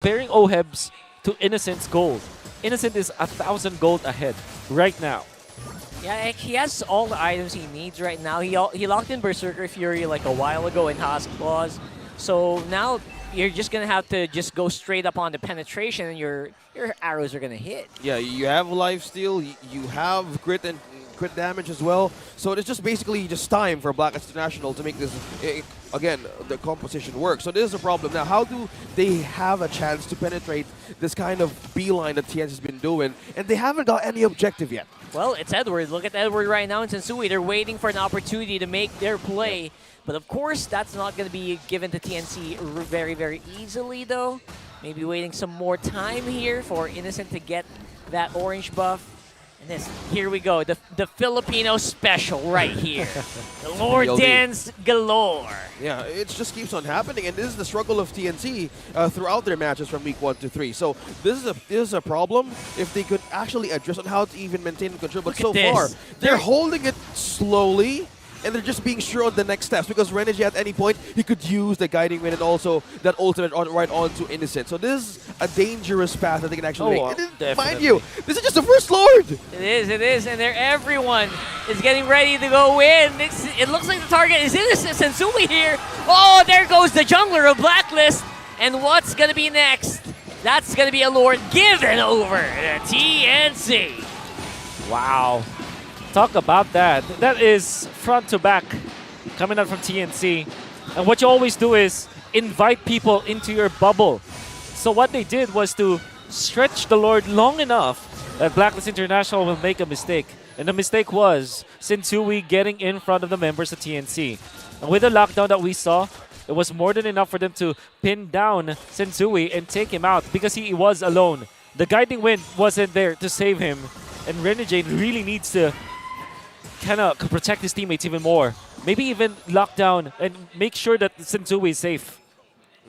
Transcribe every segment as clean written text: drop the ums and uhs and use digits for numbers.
Comparing OHEBs to Innocent's gold, Innocent is 1,000 gold ahead right now. Yeah, he has all the items he needs right now. He locked in Berserker Fury like a while ago in Husk Claws. So now you're just going to have to just go straight up on the penetration and your arrows are going to hit. Yeah, you have lifesteal, you have crit and crit damage as well. So it's just basically just time for Black International to make this, again, the composition work. So this is a problem. Now, how do they have a chance to penetrate this kind of beeline that TNC has been doing? And they haven't got any objective yet. Well, it's Edward. Look at Edward right now in Sensui. They're waiting for an opportunity to make their play. But of course, that's not going to be given to TNC very, very easily, though. Maybe waiting some more time here for Innocent to get that orange buff. And this, here we go, the Filipino special right here. The Lord Dance galore. Yeah, it just keeps on happening, and this is the struggle of TNC throughout their matches from week 1 to 3. So this is a problem if they could actually address on how to even maintain control. But so far, they're holding it slowly, and they're just being sure on the next steps, because Renegi at any point, he could use the Guiding Wind and also that ultimate right on to Innocent. So this is a dangerous path that they can actually make. And mind you, this is just the first Lord! It is, and everyone is getting ready to go in. It looks like the target is Innocent Sensui here. Oh, there goes the jungler of Blacklist. And what's going to be next? That's going to be a Lord given over to TNC. Wow. Talk about that. That is front to back coming out from TNC. And what you always do is invite people into your bubble. So what they did was to stretch the Lord long enough that Blacklist International will make a mistake. And the mistake was Sensui getting in front of the members of TNC. And with the lockdown that we saw, it was more than enough for them to pin down Sensui and take him out because he was alone. The Guiding Wind wasn't there to save him. And Renegade really needs to kind of protect his teammates even more. Maybe even lock down and make sure that Sensui is safe.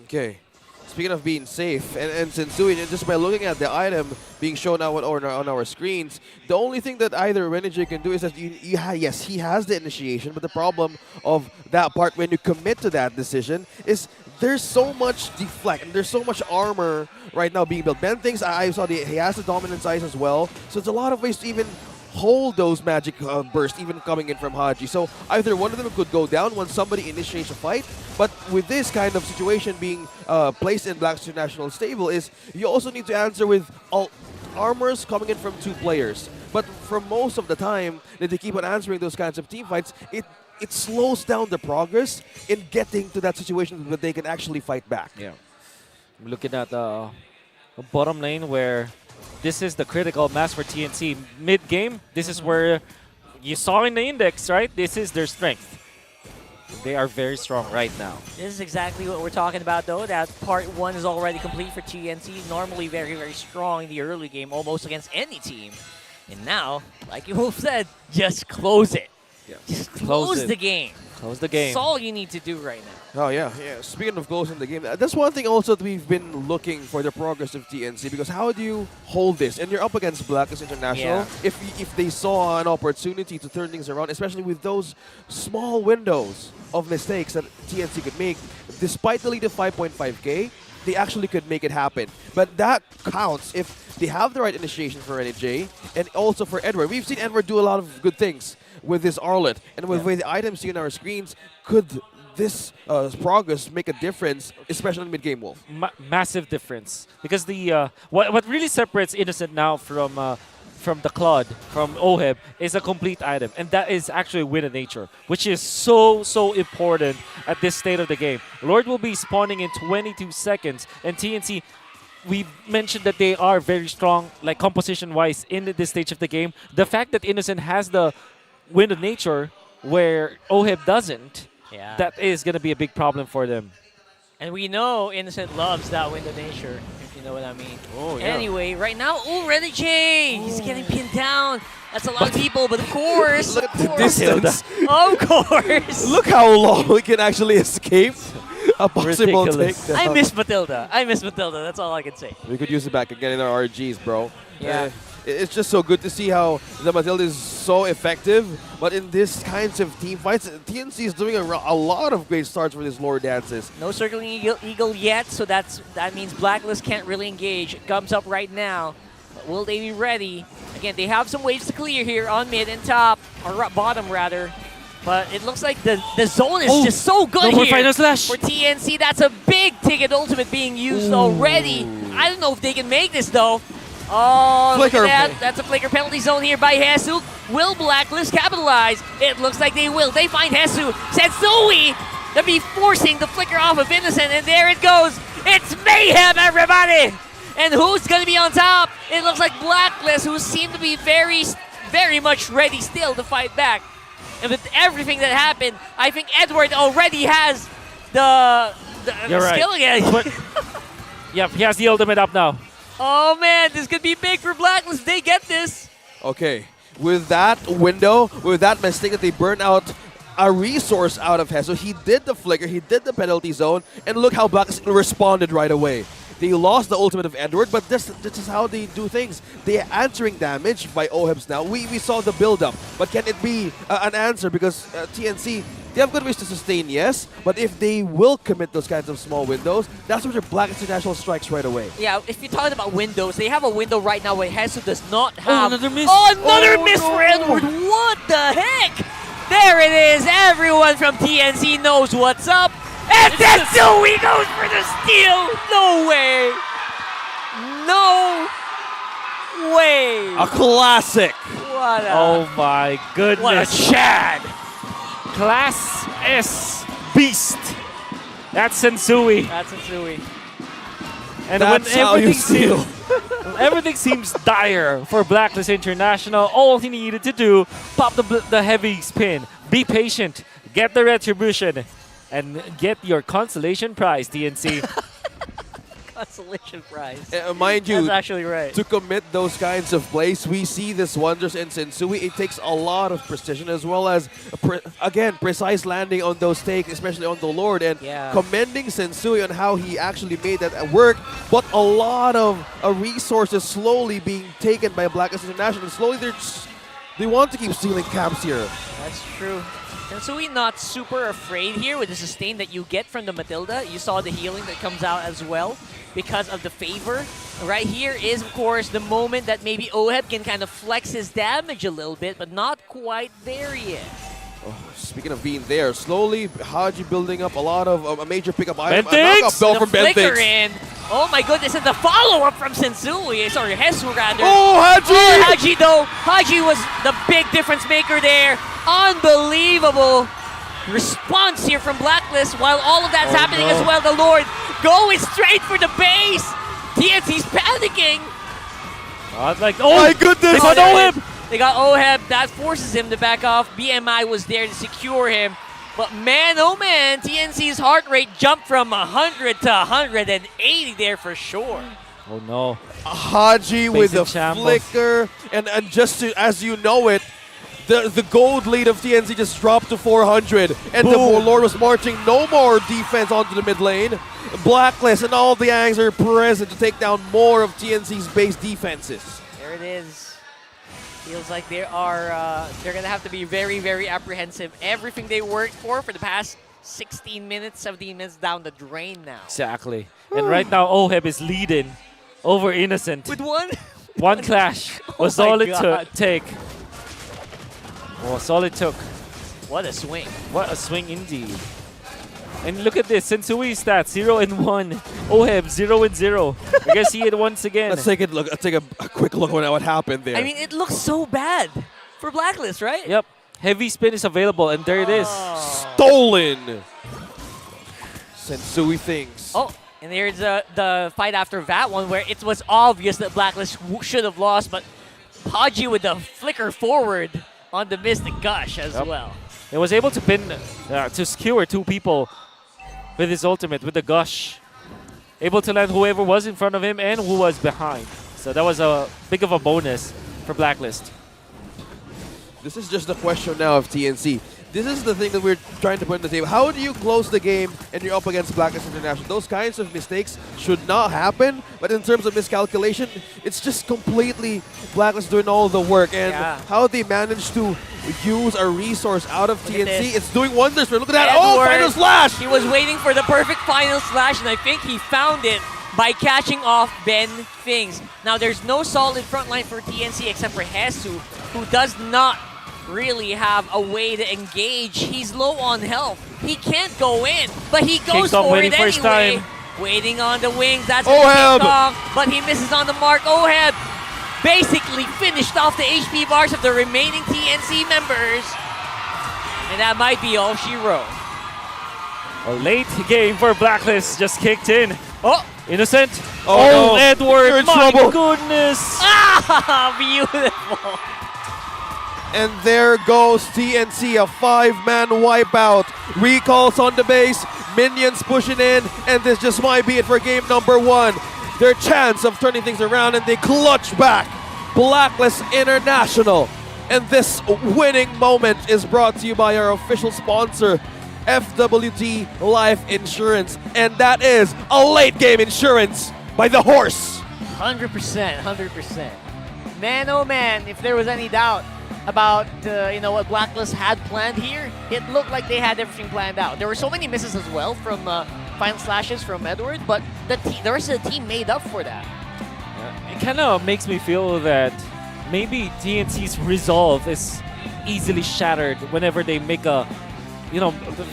Okay. Speaking of being safe, and Sensui, just by looking at the item being shown out on our screens, the only thing that either Renegade can do is that, yes, he has the initiation, but the problem of that part when you commit to that decision is there's so much deflect, and there's so much armor right now being built. Ben thinks, I saw he has the dominance eyes as well, so it's a lot of ways to even hold those magic bursts even coming in from Haji. So either one of them could go down when somebody initiates a fight, but with this kind of situation being placed in Black International stable is you also need to answer with armors coming in from 2 players. But for most of the time that they keep on answering those kinds of team fights, it slows down the progress in getting to that situation that they can actually fight back. Yeah. I'm looking at the bottom lane where this is the critical mass for TNC. Mid-game, this is where you saw in the index, right? This is their strength. They are very strong right now. This is exactly what we're talking about, though. That part 1 is already complete for TNC. Normally very, very strong in the early game, almost against any team. And now, like you both said, just close it. Yeah. Just close the game. Close the game. That's all you need to do right now. Oh, yeah. Speaking of closing the game, that's one thing also that we've been looking for the progress of TNC, because how do you hold this? And you're up against Blacklist International. Yeah. If they saw an opportunity to turn things around, especially with those small windows of mistakes that TNC could make, despite the lead of 5.5k, they actually could make it happen. But that counts if they have the right initiation for NJ and also for Edward. We've seen Edward do a lot of good things with this Arlet, and with the items seen on our screens, could this progress make a difference, especially in mid-game Wolf? Massive difference, because the what really separates Innocent now from the Claude, from OHEB, is a complete item, and that is actually Wind of Nature, which is so important at this state of the game. Lord will be spawning in 22 seconds, and TNC, we mentioned that they are very strong, like composition-wise, in this stage of the game. The fact that Innocent has the Wind of Nature, where OHEB doesn't, that is going to be a big problem for them. And we know Innocent loves that Wind of Nature, if you know what I mean. Oh, yeah. Anyway, right now, Renegade! He's getting pinned down. That's a lot of people, but of course, Look at the distance. Of course. Look how long we can actually escape. a possible Ridiculous. takedown. I miss Matilda. I miss Matilda. That's all I can say. We could use it back again in our RGs, bro. Yeah. It's just so good to see how the Matilda is so effective. But in this kinds of team fights, TNC is doing a lot of great starts for these lore dances. No circling eagle yet, so that means Blacklist can't really engage. It comes up right now. But will they be ready? Again, they have some waves to clear here on mid and top, or bottom rather. But it looks like the zone is just so good no more here final slash. for TNC. That's a big ticket ultimate being used already. I don't know if they can make this though. Oh, Flicker. look at that. That's a flicker penalty zone here by Hesu. Will Blacklist capitalize? It looks like they will. They find Hesu. Sensui to be forcing the flicker off of Innocent, and there it goes. It's mayhem, everybody! And who's going to be on top? It looks like Blacklist, who seem to be very, very much ready still to fight back. And with everything that happened, I think Edward already has the skill again. Yep, he has the ultimate up now. Oh man, this could be big for Blacklist. They get this. Okay, with that window, with that mistake that they burned out a resource out of Hesu, he did the flicker, he did the penalty zone, and look how Blacklist responded right away. They lost the ultimate of Edward, but this is how they do things. They are answering damage by OHEBs now. We saw the build-up, but can it be an answer? Because TNC, they have good ways to sustain, yes, but if they will commit those kinds of small windows, that's where Black International strikes right away. Yeah, if you're talking about windows, they have a window right now where Hesu does not have. another miss. Oh, another miss for Edward. What the heck? There it is. Everyone from TNC knows what's up. And Sensui goes for the steal. No way. No way. A classic. What a, Oh my goodness. what a Chad. Class S beast. That's Sensui. That's Sensui. And That's how you steal. Everything seems dire for Blacklist International. All he needed to do, pop the heavy spin, be patient, get the retribution, and get your consolation prize, TNC. Consolation prize. Mind you, That's actually right. to commit those kinds of plays, we see this wonders in Sensui. It takes a lot of precision as well as, again, precise landing on those takes, especially on the Lord. And commending Sensui on how he actually made that work, but a lot of resources slowly being taken by Blacklist International. And slowly they want to keep stealing camps here. That's true. Sensui not super afraid here with the sustain that you get from the Matilda. You saw the healing that comes out as well because of the favor. Right here is, of course, the moment that maybe OHEB can kind of flex his damage a little bit, but not quite there yet. Oh, speaking of being there, slowly Haji building up a lot of a major pickup item. A Bentix! knockup bell The from flicker Bentix. in. Oh my goodness, and the follow-up from Sensui. Sorry, Hesu rather. Oh, Haji! Oh, Haji though. Haji was the big difference maker there. Unbelievable response here from Blacklist while all of that's happening as well. The Lord going straight for the base. TNC's panicking. My goodness! They got OHEB! They got OHEB. That forces him to back off. BMI was there to secure him. But man, oh man, TNC's heart rate jumped from 100 to 180 there for sure. Oh no. Haji with the flicker, and just to, as you know it, the gold lead of TNC just dropped to 400, and the Lord was marching no more defense onto the mid lane. Blacklist and all the Yangs are present to take down more of TNC's base defenses. There it is. Feels like they're gonna have to be very, very apprehensive. Everything they worked for the past 16 minutes, 17 minutes down the drain now. Exactly. And right now, OHEB is leading over Innocent. With one? One clash was Oh all my it God. take. Was all it took. What a swing. What a swing indeed. And look at this, Sensui stats 0 and 1. OHEB 0 and 0. We're gonna see it once again. Let's take a quick look at what happened there. I mean, it looks so bad for Blacklist, right? Yep. Heavy spin is available, and there it is. Stolen. Sensui thinks. Oh, and there's the fight after that one where it was obvious that Blacklist should have lost, but Haji with the flicker forward on the Mystic Gush as well. He was able to pin, to skewer two people with his ultimate, with the Gush. Able to land whoever was in front of him and who was behind. So that was a big of a bonus for Blacklist. This is just the question now of TNC. this is the thing that we're trying to put on the table. How do you close the game and you're up against Blacklist International? Those kinds of mistakes should not happen, but in terms of miscalculation, it's just completely Blacklist doing all the work. And how they managed to use a resource out of TNC, it's doing wonders for. Look at that! Oh, final slash! He was waiting for the perfect final slash, and I think he found it by catching off Ben Fings. Now, there's no solid front line for TNC except for Hesu, who does not really have a way to engage. He's low on health. He can't go in, but he goes for it anyway. Waiting on the wings. That's Oheb, but he misses on the mark. Oheb basically finished off the HP bars of the remaining TNC members. And that might be all she wrote. A late game for Blacklist just kicked in. Oh! Innocent. Oh, no. Edward, my goodness. Ah, beautiful. And there goes TNC, a 5-man wipeout. Recalls on the base, minions pushing in, and this just might be it for game number 1. Their chance of turning things around, and they clutch back. Blacklist International. And this winning moment is brought to you by our official sponsor, FWD Life Insurance. And that is a late game insurance by the horse. 100%, 100%. Man, oh man, if there was any doubt about what Blacklist had planned here, it looked like they had everything planned out. There were so many misses as well from final slashes from Edward, but the rest of the team made up for that. It kind of makes me feel that maybe TNC's resolve is easily shattered whenever they make a,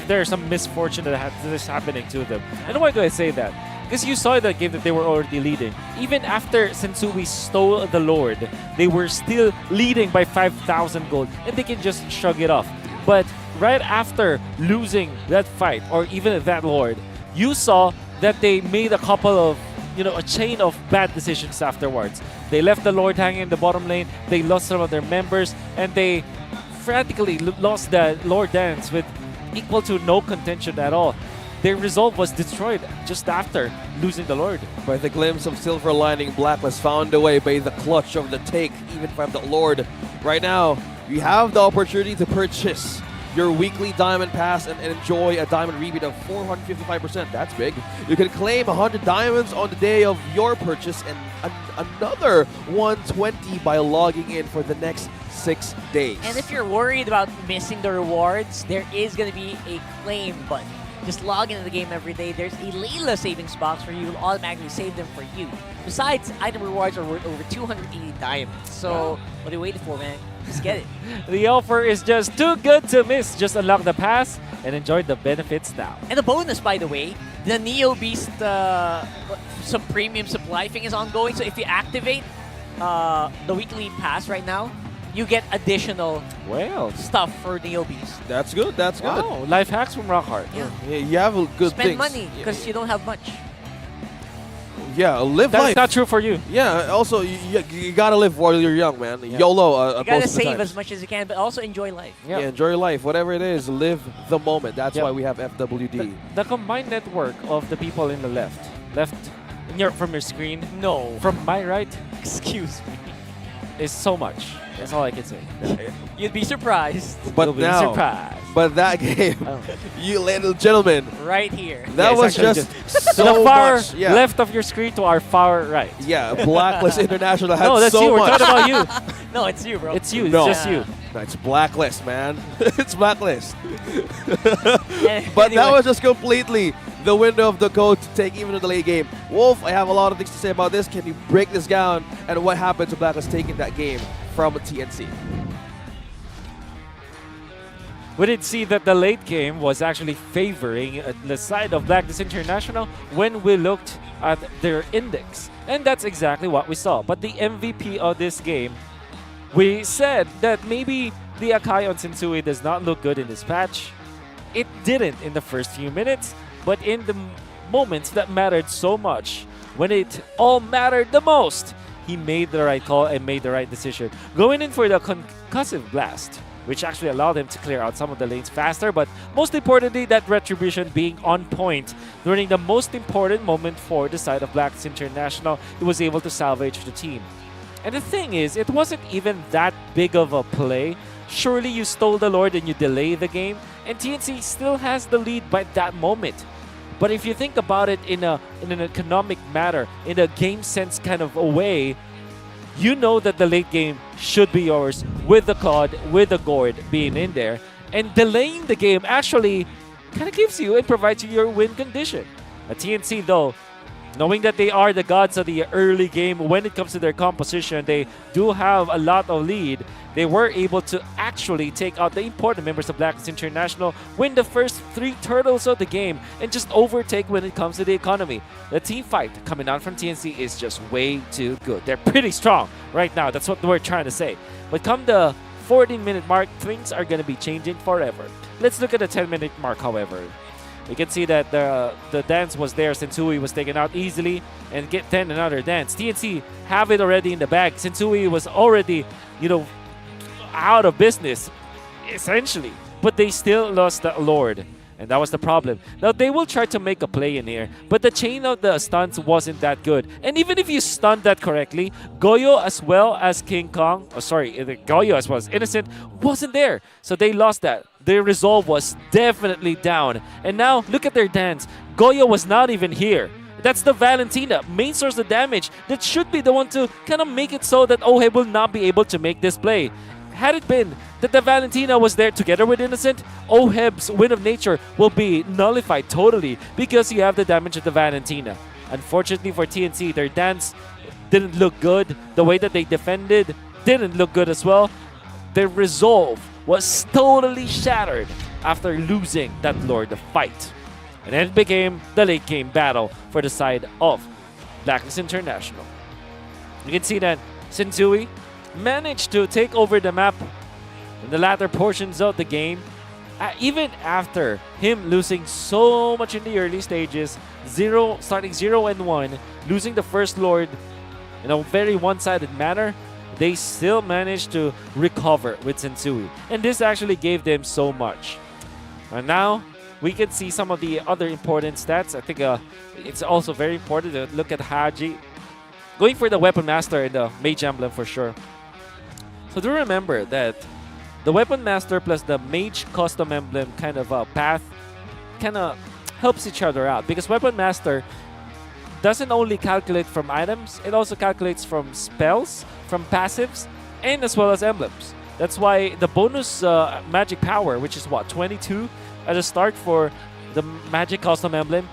there's some misfortune that is happening to them. And why do I say that? Because you saw in that game that they were already leading. Even after Sensui stole the Lord, they were still leading by 5,000 gold, and they can just shrug it off. But right after losing that fight, or even that Lord, you saw that they made a couple of, a chain of bad decisions afterwards. They left the Lord hanging in the bottom lane, they lost some of their members, and they frantically lost the Lord dance with equal to no contention at all. Their resolve was destroyed just after losing the Lord. By the glimpse of silver lining, Blacklist found a way by the clutch of the take, even from the Lord. Right now, you have the opportunity to purchase your weekly Diamond Pass and enjoy a Diamond rebate of 455%. That's big. You can claim 100 diamonds on the day of your purchase and another 120 by logging in for the next 6 days. And if you're worried about missing the rewards, there is going to be a claim button. Just log into the game every day. There's a Layla savings box where you will automatically save them for you. Besides, item rewards are worth over 280 diamonds. So, what are you waiting for, man? Just get it. The offer is just too good to miss. Just unlock the pass and enjoy the benefits now. And the bonus, by the way, the Neo Beast some premium supply thing is ongoing. So if you activate the weekly pass right now, you get additional stuff for Neo Beast. That's good. That's good. Wow, life hacks from Rockhart. Yeah. You have a good Spend money because you don't have much. Yeah, live That's life. not true for you. Yeah, also, you gotta live while you're young, man. Yeah. YOLO. You gotta save as much as you can, but also enjoy life. Yeah, enjoy your life. Whatever it is, live the moment. That's why we have FWD. The combined network of the people in the left from your screen, No. from my right, Excuse me. is so much. That's all I can say. You'd be surprised. But You'll be now, surprised. but that game, you little gentlemen, Right here. that it's was actually just to so the far much. Yeah. left of your screen to our far right. Yeah, Blacklist International had No, that's so you. We're much. talking about you. No, it's you, bro. It's you. No. It's just you. No, it's Blacklist, man. It's Blacklist. Anyway. But that was just completely the window of the code to take even in the late game. Wolf, I have a lot of things to say about this. Can you break this down and what happened to Blacklist taking that game from TNC? We did see that the late game was actually favoring the side of Blacklist International when we looked at their index. And that's exactly what we saw. But the MVP of this game, we said that maybe the Akai on Sensui does not look good in this patch. It didn't in the first few minutes, but in the moments that mattered so much, when it all mattered the most, he made the right call and made the right decision. Going in for the concussive blast, which actually allowed him to clear out some of the lanes faster, but most importantly, that retribution being on point during the most important moment for the side of Blacklist International, he was able to salvage the team. And the thing is, it wasn't even that big of a play surely you stole the Lord and you delay the game, and TNC still has the lead by that moment. But if you think about it in an economic matter, in a game sense kind of a way, you know that the late game should be yours with the Claude, with the Gourd being in there. And delaying the game actually kind of gives you and provides you your win condition. At TNC though, knowing that they are the gods of the early game when it comes to their composition, they do have a lot of lead. They were able to actually take out the important members of Blacklist International, win the first 3 turtles of the game, and just overtake when it comes to the economy. The team fight coming out from TNC is just way too good. They're pretty strong right now. That's what we're trying to say. But come the 14-minute mark, things are going to be changing forever. Let's look at the 10-minute mark, however. You can see that the dance was there. Sensui was taken out easily and get 10 another dance. TNC have it already in the bag. Sensui was already, out of business, essentially. But they still lost the Lord. And that was the problem. Now, they will try to make a play in here, but the chain of the stunts wasn't that good. And even if you stunned that correctly, Goyo as well as King Kong, Goyo as well as Innocent, wasn't there. So they lost that. Their resolve was definitely down. And now, look at their dance. Goyo was not even here. That's the Valentina, main source of damage, that should be the one to kind of make it so that Oheb will not be able to make this play. Had it been that the Valentina was there together with Innocent, Oheb's Wind of Nature will be nullified totally because you have the damage of the Valentina. Unfortunately for TNC, their dance didn't look good. The way that they defended didn't look good as well. Their resolve was totally shattered after losing that Lord of Fight. And then it became the late game battle for the side of Blacklist International. You can see that Sensui managed to take over the map in the latter portions of the game. Even after him losing so much in the early stages, starting 0-1, losing the first Lord in a very one-sided manner, they still managed to recover with Sensui. And this actually gave them so much. And now, we can see some of the other important stats. I think it's also very important to look at Haji. Going for the Weapon Master and the Mage Emblem for sure. So do remember that the Weapon Master plus the Mage Custom Emblem kind of path kind of helps each other out. Because Weapon Master doesn't only calculate from items, it also calculates from spells, from passives, and as well as emblems. That's why the bonus magic power, which is what, 22 at the start for the Magic Custom Emblem,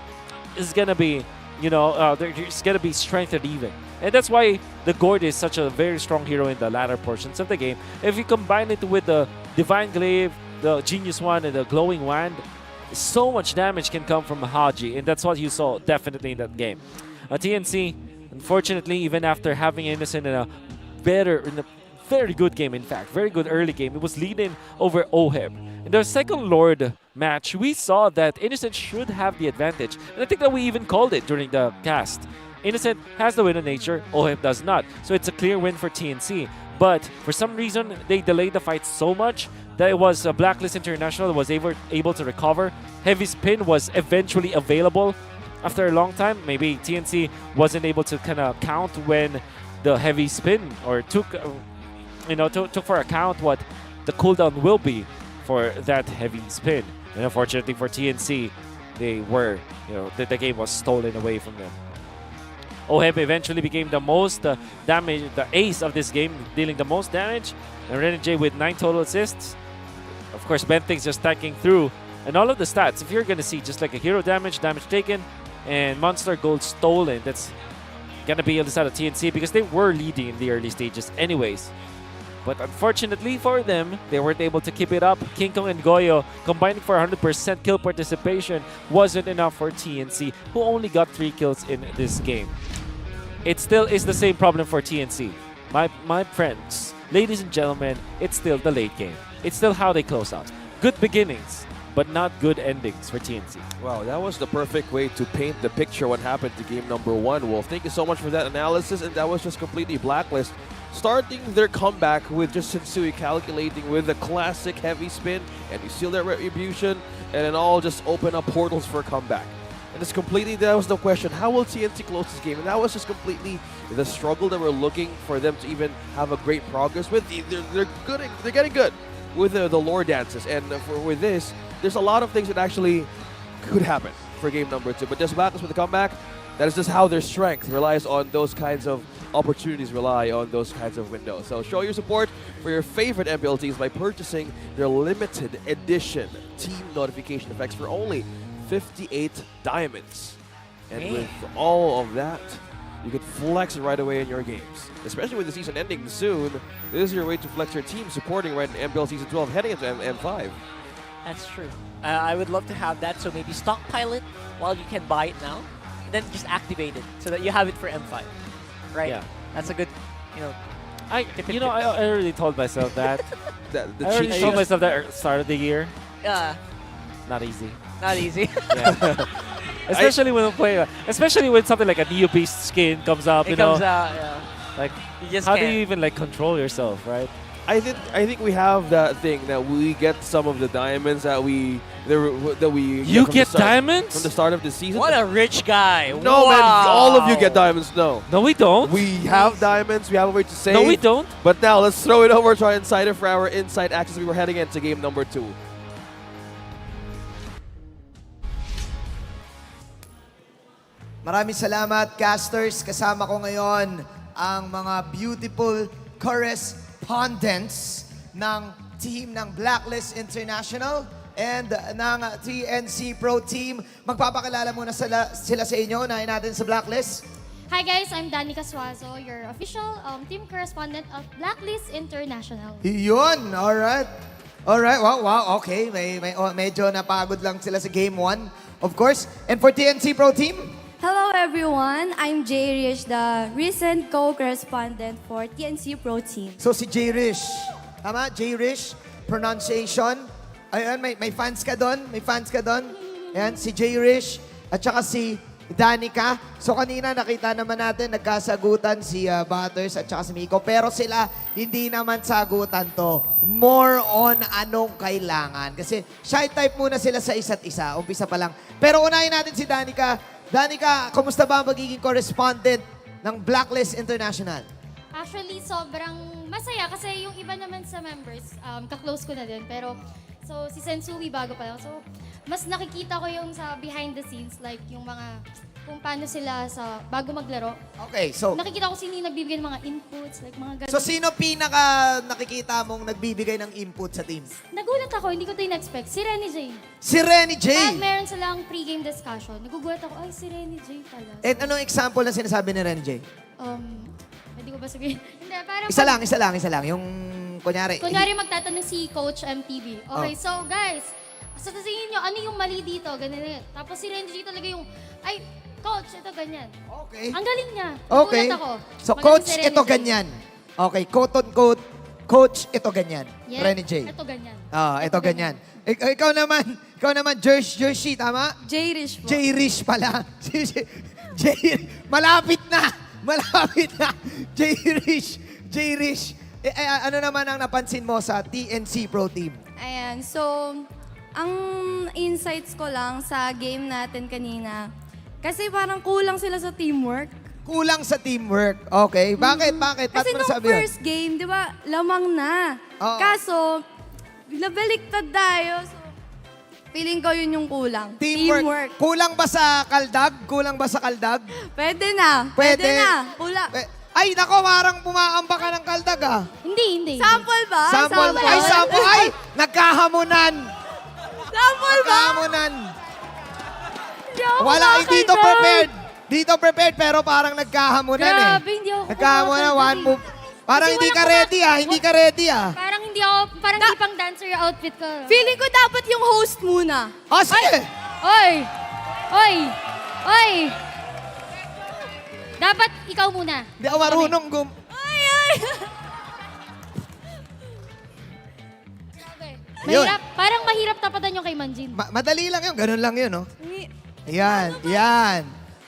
is gonna be, it's gonna be strengthened even. And that's why the Gourd is such a very strong hero in the latter portions of the game. If you combine it with the Divine Glaive, the Genius Wand, and the Glowing Wand, so much damage can come from Haji, and that's what you saw definitely in that game. TNC, unfortunately, even after having Innocent in a very good game, in fact, very good early game, it was leading over Oheb. In the second Lord match, we saw that Innocent should have the advantage, and I think that we even called it during the cast. Innocent has the Wind of Nature, Oheb does not, so it's a clear win for TNC. But for some reason, they delayed the fight so much that it was Blacklist International that was able to recover. Heavy Spin was eventually available after a long time. Maybe TNC wasn't able to kind of count when the Heavy Spin, or took for account what the cooldown will be for that Heavy Spin. And unfortunately for TNC, they were, the game was stolen away from them. Oheb eventually became the most damage, the ace of this game, dealing the most damage. And Renegade with 9 total assists. Of course, Benthink's just tanking through. And all of the stats, if you're going to see just like a hero damage, damage taken, and monster gold stolen, that's going to be on the side of TNC because they were leading in the early stages anyways. But unfortunately for them, they weren't able to keep it up. King Kong and Goyo combining for 100% kill participation wasn't enough for TNC, who only got 3 kills in this game. It still is the same problem for TNC. My friends, ladies and gentlemen, it's still the late game. It's still how they close out. Good beginnings, but not good endings for TNC. Wow, that was the perfect way to paint the picture what happened to game number 1, Wolf. Thank you so much for that analysis, and that was just completely Blacklist starting their comeback with just Sensui calculating with the classic Heavy Spin, and you seal that Retribution, and then all just open up portals for a comeback. And it's completely, that was the question, how will TNC close this game? And that was just completely the struggle that we're looking for them to even have a great progress with. They're getting good. with the lore dances. And with this, there's a lot of things that actually could happen for game number 2. But just Blacklist with the comeback, that is just how their strength relies on those kinds of opportunities, rely on those kinds of windows. So show your support for your favorite MPL teams by purchasing their limited edition team notification effects for only 58 diamonds. And with all of that, you can flex right away in your games. Especially with the season ending soon, this is your way to flex your team supporting right in MPL Season 12 heading into M5. That's true. I would love to have that, so maybe stockpile it while you can buy it now, and then just activate it so that you have it for M5. Right? Yeah. That's a good, I already told myself that. I already told myself that at the start of the year. Not easy. Not easy. Yeah. Especially when we play, especially when something like a Neo Beast skin comes up, It comes out, yeah. Like, You just how do can't. you even like control yourself, right? I think we have that thing that we get some of the diamonds that we You get diamonds from the start of the season. What a rich guy. No, wow. man, all of you get diamonds. No, No, we don't. we have diamonds. We have a way to save. No, we don't. But now let's throw it over to our insider for our inside access. We were heading into game number 2. Maraming salamat, casters. Kasama ko ngayon ang mga beautiful correspondents ng team ng Blacklist International and ng TNC Pro Team. Magpapakilala muna sila sa inyo. Unahin natin sa Blacklist. Hi guys, I'm Danica Suazo, your official team correspondent of Blacklist International. Yun, alright. Alright, wow, okay. Medyo napagod lang sila sa game 1, of course. And for TNC Pro Team? Hello everyone, I'm Jay Rich, the recent co-correspondent for TNC Pro Team. So si Jay Rish. Tama? Jay Rish. Pronunciation. Ayan, may fans ka doon? May fans ka doon? Ayan, si Jay Rish at saka si Danica. So kanina nakita naman natin nagkasagutan si Butters at saka si Miko. Pero sila hindi naman sagutan to. More on anong kailangan. Kasi shy type muna sila sa isa't isa. Umpisa pa lang. Pero unahin natin si Danica. Danica, kumusta ba ang magiging correspondent ng Blacklist International? Actually, sobrang masaya kasi yung iba naman sa members, ka-close ko na din. Pero, so si Sensui bago pa lang. So, mas nakikita ko yung sa behind the scenes, like yung mga, kung paano sila sa bago maglaro. Okay, so Nakikita ko sino yung nagbibigay ng mga inputs, like mga ganun. so sino pinaka nakikita mong nagbibigay ng input sa team? Nagulat ako, hindi ko ito in-expect. Si Renny J. Si Renny J. Pag meron silang pre-game discussion, nagugulat ako, ay si Renny J pala. And anong example na sinasabi ni Renny J? Pwede ko ba sabihin? Hindi, parang... Isa lang. Yung kunyari. Kunyari magtatanong si Coach MTV. Okay, so guys, sa tingin nyo, ano yung mali dito? Ganun. Tapos si Renji talaga yung, ay, Coach, ito ganyan. Okay. Ang galing niya. Okay. Nagulat ako. So, Magaling coach, si Renji. ito ganyan. Okay, quote on quote, coach, ito ganyan. Yeah, Renny J. Ito ganyan. Ito ganyan. Ikaw naman, Jersey, tama? J Rich po. J Rish pala. Malapit na. J Rish. Ano naman ang napansin mo sa TNC Pro Team? Ayan, so, ang insights ko lang sa game natin kanina, kasi parang kulang sila sa teamwork. Kulang sa teamwork. Okay. Bakit? Bakit Kasi mo nung nasabi yun? first game, di ba, lamang na. Oo. Kaso, nabaliktad tayo. So, feeling ko yun yung kulang. Teamwork. Kulang ba sa kaldag? Pwede na. Pwede. Kulang. Ay, nako, parang pumaamba ka ng kaldag ah. Hindi. Sample ba? Sample. Ay, sample. Ay, nagkahamunan. Sample ba? Nagkahamunan. Hindi ako Wala, hindi dito makakailan. prepared. Dito prepared, pero parang nagkahamunan Grabe, eh. hindi ako Nagkahamunan, one kumakanta move. Parang Kasi hindi walang ka ready ah. Hindi ka ready ah. Parang hindi pang dancer yung outfit ko. Feeling ko dapat yung host muna. Oh, sige. Oy! Dapat ikaw muna. Hindi ako marunong Ay! Okay. Yun. Mahirap. Parang mahirap tapatan yung kay Manjin. Madali lang yun. Ganun lang yun, no? Umi- Yan.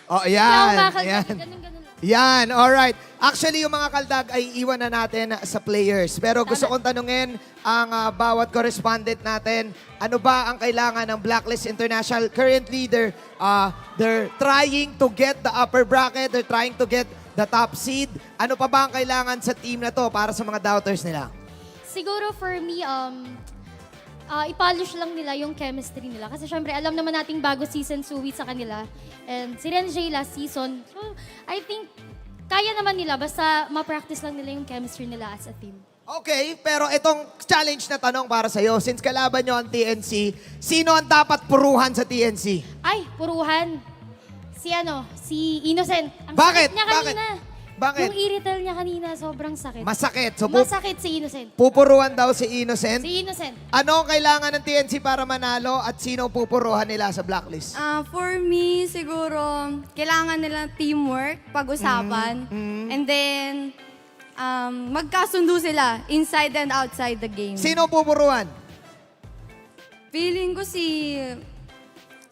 Oh, Hindi ako yan. makakalta. Yan. Ganun lang. Yan, alright. Actually, yung mga kaldag ay iwan na natin sa players. Pero gusto kong tanungin ang bawat correspondent natin, ano ba ang kailangan ng Blacklist International? Currently, they're trying to get the upper bracket. They're trying to get the top seed. Ano pa ba ang kailangan sa team na to para sa mga doubters nila? siguro for me, i-polish lang nila yung chemistry nila. Kasi syempre, alam naman nating bago season Sui sa kanila. And si Renjay last season. So, I think, kaya naman nila. Basta ma-practice lang nila yung chemistry nila as a team. Okay, pero itong challenge na tanong para sa'yo, since kalaban nyo ang TNC, sino ang dapat puruhan sa TNC? Ay, puruhan. Si Innocent. Ang Bakit? sakit niya kanina. Bakit? Yung irrital niya kanina, sobrang sakit. Masakit. So, Masakit si Innocent. pupuruhan daw si Innocent. Si Innocent. Ano ang kailangan ng TNC para manalo at sino ang pupuruhan nila sa blacklist? For me, siguro, kailangan nila teamwork, pag-usapan. And then, magkasundo sila inside and outside the game. Sino ang pupuruhan? Feeling ko si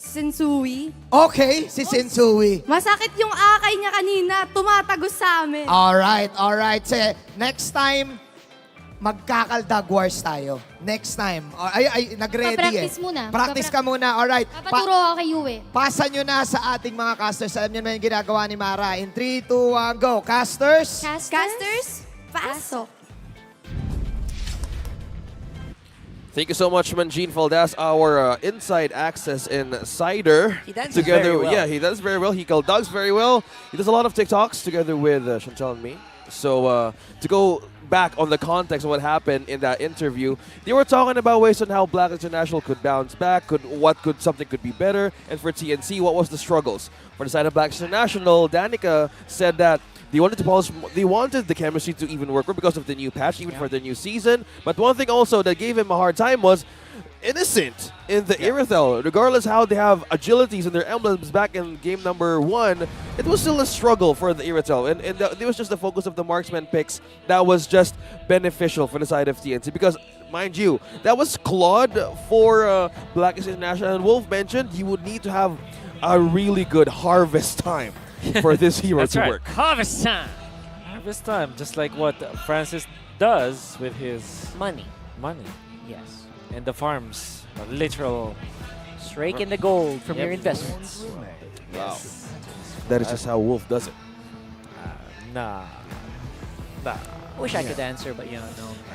Sensui. Okay, si Sensui. Masakit yung akay niya kanina. Tumatagos sa amin. Alright. Next time, magkakaldag wars tayo. Next time. Nag-ready Papractice muna. Practice ka muna. Alright. Papaturo ako kay Yue. Pasa nyo na sa ating mga casters. Alam nyo naman yung ginagawa ni Mara. In 3, 2, 1, go. Casters. Casters, pasok. Thank you so much, Manjin Faldas, our inside access insider. He dances together, very well. Yeah, he does very well. He does very well. He does a lot of TikToks together with Chantal and me. So to go back on the context of what happened in that interview, they were talking about ways on how Black International could bounce back, something could be better, and for TNC, what was the struggles. For the side of Black International, Danica said that they wanted the chemistry to even work because of the new patch, even for the new season. But one thing also that gave him a hard time was Innocent in the Irithel. Regardless how they have agilities in their emblems back in game number 1, it was still a struggle for the Irithel. And it was just the focus of the marksman picks that was just beneficial for the side of TNC. Because, mind you, that was Claude for Black International. And Wolf mentioned you would need to have a really good harvest time for this hero to work. Harvest time. Harvest time, just like what Francis does with his Money. money Yes. and the farms, literal. Just rake in the gold from Yep. your investments. Wow. That is just how Wolf does it. Nah. Wish I could answer, but no.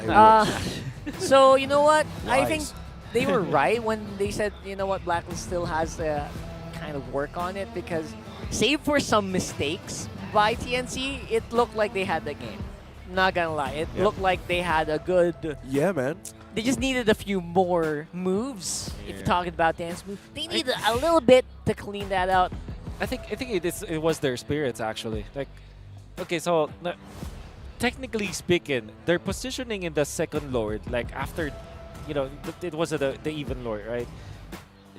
I So, you know what? I think Lies. they were right when they said, you know what, Blacklist still has to kind of work on it because save for some mistakes by TNC, it looked like they had the game. Not gonna lie, it Yep. looked like they had a good. Yeah, man. They just needed a few more moves. If Yeah. you're talking about dance moves, they needed a little bit to clean that out. I think it was their spirits actually. Like, okay, so technically speaking, their positioning in the second lord, like after, it was the even lord, right?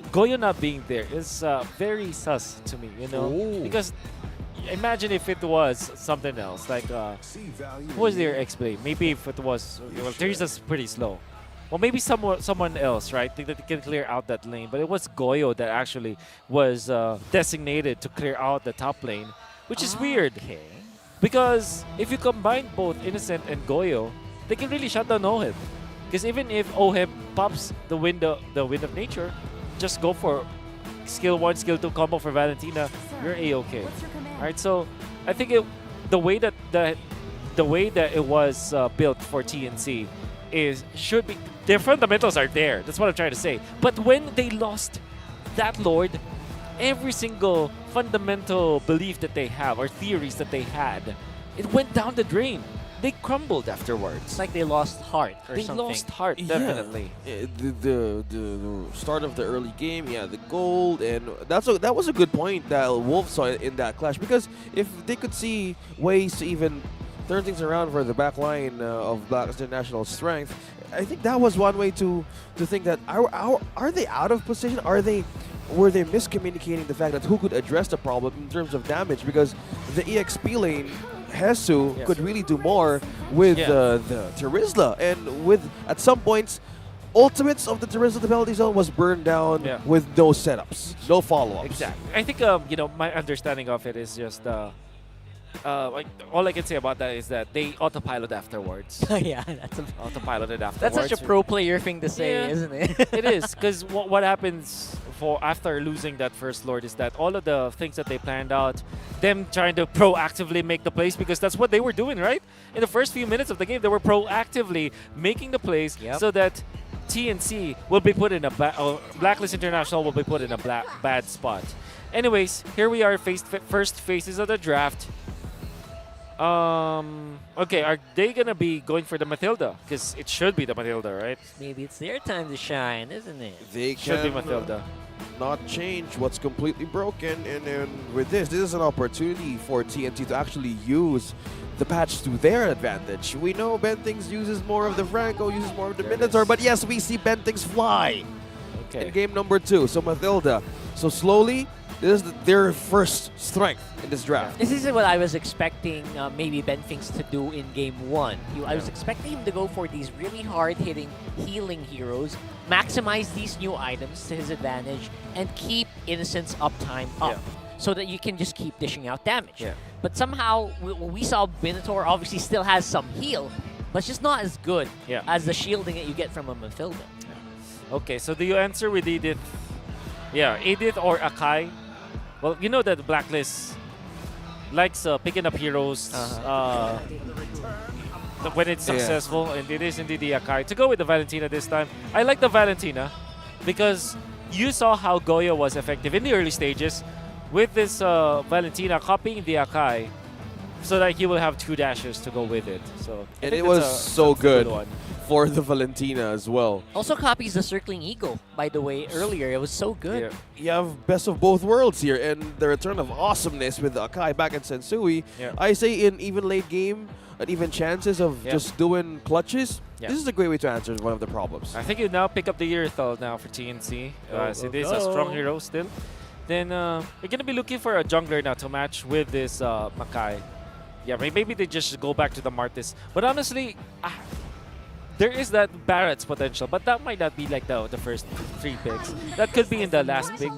Goyo not being there is very sus to me, Ooh. because imagine if it was something else, like who was their explain? Maybe if it was, Teresa's pretty slow. Well, maybe someone else, right? That can clear out that lane. But it was Goyo that actually was designated to clear out the top lane, which is weird. Because if you combine both Innocent and Goyo, they can really shut down Oheb. Because even if Oheb pops the wind of nature, just go for skill 1, skill 2 combo for Valentina, you're A-okay. Alright, so I think the way that it was built for TNC should be, their fundamentals are there. That's what I'm trying to say. But when they lost that Lord, every single fundamental belief that they have or theories that they had, it went down the drain. They crumbled afterwards. It's like they lost heart or They something. lost heart, Yeah. definitely. The start of the early game, the gold, and that was a good point that Wolf saw in that clash, because if they could see ways to even turn things around for the back line of Black International strength, I think that was one way to think that are they out of position? Were they miscommunicating the fact that who could address the problem in terms of damage? Because the EXP lane, Hesu, Yes. could really do more with the Terizla, and with at some points, ultimates of the Terizla the penalty zone was burned down with no setups, no follow-ups. Exactly. I think my understanding of it is just all I can say about that is that they autopilot afterwards. Yeah, that's Autopiloted afterwards. that's such a pro player thing to say, Yeah. isn't it? It is, because what happens after losing that first Lord is that all of the things that they planned out, them trying to proactively make the plays, because that's what they were doing, right? In the first few minutes of the game, they were proactively making the plays Yep. so that TNC will be put in a Blacklist International will be put in a bad spot. Anyways, here we are, first phases of the draft. Okay, are they gonna be going for the Matilda? Because it should be the Matilda, right? Maybe it's their time to shine, isn't it? They Should be can Matilda. not change what's completely broken, and then with this is an opportunity for TNT to actually use the patch to their advantage. We know Bentings uses more of the Franco, uses more of the There it Minotaur, is. but yes, we see Bentings fly Okay. in game number 2. So Matilda. So slowly, this is their first strength in this draft. This is what I was expecting maybe Benfings to do in game 1. I was expecting him to go for these really hard-hitting healing heroes, maximize these new items to his advantage, and keep Innocent's uptime up. So that you can just keep dishing out damage. Yeah. But somehow, we saw Minotaur obviously still has some heal, but it's just not as good Yeah. as the shielding that you get from a Matilda. Okay, so do you answer with Edith? Yeah, Edith or Akai? Well, you know that Blacklist likes picking up heroes when it's Yeah. successful, and it is indeed the Akai. To go with the Valentina this time, I like the Valentina because you saw how Goyo was effective in the early stages with this Valentina copying the Akai so that he will have 2 dashes to go with it. So I And think it that's was so that's a good one. for the Valentina as well. Also copies the Circling Eagle, by the way, earlier. It was so good. Yeah. You have best of both worlds here, and the return of awesomeness with Akai back in Sensui. Yeah. I say in even late game, and even chances of Yeah. just doing clutches, Yeah. this is a great way to answer one of the problems. I think you now pick up the Earthal now for TNC. As it is a go. strong hero still. Then we're going to be looking for a jungler now to match with this Makai. Yeah, maybe they just go back to the Martis. But honestly, there is that Barrett's potential, but that might not be like the first 3 picks. That could be in the last pick.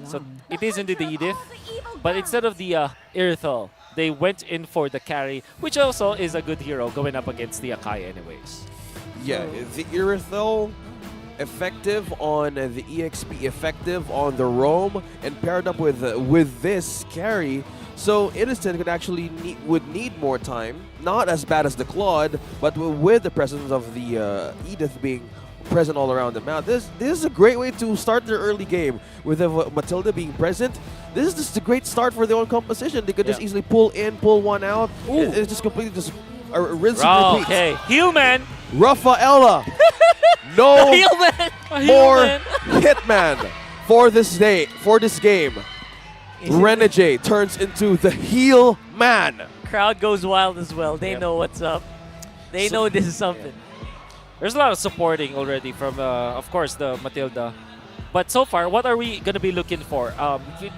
So it is indeed the Edith. But instead of the Earthal, they went in for the carry, which also is a good hero going up against the Akai anyways. Yeah, the Irithel effective on the EXP, effective on the roam, and paired up with this carry. So Innocent could actually would need more time. Not as bad as the Claude, but with the presence of the Edith being present all around the map. This is a great way to start their early game with Matilda being present. This is just a great start for their own composition. They could just Yeah. easily pull in, pull one out. Ooh. It's just completely just a rinse and repeat. Okay, heal man. Rafaela, no Heal man! more hitman for this day, for this game. Renegade turns into the heel man. Crowd goes wild as well. They Yep. know what's up. They know this is something. There's a lot of supporting already from, of course, the Matilda. But so far, what are we going to be looking for?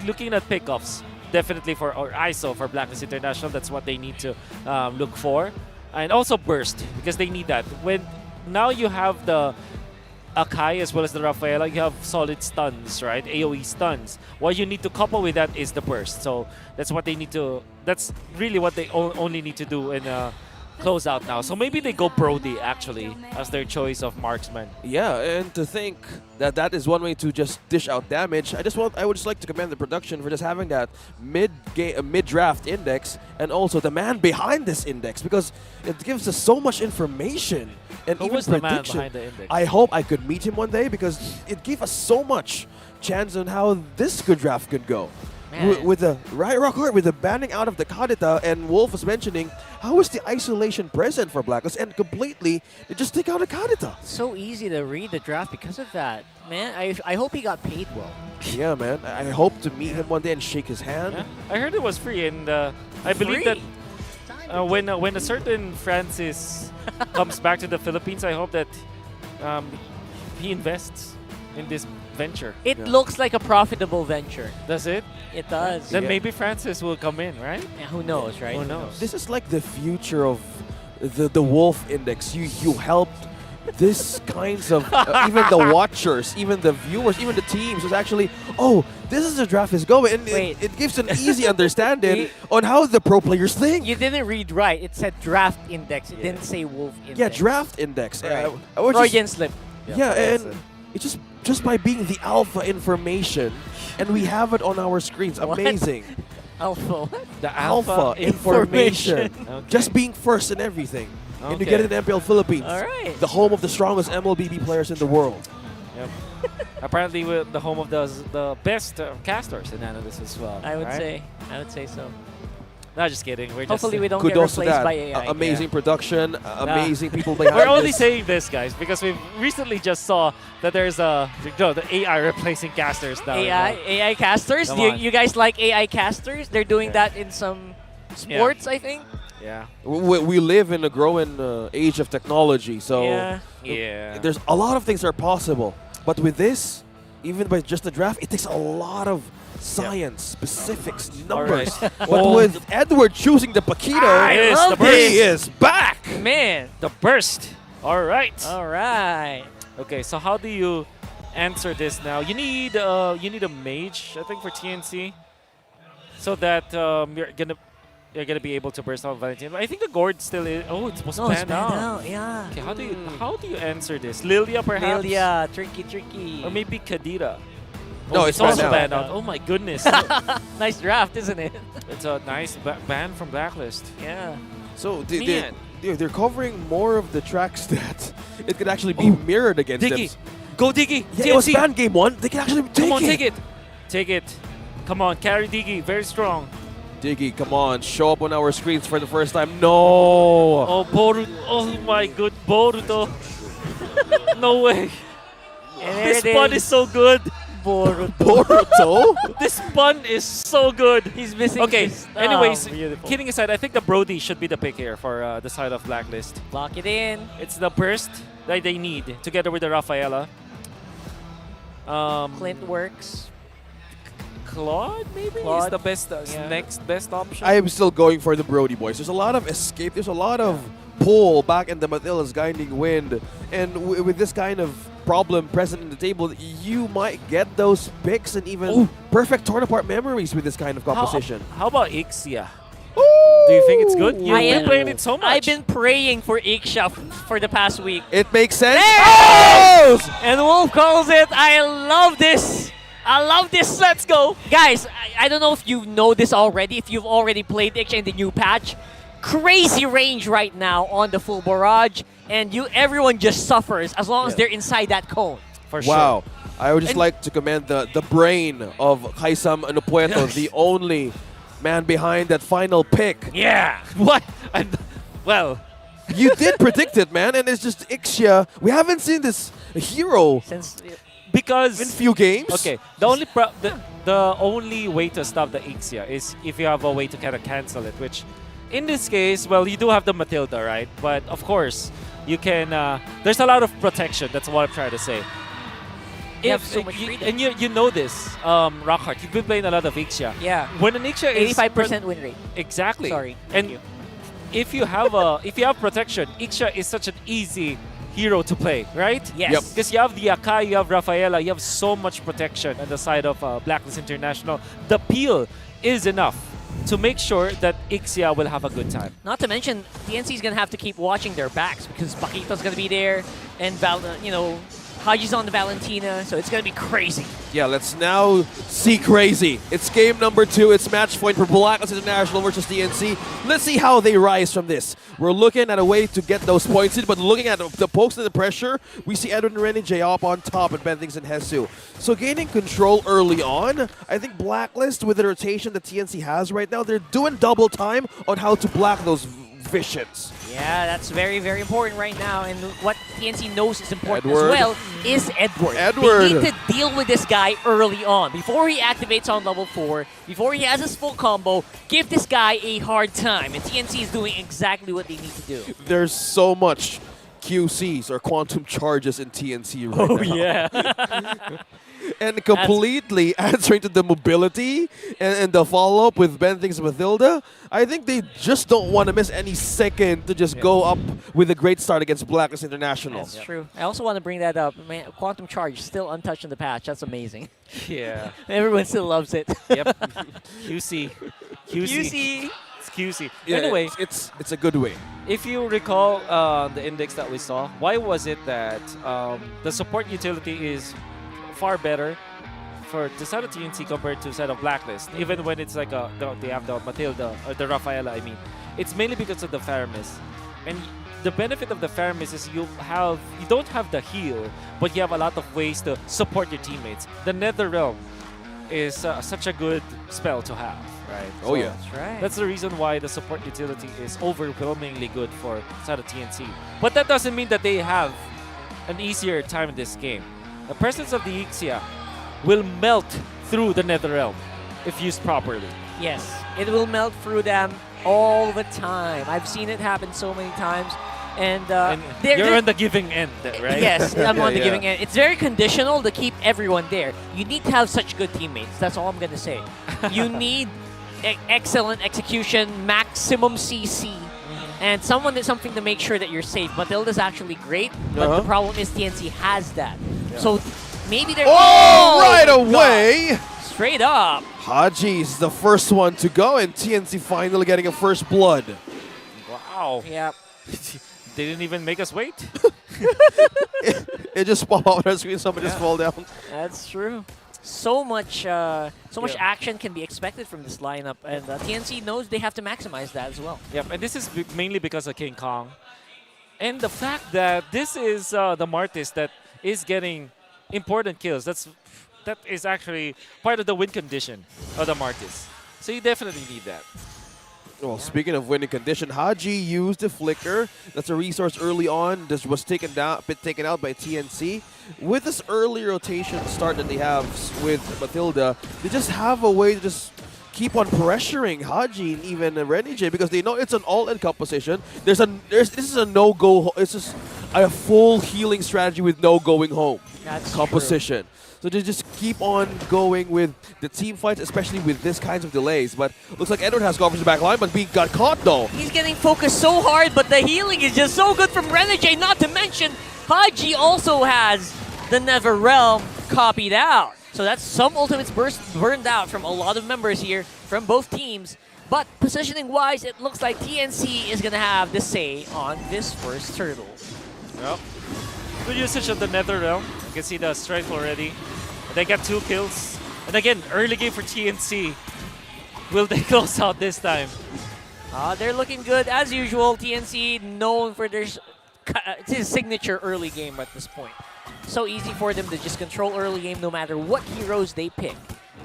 Looking at pickoffs, definitely for or ISO for Blacklist International. That's what they need to look for. And also burst, because they need that. When now you have the Akai as well as the Rafaela, you have solid stuns, right? AoE stuns. What you need to couple with that is the burst. So that's what they need to. That's really what they only need to do in close out now. So maybe they go Brody actually as their choice of marksman. Yeah, and to think that that is one way to just dish out damage. I would just like to commend the production for just having that mid-draft index, and also the man behind this index, because it gives us so much information and Who even was the man prediction. behind the index? I hope I could meet him one day, because it gave us so much chance on how this good draft could go. Man. With the right record, with the banning out of the Kadita, and Wolf was mentioning how is the isolation present for Blacklist, and completely they just take out a Kadita. So easy to read the draft because of that. Man, I hope he got paid well. Yeah, man. I hope to meet him one day and shake his hand. Yeah? I heard it was free, and I believe that when a certain Francis comes back to the Philippines, I hope that he invests in this venture. It Yeah. looks like a profitable venture. Does it? It does. Then Yeah. maybe Francis will come in, right? Yeah, who knows, right? Who knows? This is like the future of the Wolf Index. You helped this kinds of even the watchers, even the viewers, even the teams is actually, oh, this is the draft is going, and Wait. it gives an easy understanding on how the pro players think. You didn't read right. It said draft index. It didn't say wolf index. Yeah, draft index. Right. I was Freudian slip. yeah, and it's just by being the alpha information, and we have it on our screens. What? Amazing. Alpha. The Alpha information. Okay. Just being first in everything. And you Okay. get it in MPL Philippines. All right. The home of the strongest MLBB players in the world. Yep. Apparently, we're the home of the best casters and analysts as well. I would right? say so. No, just kidding. We're Hopefully we just, don't get Kudos to replaced that. by AI. Amazing production, amazing people behind We're only this. saying this, guys, because we recently just saw that there's the AI replacing casters now. AI casters. Come Do you, on. you guys like AI casters? They're doing that in some sports, I think. Yeah. We live in a growing age of technology, so Yeah. Yeah. there's a lot of things are possible. But with this, even by just the draft, it takes a lot of science, specifics, numbers. Alright. But Oh. with Edward choosing the Paquito, I love he this. is back! Man. The burst. All right. All right. Okay, so how do you answer this now? You need a mage, I think, for TNC, so that you're gonna be able to burst out Valentine. I think the gourd still is. Oh, it's supposed to Oh, it's pan banned out. out. Yeah. Okay, how do you answer this? Lilia, perhaps? Lilia. Tricky. Or maybe Kadira. No, Oh, it's also banned banned out. Oh my goodness. Nice draft, isn't it? It's a nice ban from Blacklist. Yeah. So Man. they're covering more of the tracks that it could actually be mirrored against Diggy. them. Go Diggy. Yeah, it was TNC. banned game 1. They can actually take Come on, it. take it. Take it. Come on, carry Diggy. Very strong. Diggy, come on, show up on our screens for the first time. No! Oh, Boruto. Oh my good Boruto. No way. And This there it pun is so good. Boruto. Boruto? This pun is so good. He's missing. Okay, his- oh, anyways, beautiful. kidding aside, I think the Brody should be the pick here for the side of Blacklist. Lock it in. It's the burst that they need, together with the Rafaela. Clint works. Claude, maybe? Claude, Is the best, yeah. next best option. I am still going for the Brody boys. There's a lot of escape. There's a lot of pull back in the Manila's guiding wind. And with this kind of problem present in the table, you might get those picks and even perfect torn apart memories with this kind of composition. How about Ixia? Do you think it's good? You've I been am- playing it so much. I've been praying for Iksha for the past week. It makes sense. There! Oh! And Wolf calls it. I love this. I love this. Let's go. Guys, I don't know if you know this already, if you've already played Iksha in the new patch. Crazy range right now on the full barrage, and everyone just suffers as long as they're inside that cone. For Wow. I would just And- like to commend the brain of Kaisam Anupueto, the only man behind that final pick. sure. Yeah. What? Well, You did predict it, man, and it's just Ixia. We haven't seen this hero Since because in few games. okay, the only way to stop the Ixia is if you have a way to kind of cancel it, which in this case, well, you do have the Matilda, right? But of course, you can. There's a lot of protection. That's what I'm trying to say. You have so much freedom. And you know this, Rockhart. You've been playing a lot of Ixia. Yeah. When an Ixia is 85% win rate. exactly. Sorry. And Thank you. if you have protection, Ixia is such an easy hero to play, right? Yes. Yep. Because you have the Akai, you have Rafaela, you have so much protection on the side of Blacklist International. The peel is enough to make sure that Ixia will have a good time. Not to mention, TNC is going to have to keep watching their backs because Paquito's going to be there and, Haji's on the Valentina, so it's going to be crazy. Yeah, let's now see crazy. It's game number 2. It's match point for Blacklist International versus DNC. Let's see how they rise from this. We're looking at a way to get those points in, but looking at the pokes and the pressure, we see Edwin and Renny J up on top and Bentings and Hesu. So gaining control early on, I think Blacklist, with the rotation that TNC has right now, they're doing double time on how to block those visions. Yeah, that's very, very important right now. And what TNC knows is important Edward. as well is Edward. Edward. They need to deal with this guy early on. Before he activates on level 4, before he has his full combo, give this guy a hard time. And TNC is doing exactly what they need to do. There's so much QCs or quantum charges in TNC right Oh, now. yeah. And completely answering to the mobility and the follow-up with Ben Things Mathilda, I think they just don't want to miss any second to just go up with a great start against Blacklist International. That's true. I also want to bring that up. Man, Quantum Charge still untouched in the patch. That's amazing. Yeah. Everyone still loves it. Yep. QC. QC. It's QC. Yeah, Anyway, it's a good way. if you recall the index that we saw, why was it that the support utility is far better for the side of TNC compared to the side of Blacklist, even when it's like they have the Matilda or the Rafaela, I mean. It's mainly because of the Faramis. And the benefit of the Faramis is you don't have the heal, but you have a lot of ways to support your teammates. The Nether Realm is such a good spell to have, right? Oh, yeah. That's right. That's the reason why the support utility is overwhelmingly good for side of TNC. But that doesn't mean that they have an easier time in this game. The presence of the Ixia will melt through the Nether Realm if used properly. Yes, it will melt through them all the time. I've seen it happen so many times. And, You're on the giving end, right? Yes, I'm on the Yeah. giving end. It's very conditional to keep everyone there. You need to have such good teammates. That's all I'm going to say. You need excellent execution, maximum CC, and something to make sure that you're safe. Matilda's actually great, but the problem is TNC has that. So maybe they're... Right my God. away! Straight up. Haji's the first one to go, and TNC finally getting a first blood. Wow. Yep. They didn't even make us wait. It just popped out on the screen, somebody just fall down. That's true. So much action can be expected from this lineup, and TNC knows they have to maximize that as well. Yep, and this is mainly because of King Kong. And the fact that this is the Martis that is getting important kills. That is actually part of the win condition of the Martis. So you definitely need that. Well, speaking of winning condition, Haji used the flicker. That's a resource early on. This was taken out by TNC. With this early rotation start that they have with Matilda, they just have a way to just keep on pressuring Haji and even Renijay because they know it's an all-in composition. This is a no-go. It's just a full healing strategy with no going home That's composition. So they just keep on going with the team fights, especially with this kinds of delays. But looks like Edward has gone for the back line, but he got caught though. He's getting focused so hard, but the healing is just so good from Renijay. Not to mention, Haji also has the Nether Realm copied out. So that's some ultimates burned out from a lot of members here from both teams. But positioning-wise, it looks like TNC is going to have the say on this first turtle. Yep. Good usage of the Nether Realm. You can see the strength already. They got 2 kills. And again, early game for TNC. Will they close out this time? They're looking good as usual. TNC known for their signature early game at this point. So easy for them to just control early game no matter what heroes they pick.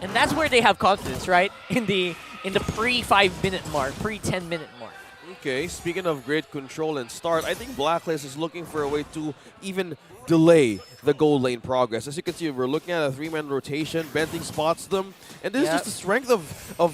And that's where they have confidence, right? In the pre-5-minute mark, pre-10-minute mark. Okay, speaking of great control and start, I think Blacklist is looking for a way to even delay the goal lane progress. As you can see, we're looking at a 3-man rotation. Benting spots them. And this is just the strength of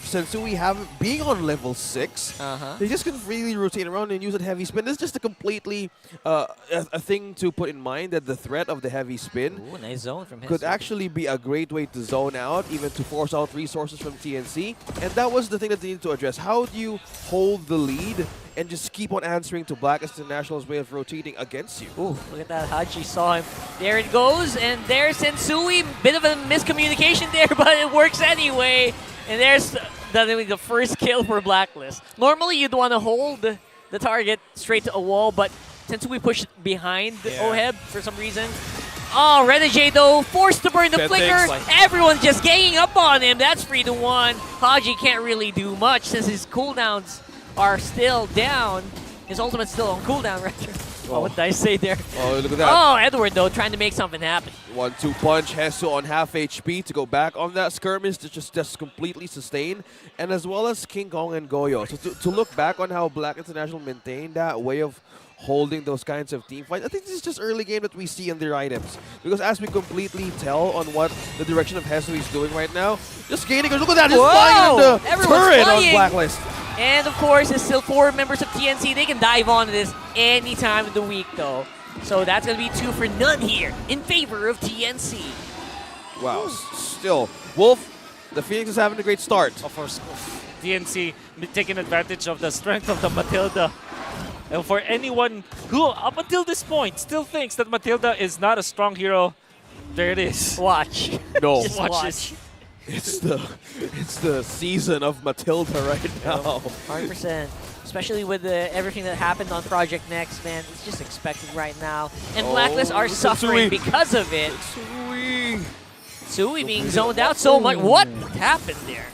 Sensui being on level 6. They just can really rotate around and use a heavy spin. This is just a completely a thing to put in mind that the threat of the heavy spin Ooh, nice zone from him. could actually be a great way to zone out, even to force out resources from TNC. And that was the thing that they needed to address. How do you hold the lead and just keep on answering to Blacklist International's way of rotating against you? Ooh, look at that. Haji saw him. There it goes, and there's Sensui. Bit of a miscommunication there, but it works anyway. And there's the first kill for Blacklist. Normally, you'd want to hold the target straight to a wall, but Sensui pushed behind Oheb for some reason. Oh, Renijay, though, forced to burn the flicker. Everyone's just ganging up on him. That's 3-1. Haji can't really do much since his cooldowns are still down. His ultimate's still on cooldown, right? Oh, what did I say there? Oh, look at that. Oh, Edward, though, trying to make something happen. 1-2 punch. Hesu on half HP to go back on that skirmish to just completely sustain. And as well as King Kong and Goyo. So to look back on how Black International maintained that way of holding those kinds of team fights, I think this is just early game that we see in their items. Because as we completely tell on what the direction of Hesu is doing right now, just gaining. Look at that, just flying into the turret on Blacklist. And of course, there's still 4 members of TNC. They can dive on this any time of the week, though. So that's going to be 2 for none here in favor of TNC. Wow, still. Wolf, the Phoenix is having a great start. Of course, TNC taking advantage of the strength of the Matilda. And for anyone who, up until this point, still thinks that Matilda is not a strong hero, there it is. Watch. No. Just Watch watch. this. It's the season of Matilda right now. 100%. Especially with everything that happened on Project Next, man. It's just expected right now. And Blacklist are look at suffering Sui. because of it. Sui. Sui being zoned out so much. What happened there?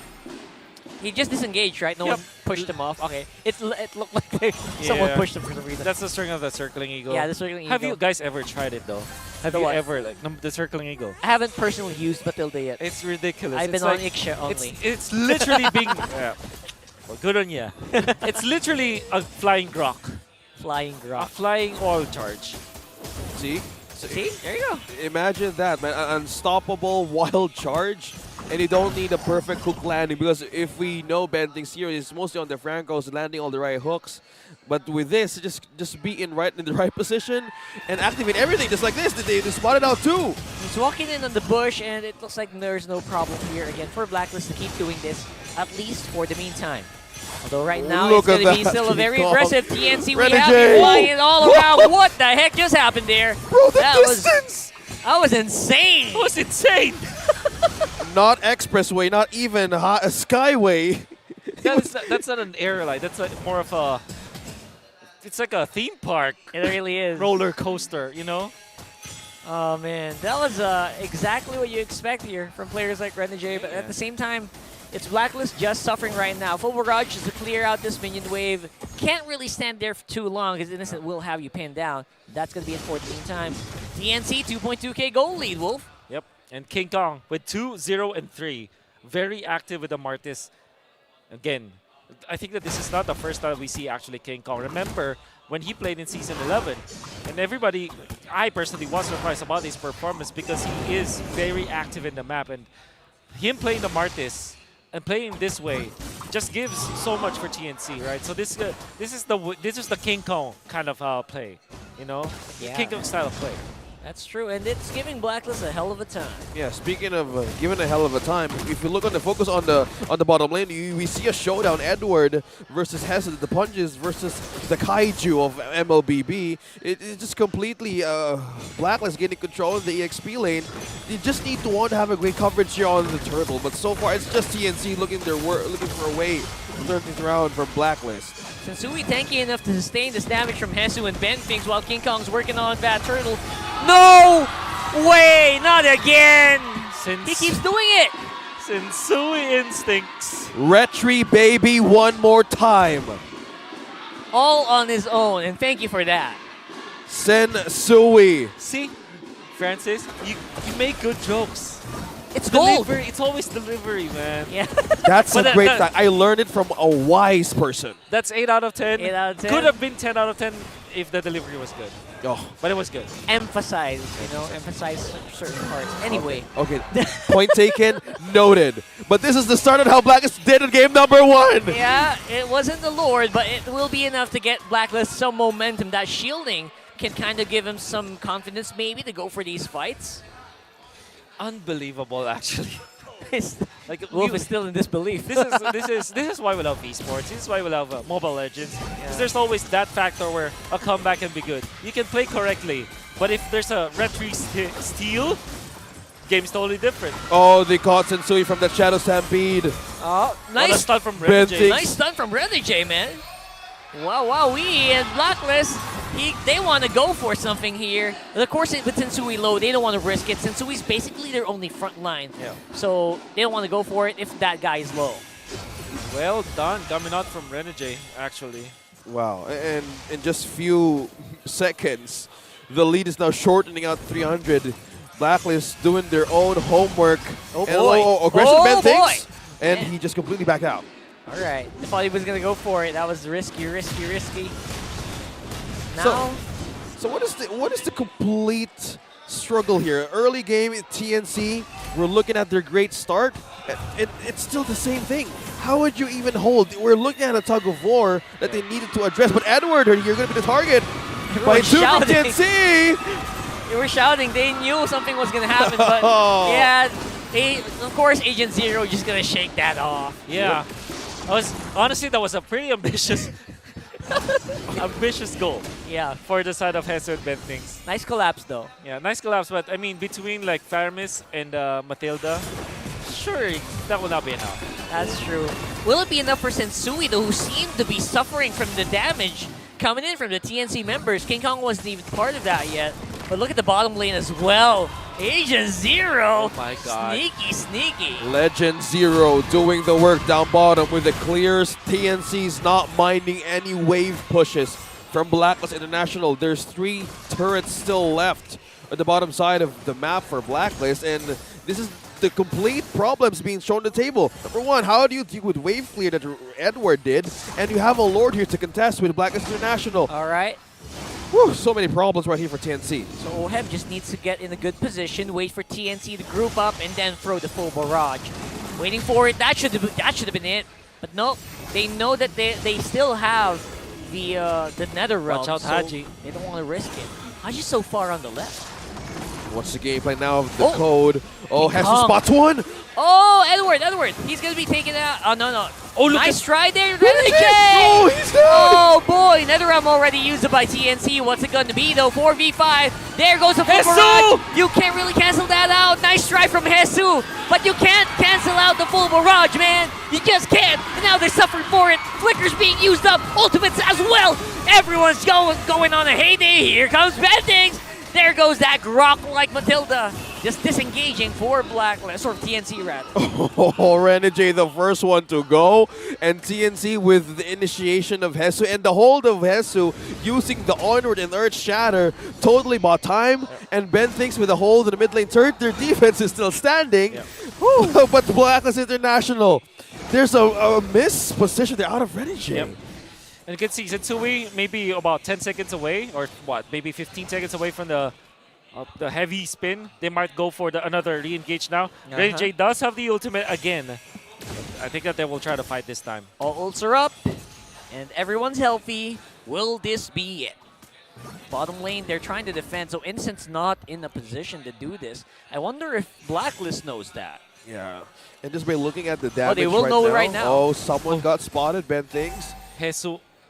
He just disengaged, right? No Yep. one pushed him off. Okay. It looked like someone Yeah. pushed him for some reason. That's the string of the circling eagle. Yeah, the circling Have eagle. you guys ever tried it though? Have The you what? ever like the circling eagle? I haven't personally used Matilda yet. It's ridiculous. I've It's been on like- Iksha only. It's literally being. Yeah. Well, good on ya. It's literally a flying grok, Flying a Grok. flying oil charge. See? See? There you go. Imagine that, man. An unstoppable wild charge. And you don't need a perfect hook landing because if we know Benting's here, it's mostly on the Francos, landing all the right hooks. But with this, just be in the right position and activate everything just like this. They spotted out too. He's walking in on the bush, and it looks like there's no problem here again for Blacklist to keep doing this, at least for the meantime. Although right now Look it's going at to be that, still a very King Kong. aggressive TNC. We Renegade. have him flying all around. What the heck just happened there? Bro, the that distance! that was insane. It was insane. Not expressway, not even a skyway. That's not an airline. That's more of a. It's like a theme park It really is. roller coaster, you know? Oh man, that was exactly what you expect here from players like Renegade, but at the same time, it's Blacklist just suffering right now. Full Barrage is to clear out this minion wave. Can't really stand there for too long because Innocent will have you pinned down. That's going to be it for the meantime. TNC 2.2k goal lead, Wolf. Yep. And King Kong with 2, 0, and 3. Very active with the Martis. Again, I think that this is not the first time we see actually King Kong. Remember when he played in Season 11, and everybody, I personally was surprised about his performance because he is very active in the map. And him playing the Martis and playing this way just gives so much for TNC, right? So this is the King Kong kind of play, you know, Yeah. King Kong style of play. That's true, and it's giving Blacklist a hell of a time. Yeah, speaking of giving a hell of a time, if you look on the focus on the bottom lane, we see a showdown: Edward versus Hesed, the Punches versus the Kaiju of MLBB. It's just completely Blacklist getting control of the EXP lane. You just need to want to have a great coverage here on the Turtle, but so far it's just TNC looking for a way to turn things around for Blacklist. Sensui tanky enough to sustain this damage from Hesu and Benfings while King Kong's working on Bad Turtle. No way! Not again! He keeps doing it! Sensui instincts. Retri baby one more time. All on his own, and thank you for that. Sensui. See, Francis, you make good jokes. It's gold! Delivery, it's always delivery, man. Yeah. That's But a great that- fact. I learned it from a wise person. That's 8 out of 10. 8 out of 10. Could have been 10 out of 10 if the delivery was good. Oh, But it was good. Emphasize, emphasize certain parts. Anyway, okay. Point taken, noted. But this is the start of how Blacklist did in game number 1. yeah, it wasn't the Lord, but it will be enough to get Blacklist some momentum. That shielding can kind of give him some confidence maybe to go for these fights. Unbelievable, actually. Like Wolf is still in disbelief. this is why we love esports. This is why we love Mobile Legends. Because there's always that factor where a comeback can be good. You can play correctly, but if there's a retry steal, game's totally different. Oh, they caught Sensui from that Shadow Stampede. Oh, What a nice, stun from Benting. Renegade. nice stun from Renegade, man. Wow, we and Blacklist, they want to go for something here. But of course, with Sensui low, they don't want to risk it. Sensui's basically their only front line. Yeah. So they don't want to go for it if that guy is low. Well done, coming out from Renegade, actually. Wow. And in just few seconds, the lead is now shortening out 300. Blacklist doing their own homework. Oh, And boy. aggression Oh, Ben things. boy. And Man. he just completely backed out. All right. I thought he was going to go for it. That was risky. Now, So what is the complete struggle here? Early game at TNC, we're looking at their great start. It's still the same thing. how would you even hold? We're looking at a tug of war that they needed to address, but Edward, you're going to be the target. By Everyone's 2 from shouting. TNC! They were shouting. They knew something was going to happen, but yeah, of course, Agent Zero just going to shake that off. Yeah. Honestly, that was a pretty ambitious ambitious goal Yeah. for the side of Hesu and Bentings. Nice collapse, though. Yeah, nice collapse, but I mean, between like Faramis and Matilda, sure, that will not be enough. That's true. Will it be enough for Sensui, though, who seemed to be suffering from the damage coming in from the TNC members? King Kong wasn't even part of that yet. But look at the bottom lane as well. Agent Zero. Oh my god. Sneaky, sneaky. Legend Zero doing the work down bottom with the clears. TNC's not minding any wave pushes from Blacklist International. There's 3 turrets still left at the bottom side of the map for Blacklist, and this is the complete problems being shown on the table. Number 1, how do you deal with wave clear that Edward did? And you have a Lord here to contest with Blacklist International. All right. Whew, so many problems right here for TNC. So Ohem just needs to get in a good position, wait for TNC to group up, and then throw the full barrage. Waiting for it. That should have been it. But no, they know that they still have the Nether Realm. Watch out, so Haji. They don't want to risk it. Haji's so far on the left. What's the gameplay now of the Oh. code? Oh, King Hesu Kong. spots one. Oh, Edward. He's going to be taken out. Oh, no. Oh, look nice at- try there, Finish it! Renegade! Oh, he's down! Oh, boy. NetherRealm already used it by TNC. What's it going to be, though? 4v5. There goes the full Hesu! barrage. You can't really cancel that out. Nice try from Hesu. But you can't cancel out the full barrage, man. You just can't. And now they're suffering for it. Flicker's being used up. Ultimates as well. Everyone's going on a heyday. Here comes Bentings. There goes that Grok like Matilda. Just disengaging for Blacklist, or TNC rather. Oh, Renegade, the first one to go. And TNC with the initiation of Hesu and the hold of Hesu using the Onward and Earth Shatter totally bought time. And Ben thinks with the hold in the mid lane turret, their defense is still standing. Whew, but Blacklist International, there's a miss position. They're out of Renegade. Yep. And you can see Sensui maybe about 10 seconds away, or what, maybe 15 seconds away from the heavy spin. They might go for another re-engage now. Renegade does have the ultimate again. I think that they will try to fight this time. All ults are up, and everyone's healthy. Will this be it? Bottom lane, they're trying to defend, so Innocent's not in a position to do this. I wonder if Blacklist knows that. Yeah. And just by looking at the damage they will know it right now. Oh, someone got spotted, Ben thinks.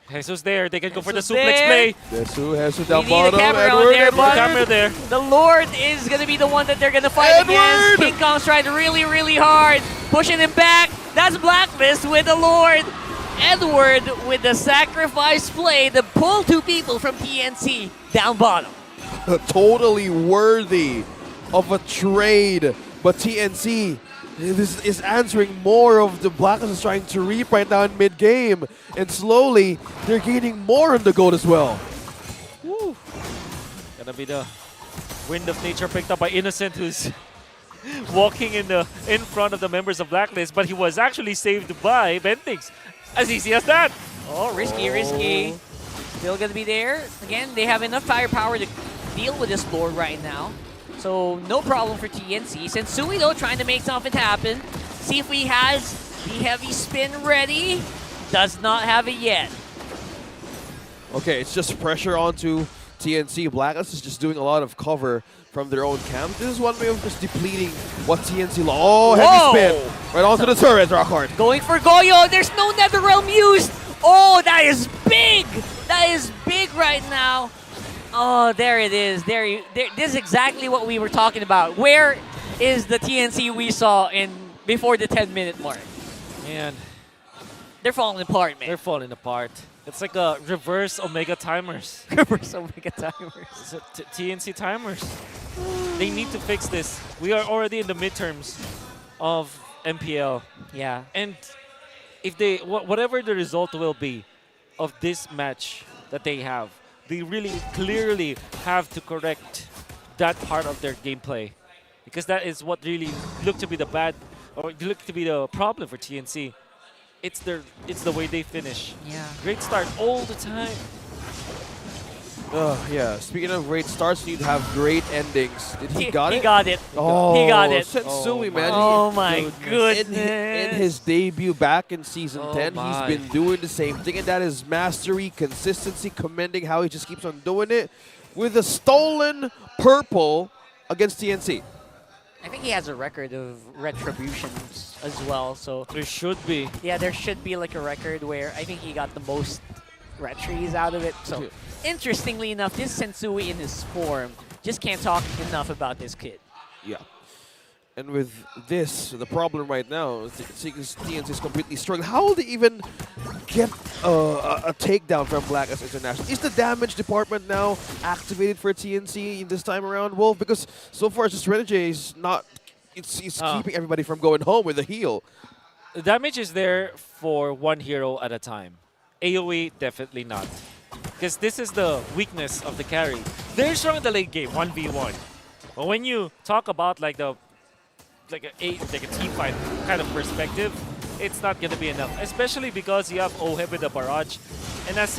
Jesus there. They can go for the Hesu's suplex there. play. Hesu down We need a bottom. camera on Edward, there, Edward. but- Camera there. The Lord is going to be the one that they're going to fight Edward! against. King Kong's trying really, really hard, pushing him back. That's Blacklist with the Lord. Edward with the sacrifice play to pull 2 people from TNC down bottom. Totally worthy of a trade, but TNC is answering more of the Blacklist is trying to reap right now in mid-game, and slowly they're gaining more on the gold as well. Woo. Gonna be the wind of nature picked up by Innocent, who's walking in front of the members of Blacklist, but he was actually saved by Bentings. As easy as that. Oh, risky. Still going to be there. Again, they have enough firepower to deal with this Lord right now. So, no problem for TNC. Sensui, though, trying to make something happen. See if he has the heavy spin ready. Does not have it yet. Okay, it's just pressure onto TNC. Blacklist is just doing a lot of cover from their own camp. This is one way of just depleting what TNC lost. Oh, Whoa! heavy spin. Right onto the turret, Rockhard. Going for Goyo. There's no NetherRealm used. Oh, that is big. That is big right now. Oh, there it is. There, this is exactly what we were talking about. Where is the TNC we saw before the 10-minute mark? Man, They're falling apart, man. they're falling apart. It's like a reverse Omega timers. Reverse Omega timers. It's a TNC timers. They need to fix this. We are already in the midterms of MPL. Yeah. And if they, whatever the result will be of this match that they have, they really clearly have to correct that part of their gameplay, because that is what really looked to be the problem for TNC. It's the way they finish. Yeah. Great start all the time. Yeah. Speaking of great starts, you'd have great endings. Did he got it? He got it. Oh, He got it. Sensui, man. Oh my goodness. In his debut back in Season Oh 10, my. he's been doing the same thing, and that is mastery, consistency, commending how he just keeps on doing it with a stolen purple against TNC. I think he has a record of retributions as well. So There should be. yeah, there should be like a record where I think he got the most retries out of it. So interestingly enough, this Sensui in his form, just can't talk enough about this kid. Yeah. And with this, the problem right now is TNC is completely struggling. How will they even get a takedown from Blacklist International? Is the damage department now activated for TNC this time around, Wolf? Because so far, it's just Renegade is not. It's keeping everybody from going home with a heal. The damage is there for one hero at a time. AoE, definitely not. Because this is the weakness of the carry. They're strong in the late game, 1v1. But when you talk about like a team fight kind of perspective, it's not going to be enough. Especially because you have OHEB with the barrage. And as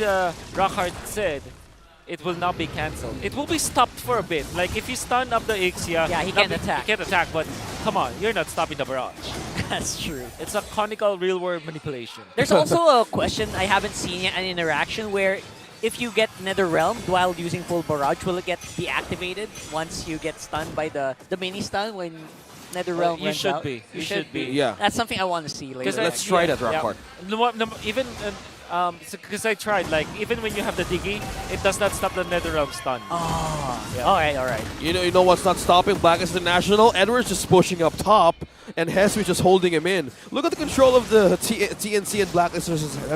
Rockhard said, it will not be cancelled. It will be stopped for a bit. Like if you stun up the Ixia, Yeah, he can't attack. He can't attack, but come on, you're not stopping the barrage. That's true. It's a conical real-world manipulation. There's also a question I haven't seen yet, an interaction where if you get Netherrealm while using full barrage, will it get deactivated once you get stunned by the mini stun when Netherrealm You runs should out? be. You should be. Yeah. That's something I want to see later. 'Cause Let's try that, Rockhard. Even because I tried, like even when you have the Diggy, it does not stop the Netherrealm stun. Oh, Yeah. all right, all right. You know what's not stopping Blacklist International? Edwards just pushing up top, and Hesu just holding him in. Look at the control of the TNC and Blacklist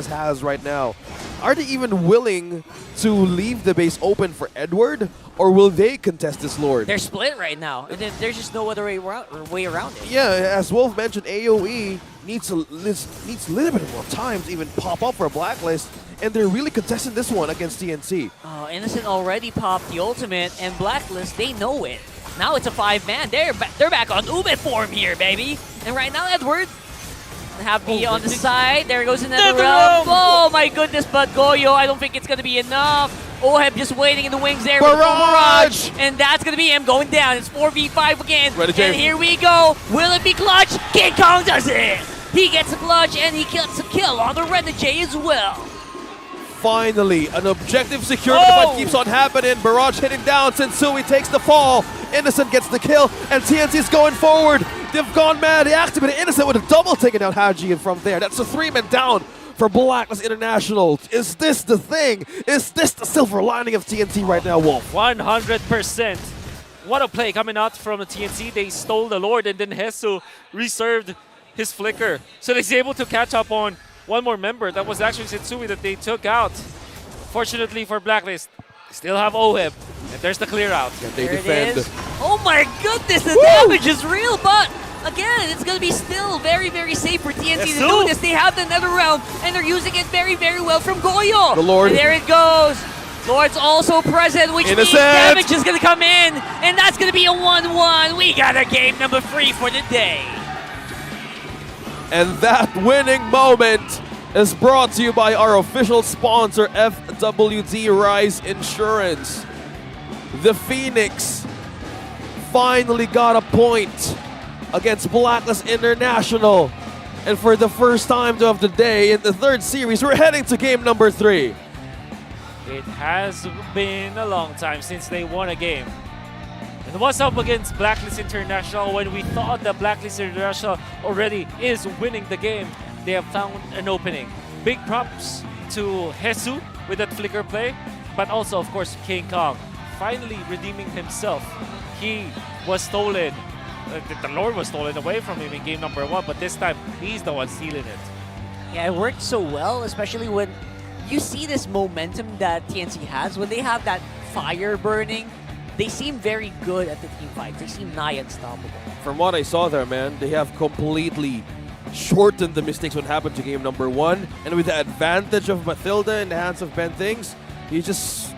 has right now. Are they even willing to leave the base open for Edward, or will they contest this Lord? They're split right now, and then there's just no other way around it. Yeah, as Wolf mentioned, AoE needs a little bit more time to even pop up for a Blacklist, and they're really contesting this one against TNC. Oh, Innocent already popped the ultimate, and Blacklist, they know it. Now it's a 5-man. They're back on Ube form here, baby. And right now, Edward have B on the side. There goes another Netherrealm! Oh my goodness, but Goyo, I don't think it's gonna be enough. Oheb just waiting in the wings there with the Barrage! and that's gonna be him going down. It's 4v5 again. Renegade. And here we go. Will it be clutch? King Kong does it. He gets a clutch and he gets a kill on the Renegade as well. Finally, an objective secured, Oh! but keeps on happening. Barrage hitting down, Sensui takes the fall. Innocent gets the kill, and TNC's going forward. They've gone mad. They activated Innocent with a double, taking down Haji, and from there, that's a 3-man down for Blacklist International. Is this the thing? Is this the silver lining of TNC right now, Wolf? 100%. What a play coming out from the TNC. They stole the Lord, and then Hesu reserved his flicker. So he's able to catch up on one more member. That was actually Sensui that they took out. Fortunately for Blacklist, still have OHEB. And there's the clear out. And they There defend. it is. Oh my goodness, the damage is real, but again, it's going to be still very, very safe for TNC to Yes, do so. this. They have the Netherrealm, and they're using it very, very well from Goyo. The Lord. And there it goes. Lord's also present, which means Innocent. damage is going to come in, and that's going to be a 1-1. We got a game number 3 for the day. And that winning moment is brought to you by our official sponsor, FWD Rise Insurance. The Phoenix finally got a point against Blacklist International. And for the first time of the day in the third series, we're heading to game number 3. It has been a long time since they won a game. And what's up against Blacklist International when we thought that Blacklist International already is winning the game? They have found an opening. Big props to Hesu with that flicker play, but also, of course, King Kong finally redeeming himself. He was stolen. The Lord was stolen away from him in game number 1, but this time he's the one stealing it. Yeah, it worked so well, especially when you see this momentum that TNC has. When they have that fire burning, they seem very good at the team fights. They seem nigh unstoppable. From what I saw there, man, they have completely shortened the mistakes what happened to game number 1. And with the advantage of Mathilda in the hands of Ben Things, he just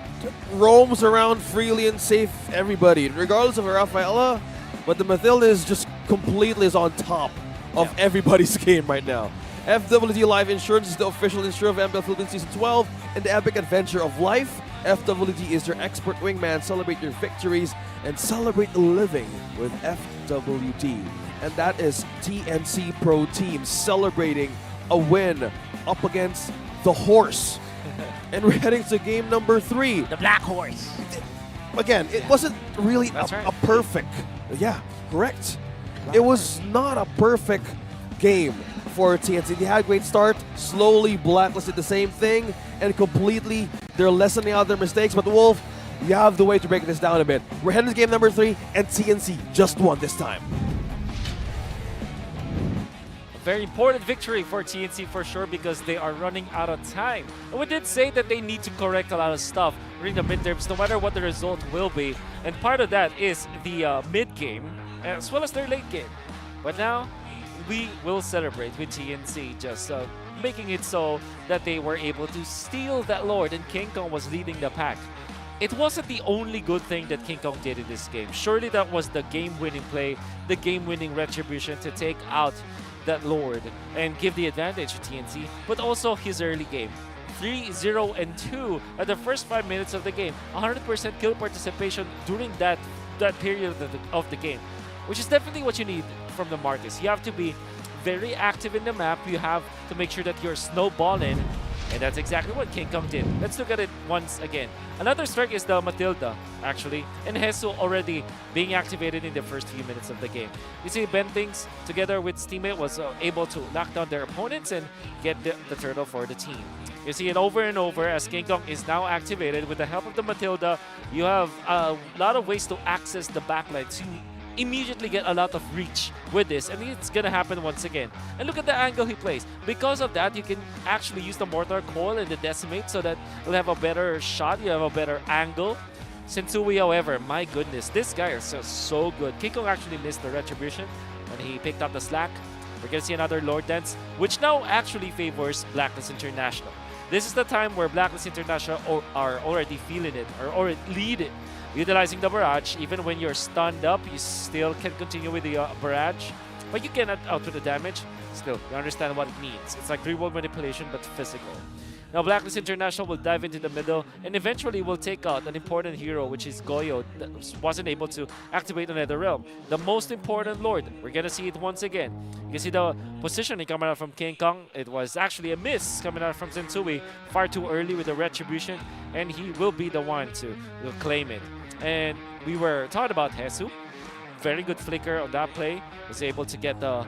roams around freely and safe everybody. Regardless of Rafaela, but the Mathilda is just completely on top of everybody's game right now. FWD Life Insurance is the official insurer of Mpl-Ph Season 12 and the epic adventure of life. FWT is your expert wingman. Celebrate your victories and celebrate living with FWT. And that is TNC Pro Team celebrating a win up against the horse. And we're heading to game number 3. The Black Horse. Again, it wasn't really That's right. a perfect. Yeah, correct. It was not a perfect game for TNC. They had a great start. Slowly, Blacklist did the same thing, and completely they're lessening out their mistakes. But Wolf, you have the way to break this down a bit. We're heading to game number 3, and TNC just won this time. Very important victory for TNC for sure because they are running out of time. And we did say that they need to correct a lot of stuff during the midterms, no matter what the result will be. And part of that is the mid-game as well as their late game. But now we will celebrate with TNC just making it so that they were able to steal that Lord and King Kong was leading the pack. It wasn't the only good thing that King Kong did in this game. Surely that was the game-winning play, the game-winning retribution to take out that Lord and give the advantage to TNC, but also his early game. 3-0-2 at the first 5 minutes of the game. 100% kill participation during that period of the game, which is definitely what you need from the Marcus. You have to be very active in the map. You have to make sure that you're snowballing, and that's exactly what King Kong did. Let's look at it once again. Another strike is the Matilda, actually, and Hesu already being activated in the first few minutes of the game. You see, Bentings, together with his teammate, was able to knock down their opponents and get the turtle for the team. You see it over and over as King Kong is now activated. With the help of the Matilda, you have a lot of ways to access the backline to immediately get a lot of reach with this, and it's gonna happen once again. And look at the angle he plays. Because of that, you can actually use the Mortar Coil and the Decimate so that you'll have a better shot, you have a better angle. Sensui, however, my goodness, this guy is so good. King Kong actually missed the Retribution and he picked up the slack. We're gonna see another Lord Dance, which now actually favors Blacklist International. This is the time where Blacklist International are already feeling it, or already lead it. Utilizing the barrage, even when you're stunned up, you still can continue with the barrage, but you cannot output the damage. Still, you understand what it means. It's like 3-wall manipulation, but physical. Now, Blacklist International will dive into the middle and eventually will take out an important hero, which is Goyo, that wasn't able to activate another realm. The most important Lord. We're gonna see it once again. You can see the positioning coming out from King Kong. It was actually a miss coming out from Sensui, far too early with the Retribution, and he will be the one to claim it. And we were talking about Hesu. Very good flicker on that play. Was able to get a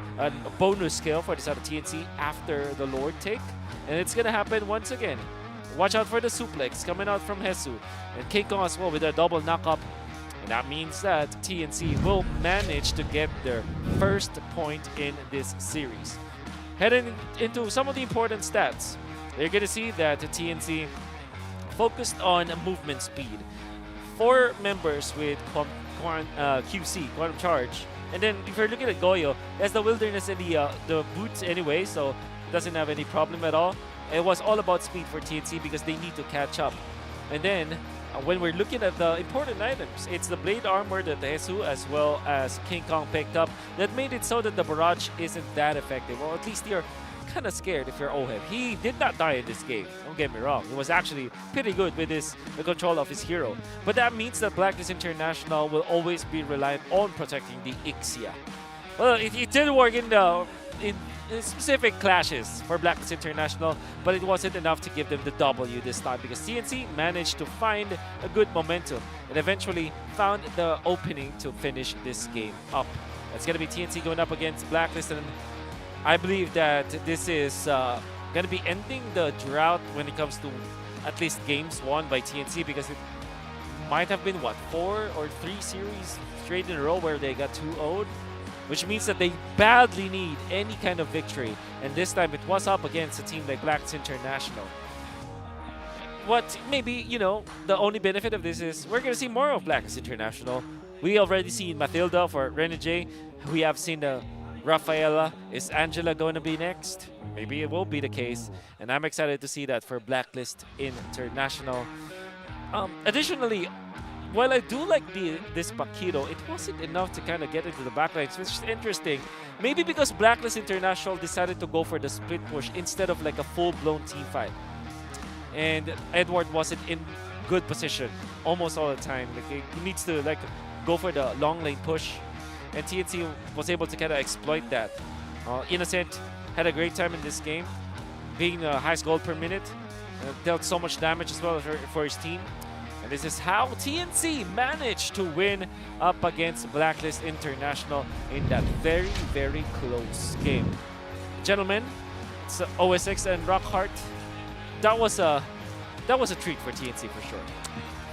bonus kill for the side of TNC after the Lord take. And it's going to happen once again. Watch out for the suplex coming out from Hesu. And King Kong as well with a double knock-up. And that means that TNC will manage to get their first point in this series. Heading into some of the important stats. You're going to see that the TNC focused on movement speed. 4 members with QC, Quantum Charge. And then if you're looking at Goyo, he has the Wilderness and the boots anyway, so doesn't have any problem at all. It was all about speed for TNC because they need to catch up. And then when we're looking at the important items, it's the Blade Armor that Hesu as well as King Kong picked up that made it so that the barrage isn't that effective, or at least you're kind of scared if you're OHIM. He did not die in this game, don't get me wrong. He was actually pretty good with the control of his hero. But that means that Blacklist International will always be reliant on protecting the Ixia. Well, it did work in specific clashes for Blacklist International, but it wasn't enough to give them the W this time because TNC managed to find a good momentum and eventually found the opening to finish this game up. It's going to be TNC going up against Blacklist, and I believe that this is going to be ending the drought when it comes to at least games won by TNC, because it might have been, what, 4 or 3 series straight in a row where they got 2-0'd, which means that they badly need any kind of victory. And this time it was up against a team like Blacklist International. What maybe, you know, the only benefit of this is we're going to see more of Blacklist International. We already seen Matilda for Renegade. We have seen the Rafaela. Is Angela going to be next? Maybe it will be the case, and I'm excited to see that for Blacklist International. Additionally, while I do like this Paquito, it wasn't enough to kind of get into the backlines, which is interesting. Maybe because Blacklist International decided to go for the split push instead of like a full-blown team fight. And Edward wasn't in good position almost all the time. Like he needs to like go for the long lane push, and TNC was able to kind of exploit that. Innocent had a great time in this game, being the highest gold per minute, dealt so much damage as well for his team. And this is how TNC managed to win up against Blacklist International in that very, very close game. Gentlemen, it's OSX and Rockhart. That was a treat for TNC for sure.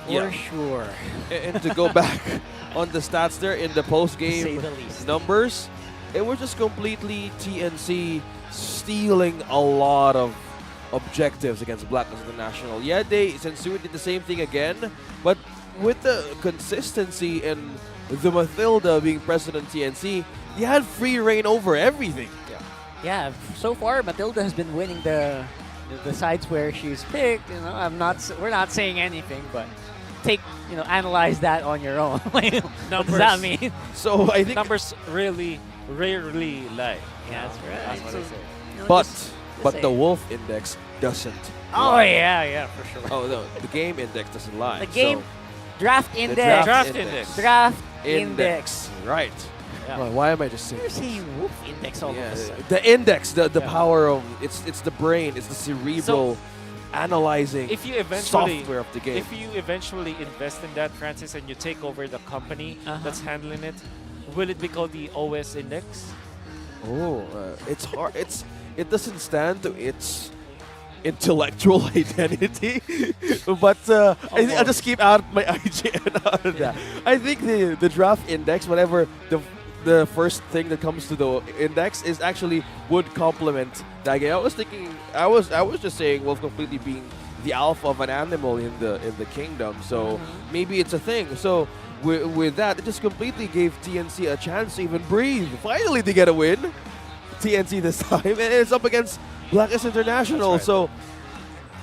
For sure. And to go back on the stats there in the Say post-game the least. numbers, it was just completely TNC stealing a lot of objectives against Blacklist International. Yeah, Sensui did the same thing again, but with the consistency and the Mathilda being present in TNC, they had free reign over everything. Yeah, so far Matilda has been winning the sides where she's picked. You know, we're not saying anything, but analyze that on your own. What does that mean? So I think Numbers really rarely lie. Yeah, that's right. That's what I So, say. you know, But just the say. Wolf Index doesn't. Oh lie. yeah, for sure. Oh no, the game index doesn't lie. The game draft So, index. Draft index. Draft index. Right. Yeah. Well, why am I just saying? You're saying wolf index all of a sudden. The index, the Yeah. power of it's the brain, it's the cerebral analyzing If you eventually software of the game. If you eventually invest in that, Francis, and you take over the company that's handling it, will it be called the OS Index? It's hard. It doesn't stand to its intellectual identity, but I think I'll just keep out my IGN out of that. I think the draft index, whatever the first thing that comes to the index is actually would complement that game. I was thinking, I was just saying Wolf completely being the alpha of an animal in the kingdom. So maybe it's a thing. So with that, it just completely gave TNC a chance to even breathe. Finally, they get a win. TNC this time, and it's up against Blacklist International. Right. So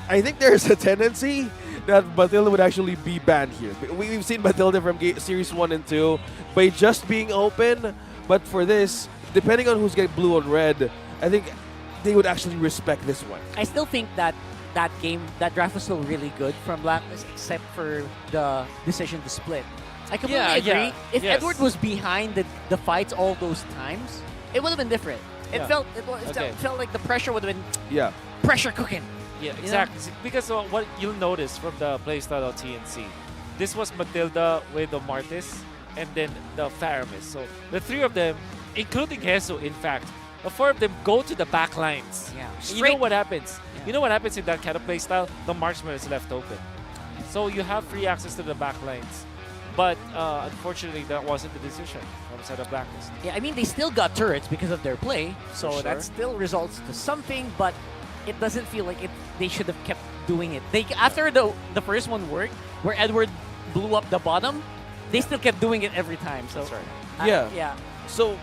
I think there's a tendency that Matilda would actually be banned here. We've seen Matilda from Series 1 and 2 by just being open, but for this, depending on who's getting blue and red, I think they would actually respect this one. I still think that draft was still really good from Blacklist, except for the decision to split. I completely agree. yeah, If yes. Edward was behind the fights all those times, it would have been different. It Yeah. felt like the pressure would have been Yeah. pressure cooking. Yeah, exactly. Because what you'll notice from the playstyle of TNC, this was Matilda with the Martis and then the Faramis. So the three of them, including Hesu, in fact, the four of them go to the back lines. Yeah. And you know what happens? Yeah. You know what happens in that kind of playstyle? The marksman is left open. So you have free access to the back lines. But unfortunately, that wasn't the decision on the side of Blacklist. Yeah, I mean, they still got turrets because of their play, so For sure. that still results to something, but it doesn't feel like they should have kept doing it. After the first one worked, where Edward blew up the bottom, they still kept doing it every time. So That's right. Yeah. Yeah. So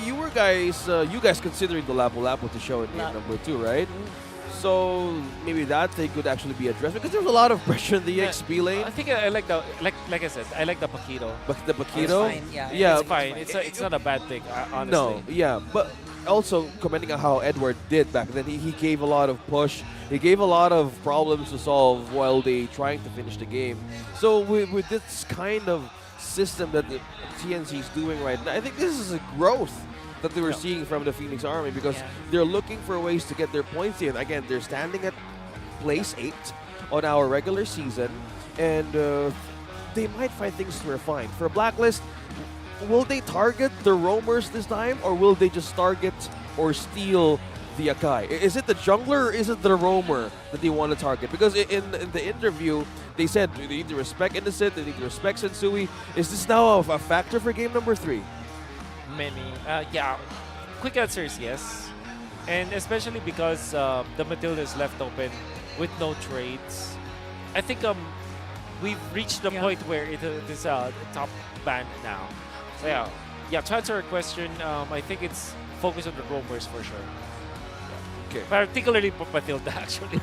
you guys considering the Lapu Lapu to show in game number 2, right? So maybe that thing could actually be addressed because there was a lot of pressure in the Yeah. XP lane. I think I like the like I said, I like the Paquito. But the Paquito, fine, yeah. yeah, It's fine. It's not a bad thing, honestly. no, yeah, but also commenting on how Edward did back then, he gave a lot of push. He gave a lot of problems to solve while they trying to finish the game. So with this kind of system that the TNC is doing right now, I think this is a growth that they were seeing from the Phoenix Army because they're looking for ways to get their points in. Again, they're standing at place 8 on our regular season, and they might find things to refine. For Blacklist, will they target the roamers this time, or will they just target or steal the Akai? Is it the jungler or is it the roamer that they want to target? Because in the interview, they said they need to respect Innocent, they need to respect Sensui. Is this now a factor for game number 3? Many. Yeah. Quick answer is yes. And especially because the Matilda is left open with no trades. I think we've reached the point where it is top ban now. So yeah. To answer your question, I think it's focused on the roamers for sure. Okay. Particularly Matilda, actually.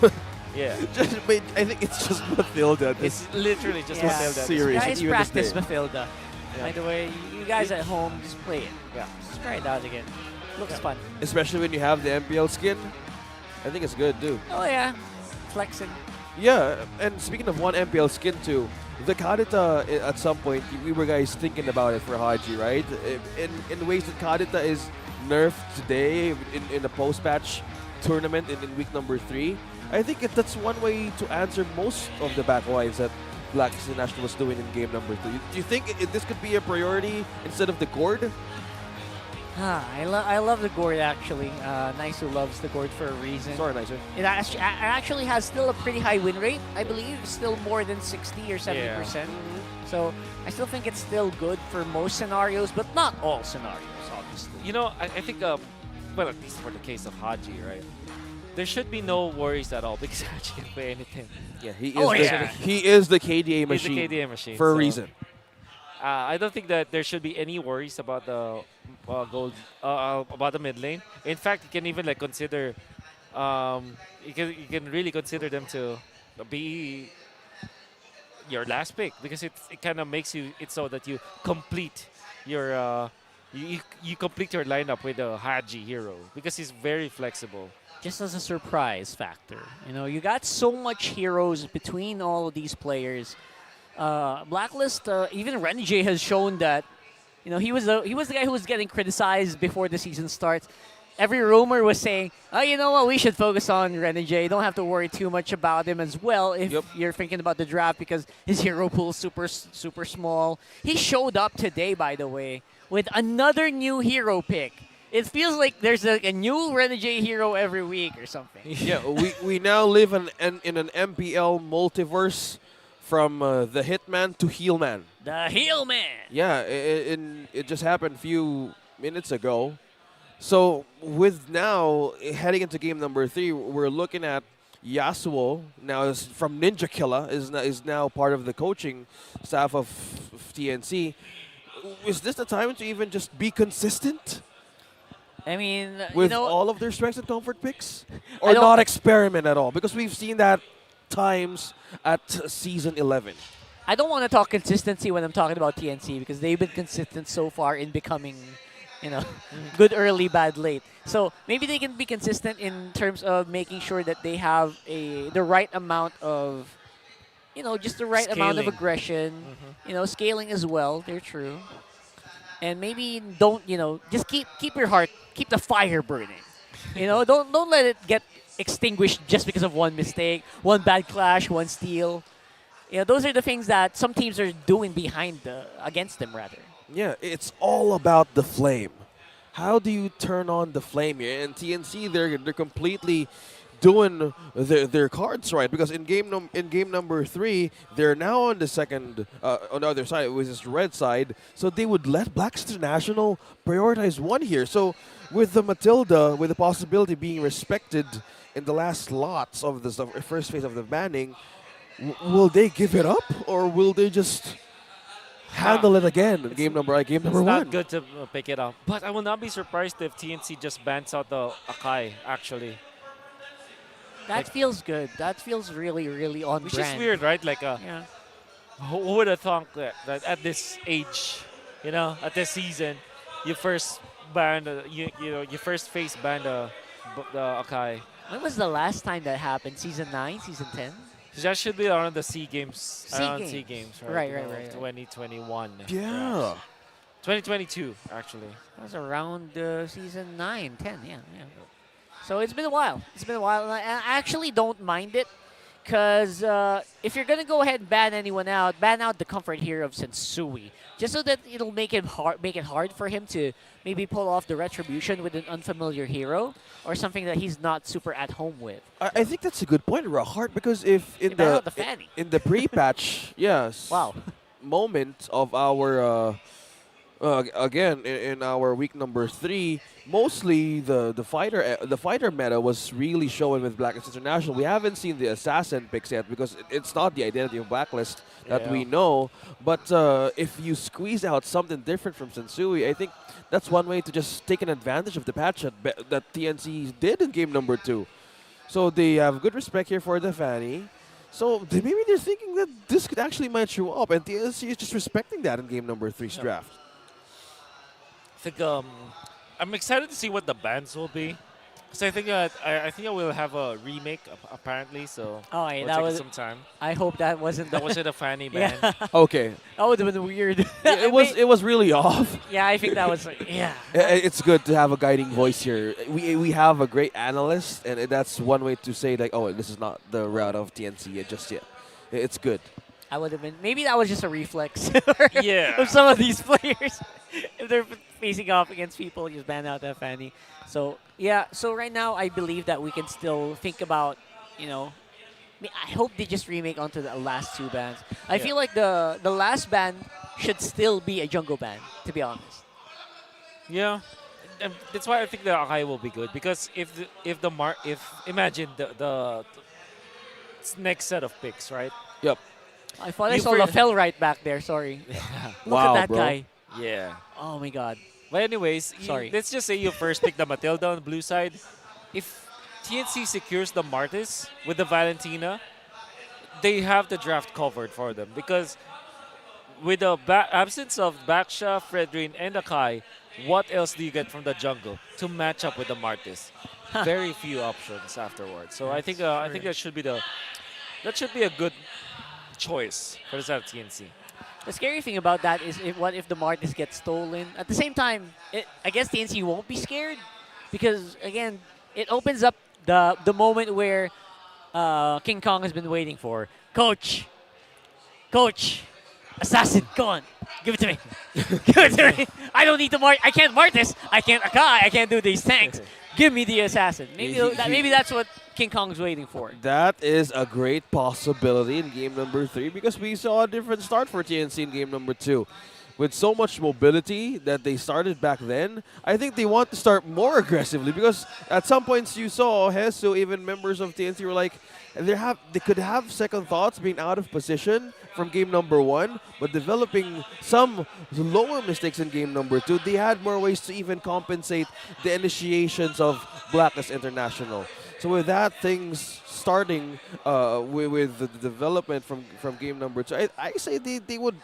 Yeah. I think it's just Matilda. It's literally just Yeah. Matilda. Serious. Guys, even this practice day. Matilda. Yeah. By the way, you guys at home, just play it. Yeah. Just try it out again. Looks fun. Especially when you have the MPL skin. I think it's good too. Oh yeah, flexing. Yeah, and speaking of one MPL skin too, the Kadita at some point we were guys thinking about it for Haji, right? In ways that Kadita is nerfed today in the post-patch tournament in week number 3. I think that's one way to answer most of the backlines that Black International was doing in game number 2. Do you think this could be a priority instead of the Gourd? I love the gourd actually. Nice loves the gourd for a reason. Sorry, Nicer. It actually has still a pretty high win rate, I believe. Still more than 60 or 70%. So I still think it's still good for most scenarios, but not all scenarios, obviously. You know, I think, well, at least for the case of Haji, right? There should be no worries at all because Haji can play anything. Yeah, he is. Oh, the, yeah. He is the KDA He's machine. the KDA machine. For a so, reason. I don't think that there should be any worries about the about the mid lane. In fact, you can even like consider, you can really consider them to be your last pick because it kind of makes it so that you complete your you complete your lineup with a Haji hero because he's very flexible. Just as a surprise factor. You know, you got so much heroes between all of these players. Blacklist, even Renegade has shown that, you know, he was the guy who was getting criticized before the season starts. Every rumor was saying, oh, you know what, we should focus on Renegade. Don't have to worry too much about him as well if you're thinking about the draft because his hero pool is super small. He showed up today, by the way, with another new hero pick. It feels like there's a new Renegade hero every week or something. Yeah, we now live in an MPL multiverse from the Hitman to Healman. The Heel Man! Yeah, it just happened a few minutes ago. So with now heading into game number 3, we're looking at Yasuo now is from Ninja Killer is now part of the coaching staff of TNC. Is this the time to even just be consistent? I mean, With you know, all of their strengths and comfort picks? Or not experiment at all? Because we've seen that times at season 11. I don't want to talk consistency when I'm talking about TNC because they've been consistent so far in becoming, you know, good early, bad late. So maybe they can be consistent in terms of making sure that they have the right amount of, you know, just the right amount of aggression, you know, scaling as well. They're true. And maybe don't, you know, just keep your heart, keep the fire burning. You know, don't let it get extinguished just because of one mistake, one bad clash, one steal. You know, those are the things that some teams are doing against them rather. Yeah, it's all about the flame. How do you turn on the flame here? And TNC, they're completely doing their cards right because in game number 3, they're now on the second on the other side, which is red side. So they would let Black International prioritize one here. So with the Matilda, with the possibility being respected in the last slots of the first phase of the banning, will they give it up or will they just handle it again in game number 1? It's not good to pick it up. But I will not be surprised if TNC just bans out the Akai, actually. That feels good. That feels really, really on brand. Which is weird, right? Like, yeah. who would have thought that at this age, you know, at this season, you first ban, you first face ban the Akai. When was the last time that happened? Season 9? Season 10? That should be around the SEA Games. SEA Games, right? Right. 2021. Yeah. 2022, actually. That was around season 9, 10, yeah. So it's been a while. And I actually don't mind it because if you're going to go ahead and ban out the comfort here of Sensui, just so that it'll make it hard for him to maybe pull off the retribution with an unfamiliar hero or something that he's not super at home with. I think that's a good point, Rahart, because if in the pre-patch, yes, wow, moment of our again in our week number 3, mostly the fighter meta was really showing with Blacklist International. We haven't seen the assassin picks yet because it's not the identity of Blacklist that we know. But if you squeeze out something different from Sensui, I think that's one way to just take an advantage of the patch that TNC did in game number 2. So they have good respect here for the Fanny. So maybe they're thinking that this could actually might show up, and TNC is just respecting that in game number 3's draft. I think I'm excited to see what the bans will be, So I think I think I will have a remake apparently. So Oh, yeah, we'll that take was. some time. I hope that wasn't. That wasn't a fanny ban. Yeah, Okay. that would have been weird. It was really off. Yeah, I think that was. Yeah. It's good to have a guiding voice here. We have a great analyst, and that's one way to say like, oh, this is not the route of TNC just yet. It's good. I would have been. Maybe that was just a reflex. Yeah. Of some of these players, if they're facing off against people, just ban out that fanny. So yeah. So right now, I believe that we can still think about, I hope they just remake onto the last two bans. I feel like the last ban should still be a jungle ban, to be honest. Yeah, and that's why I think the Akai will be good because if imagine the next set of picks, right? Yep. I thought I You saw for- Lafell right back there. Sorry. Look Wow, at that bro. guy. Yeah. Oh my God. But anyways, Sorry. let's just say you first pick the Matilda on the blue side. If TNC secures the Martis with the Valentina, they have the draft covered for them because with the absence of Baksha, Fredrin, and Akai, what else do you get from the jungle to match up with the Martis? Very few options afterwards. So I think that should be a good choice for the side of TNC. The scary thing about that is what if the Martis gets stolen? At the same time, I guess TNC won't be scared because, again, it opens up the moment where King Kong has been waiting for. Coach! Assassin, go on. Give it to me. Give it to me. I don't need to I can't Martis. I can't Akai. I can't do these tanks. Give me the Assassin. Maybe that's what King Kong's waiting for. That is a great possibility in game number 3 because we saw a different start for TNC in game number 2. With so much mobility that they started back then, I think they want to start more aggressively because at some points you saw Hesu, even members of TNC were like, they could have second thoughts being out of position from game number 1, but developing some lower mistakes in game number 2. They had more ways to even compensate the initiations of Blacklist International. So with that, things starting with the development from game number 2, I say they would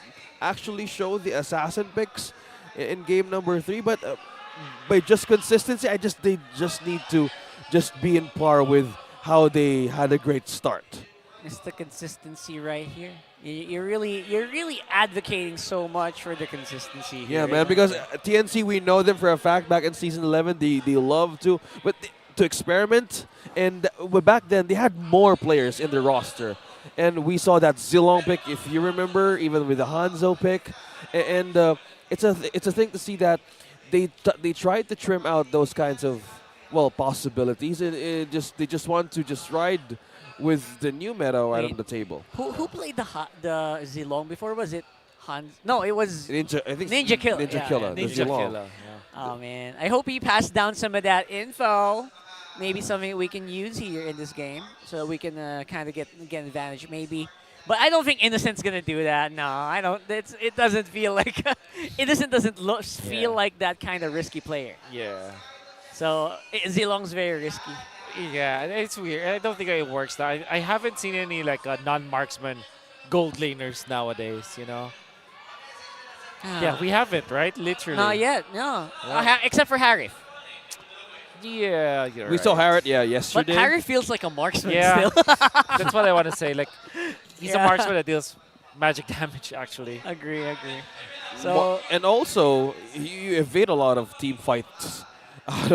actually show the assassin picks in game number 3, but by just consistency, they just need to just be in par with how they had a great start. It's the consistency right here. You're really advocating so much for the consistency here. Yeah, man, because TNC, we know them for a fact. Back in season 11, they love to experiment, and back then they had more players in their roster. And we saw that Zilong pick, if you remember, even with the Hanzo pick, and it's a thing to see that they tried to trim out those kinds of possibilities, and they just want to just ride with the new meta right on the table. Who played the Zilong before? Was it Hans? No, it was Ninja, I think Ninja Killer. Ninja Killer, the Ninja Zilong. Killer, Oh man, I hope he passed down some of that info. Maybe something we can use here in this game, so we can kind of get advantage, maybe. But I don't think Innocent's gonna do that. No, I don't. It doesn't feel like Innocent doesn't feel like that kind of risky player. Yeah. So Zilong's very risky. Yeah, it's weird. I don't think it works. I haven't seen any like non-marksman gold laners nowadays, Yeah, we haven't, right? Literally. Not yet, no. Yeah. Except for Harif. Yeah, you're We right. saw Harriet, But yesterday. Harif feels like a marksman Yeah. still. That's what I want to say. Like, he's Yeah. a marksman that deals magic damage, actually. Agree. So And also, you evade a lot of team fights out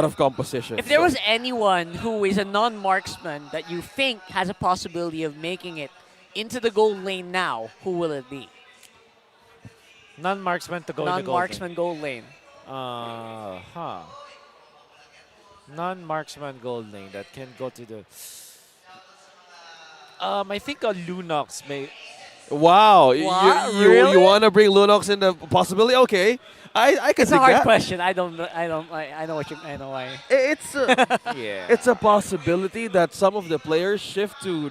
of composition. if there was anyone who is a non-marksman that you think has a possibility of making it into the gold lane now, who will it be? Non-marksman to go in the gold lane. Non-marksman gold lane. Non-marksman gold lane that can go to the... I think a Lunox may... Wow, What? you Really? want to bring Lunox in the possibility? Okay, I can It's a think hard that. question. I know why. It's Yeah. it's a possibility that some of the players shift to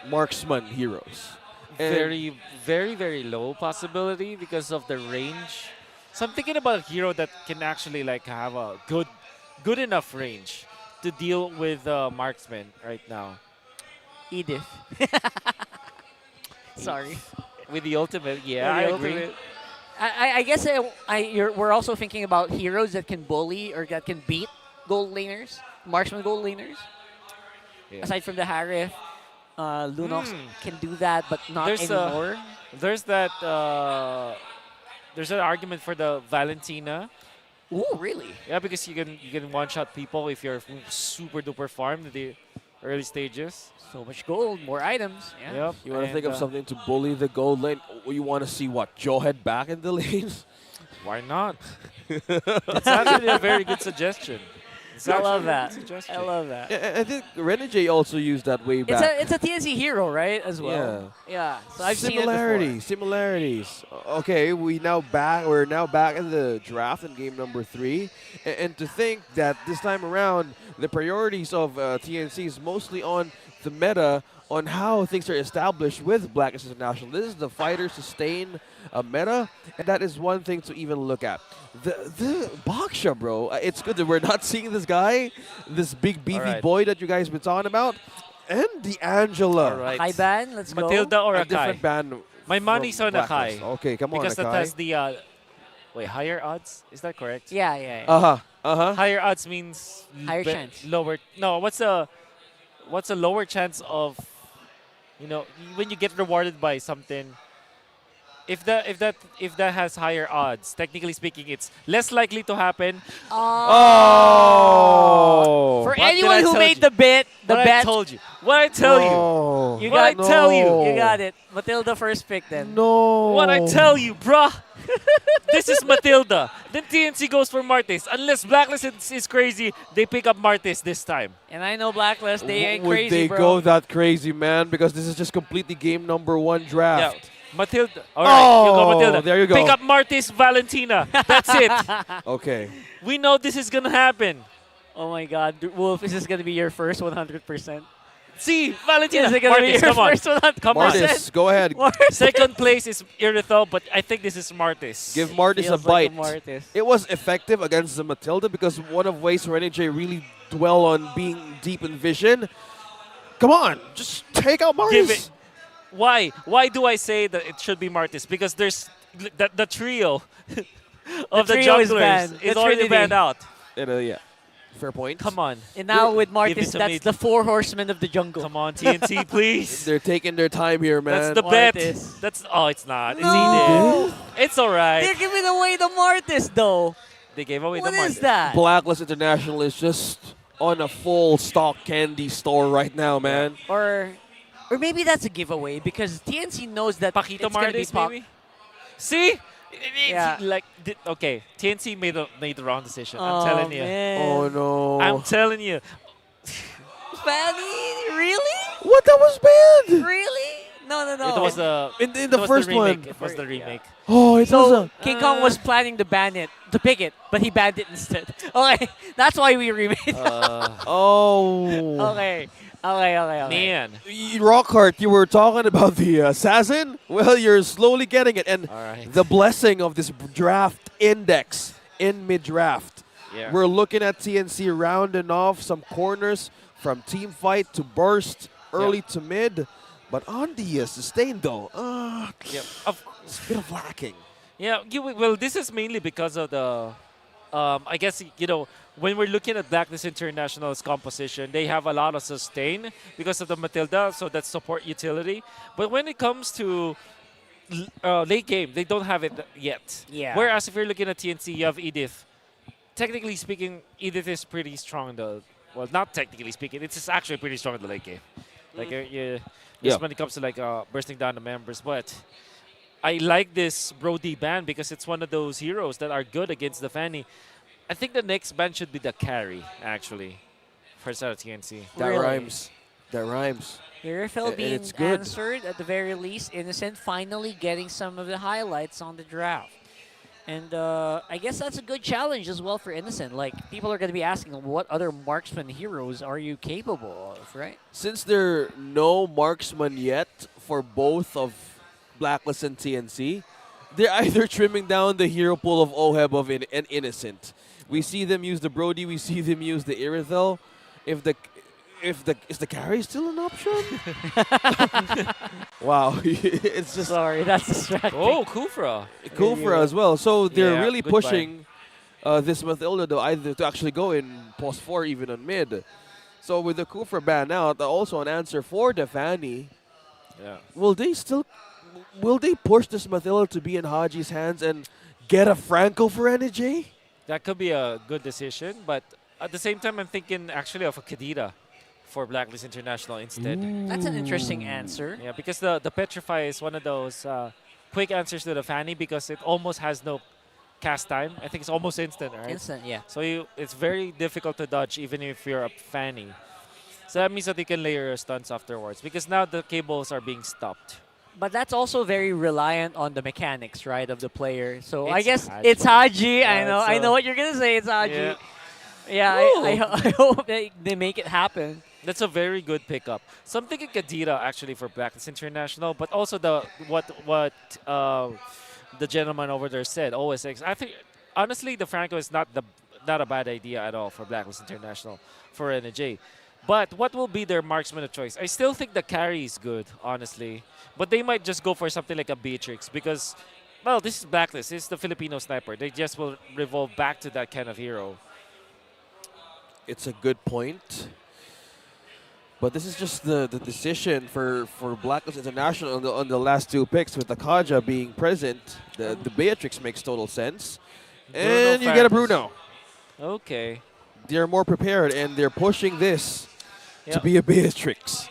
marksman heroes. And Very, very, very low possibility because of the range. So I'm thinking about a hero that can actually like have a good enough range to deal with marksman right now. Edith. Sorry. With the ultimate, yeah, With I the agree. ultimate. I guess we're also thinking about heroes that can bully or that can beat gold laners, marksman gold laners. Yeah. Aside from the Harith, Lunox can do that, but not There's anymore. There's that. There's an argument for the Valentina. Ooh, really? Yeah, because you can one shot people if you're super duper farmed in the early stages. So much gold, more items. Yeah. Yep. You want to and, think of something to bully the gold lane? You want to see what? Jawhead back in the lanes? Why not? It's actually a very good suggestion. It's I love actually a that. good suggestion. I love that. Yeah, I think Renegade also used that way back. It's a TNC hero, right? As well. Yeah. So I've seen it before. Similarities. Okay, we're now back in the draft in game number 3, and to think that this time around the priorities of TNC is mostly on the meta, on how things are established with Blacklist International. This is the fighter sustain meta, and that is one thing to even look at. The Baksha, bro. It's good that we're not seeing this guy, this big beefy Alright. boy that you guys been talking about, and the Angela. Alright. High ban, let's go. Matilda or A Akai? different band. My from money's on Blacklist. Akai. Okay, come on, Because that Akai. has the wait, higher odds. Is that correct? Yeah. Higher odds means Higher chance. Lower. No, what's a lower chance of, when you get rewarded by something? If that has higher odds, technically speaking, it's less likely to happen. Oh! For What did I anyone who tell made you? the bet, the What I bet, told you. What I tell you. No. You What I got tell you. you got it. Matilda first pick then. No. What I tell you, bruh. This is Matilda. Then TNC goes for Martis. Unless Blacklist is crazy, they pick up Martis this time. And I know Blacklist, they ain't Would crazy, they bro. go that crazy, man? Because this is just completely game number 1 draft. Yeah. Matilda. All right, you go Matilda. There you go. Pick up Martis Valentina. That's it. Okay. We know this is going to happen. Oh my God, Wolf, is this gonna be your first 100%? See, Valentina. Is it gonna be Martis, your come on. first 100%? Come on. Martis, go ahead. Second place is Irithel, but I think this is Martis. Give Martis a Feels like bite. Martis. It was effective against the Matilda because one of ways Renegade really dwell on being deep in vision. Come on, just take out Martis. Give it. Why? Why do I say that it should be Martis? Because there's the trio of the trio is junglers banned. is The already Trinity. banned out. Yeah, fair point. Come on. And now with Give Martis, it to that's me. the 4 horsemen of the jungle. Come on, TNC, please. They're taking their time here, man. That's the bet. Martis. That's it's not. It's No. Eden. It's all right. They're giving away the Martis, though. They gave away What the Martis. is that? Blacklist International is just on a full stock candy store right now, man. Or maybe that's a giveaway because TNC knows that Paquito it's gonna be Martis, maybe? See? Yeah. Okay, TNC made the wrong decision. Oh, I'm telling you. man. Oh no. I'm telling you. Fanny, really? What? That was bad. Really? No. It was the In it the was first the remake. one. It was the remake. Oh, it was So a. King Kong was planning to ban it, to pick it, but he banned it instead. Okay, that's why we remade it. Oh. Okay. Man. Rockhart, you were talking about the assassin? Well, you're slowly getting it. And All right. the blessing of this draft index in mid-draft. Yeah. We're looking at TNC rounding off some corners from team fight to burst, early to mid. But on the sustain, though, Yep. it's a bit of lacking. Yeah. Well, this is mainly because of the. I guess when we're looking at Blacklist International's composition, they have a lot of sustain because of the Matilda, so that's support utility. But when it comes to late game, they don't have it yet. Yeah. Whereas if you're looking at TNC, you have Edith. Technically speaking, Edith is pretty strong in the. Well, not technically speaking, it's just actually pretty strong in the late game. Like just when it comes to bursting down the members, but. I like this Brody ban because it's one of those heroes that are good against the Fanny. I think the next ban should be the carry, actually, for TNC. That Really? rhymes. That rhymes. Irithel And being it's good. answered at the very least. Innocent finally getting some of the highlights on the draft. And I guess that's a good challenge as well for Innocent. Like, people are going to be asking, what other marksman heroes are you capable of, right? Since there are no marksman yet for both of Blacklist and TNC, they're either trimming down the hero pool of Oheb and Innocent. We see them use the Brody, we see them use the Irithel. If If the is the carry still an option? Wow, it's just Sorry, that's distracting. Oh, Kufra. cool for as well. So they're Yeah, really good buy. pushing this Mathilda though either to actually go in post 4 even on mid. So with the Kufra ban out, also an answer for the Fanny. Yeah. Will they push this Mathilda to be in Haji's hands and get a Franco for NJ? That could be a good decision, but at the same time, I'm thinking actually of a Kadira for Blacklist International instead. That's an interesting answer. Yeah, because the Petrify is one of those quick answers to the Fanny because it almost has no cast time. I think it's almost instant, right? Instant, yeah. So it's very difficult to dodge even if you're a Fanny. So that means that you can layer your stunts afterwards because now the cables are being stopped. But that's also very reliant on the mechanics, right, of the player. So I It's guess Haji. it's Haji. Yeah, I so- know what you're gonna say. It's Haji. Yeah. Yeah, I hope they make it happen. That's a very good pickup. So I'm thinking Kadira actually for Blacklist International, but also the what the gentleman over there said, OSX. I think honestly the Franco is not a bad idea at all for Blacklist International for NJ. But what will be their marksman of choice? I still think the carry is good, honestly. But they might just go for something like a Beatrix because, well, this is Blacklist. This is the Filipino sniper. They just will revolve back to that kind of hero. It's a good point. But this is just the decision for Blacklist International on the last two picks with the Kaja being present. The Beatrix makes total sense. And you get a Farms. Bruno. Okay. They're more prepared and they're pushing this to Yep. be a Beatrix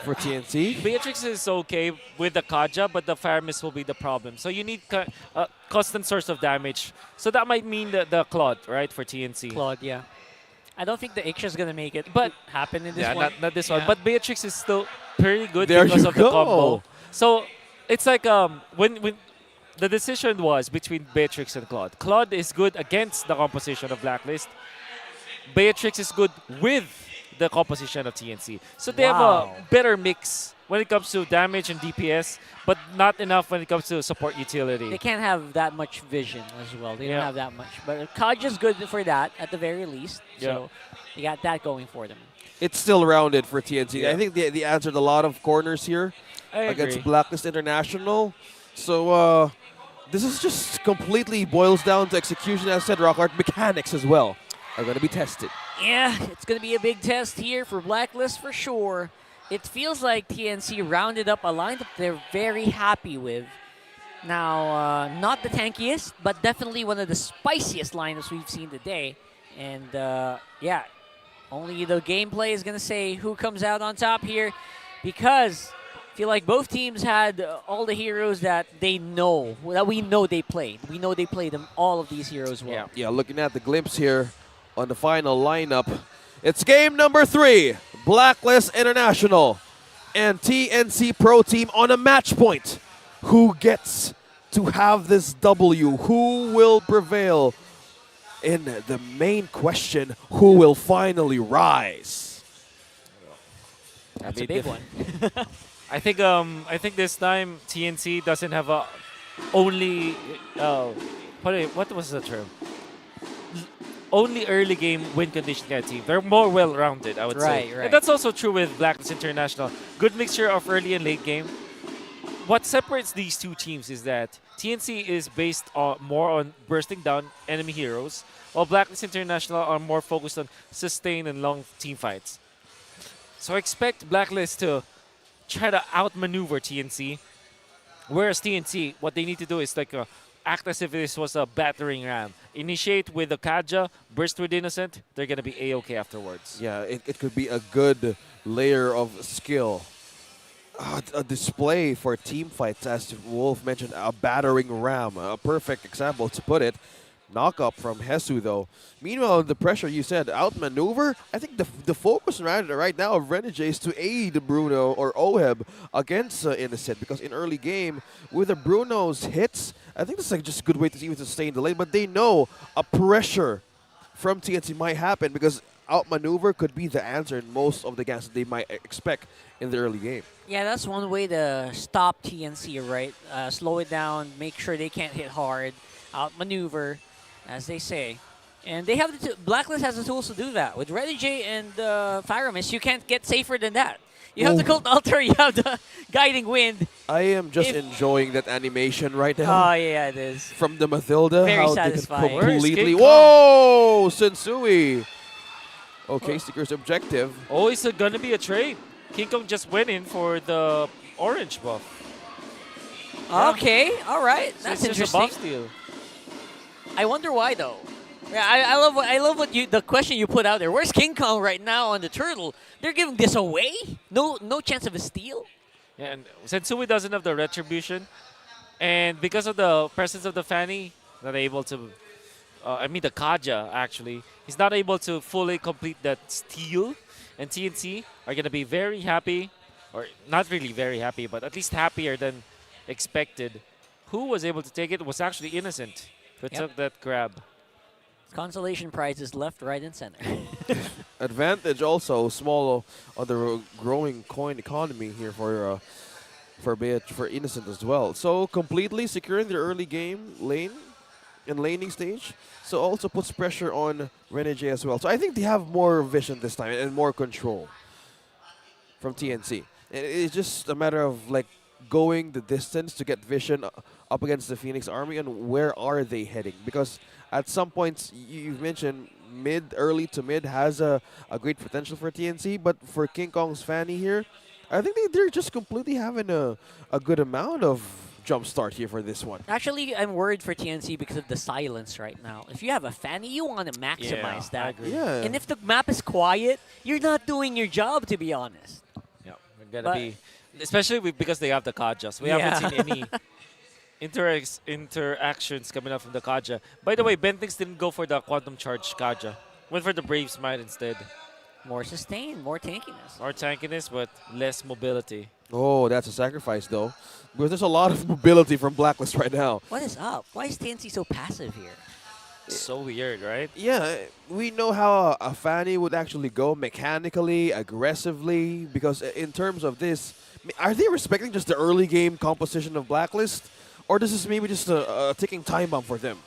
for TNC. Beatrix is okay with the Kaja, but the Fire Mist will be the problem. So you need a constant source of damage. So that might mean the Claude, right, for TNC. Claude, yeah. I don't think the Iksha's gonna make it But- happen in this Yeah, one. not this one. Yeah. But Beatrix is still pretty good There because you of the go. combo. So it's like when the decision was between Beatrix and Claude. Claude is good against the composition of Blacklist. Beatrix is good with the composition of TNC. So they have Wow. a better mix when it comes to damage and DPS, but not enough when it comes to support utility. They can't have that much vision as well. They don't Yeah. have that much. But Kaja's good for that at the very least. So they got that going for them. It's still rounded for TNC. Yeah. I think they answered a lot of corners here I against agree. Blacklist International. So this is just completely boils down to execution, as said, Rockart. Mechanics as well are going to be tested. Yeah, it's going to be a big test here for Blacklist for sure. It feels like TNC rounded up a lineup they're very happy with. Now, not the tankiest, but definitely one of the spiciest lineups we've seen today. And yeah, only the gameplay is going to say who comes out on top here, because I feel like both teams had all the heroes that they know, that we know they played. We know they played them, all of these heroes well. Yeah, looking at the glimpse here on the final lineup. It's game number 3. Blacklist International and TNC Pro Team on a match point. Who gets to have this W? Who will prevail? In the main question, who will finally rise? That's a big one. I think this time TNC doesn't have a only what was the term? Only early game win condition kind of team. They're more well-rounded, I would say. Right. And that's also true with Blacklist International. Good mixture of early and late game. What separates these two teams is that TNC is based on more on bursting down enemy heroes, while Blacklist International are more focused on sustain and long team fights. So I expect Blacklist to try to outmaneuver TNC, whereas TNC, what they need to do is like act as if this was a battering ram. Initiate with the Kaja, burst with Innocent, they're going to be A-okay afterwards. Yeah, it could be a good layer of skill. A display for team fights, as Wolf mentioned, a battering ram. A perfect example to put it. Knock up from Hesu, though. Meanwhile, the pressure, you said, outmaneuver. I think the focus right now of Renegade is to aid Bruno or Oheb against Innocent, because in early game, with the Bruno's hits, I think this is like just a good way to even sustain the lane, but they know a pressure from TNC might happen because outmaneuver could be the answer in most of the games that they might expect in the early game. Yeah, that's one way to stop TNC, right? Slow it down, make sure they can't hit hard, outmaneuver, as they say. And they have Blacklist has the tools to do that. With Ready J and Pyramus, you can't get safer than that. You have the Cult Altar, you have the Guiding Wind. I am just enjoying that animation right now. Oh, yeah, it is. From the Mathilda, Very how satisfying. they can Where is completely... King Whoa! Sensui! Okay, Seeker's objective. Oh, it's gonna be a trade. King Kong just went in for the orange buff. Okay, all right. So That's it's just a interesting. buff steal. I wonder why, though. Yeah, I love what the question you put out there. Where's King Kong right now on the turtle? They're giving this away? No chance of a steal? Yeah, and Sensui doesn't have the retribution, and because of the presence of the Fanny, not able to. I mean the Kaja actually. He's not able to fully complete that steal, and TNC are gonna be very happy, or not really very happy, but at least happier than expected. Who was able to take it was actually Innocent, who took that grab. Consolation prizes left, right, and center. Advantage also small on the growing coin economy here for Innocent as well. So completely securing the early game lane and laning stage. So also puts pressure on Renege as well. So I think they have more vision this time and more control from TNC. And it's just a matter of like going the distance to get vision up against the Phoenix Army and where are they heading, because at some points you've mentioned early to mid has a great potential for TNC, but for King Kong's Fanny here, I think they're just completely having a good amount of jump start here for this one. Actually, I'm worried for TNC because of the silence right now. If you have a Fanny, you want to maximize that. I agree. Yeah. And if the map is quiet, you're not doing your job, to be honest. Yeah, we're gonna be, especially because they have the Kajas. We Yeah. haven't seen any interactions coming up from the Kaja. By the way, Bentings didn't go for the Quantum Charge Kaja. Went for the Brave Smite instead. More sustain, more tankiness. More tankiness, but less mobility. Oh, that's a sacrifice though, because there's a lot of mobility from Blacklist right now. What is up? Why is TNC so passive here? So weird, right? Yeah, we know how a Fanny would actually go mechanically, aggressively, because in terms of this, are they respecting just the early game composition of Blacklist? Or this is maybe just a ticking time bomb for them?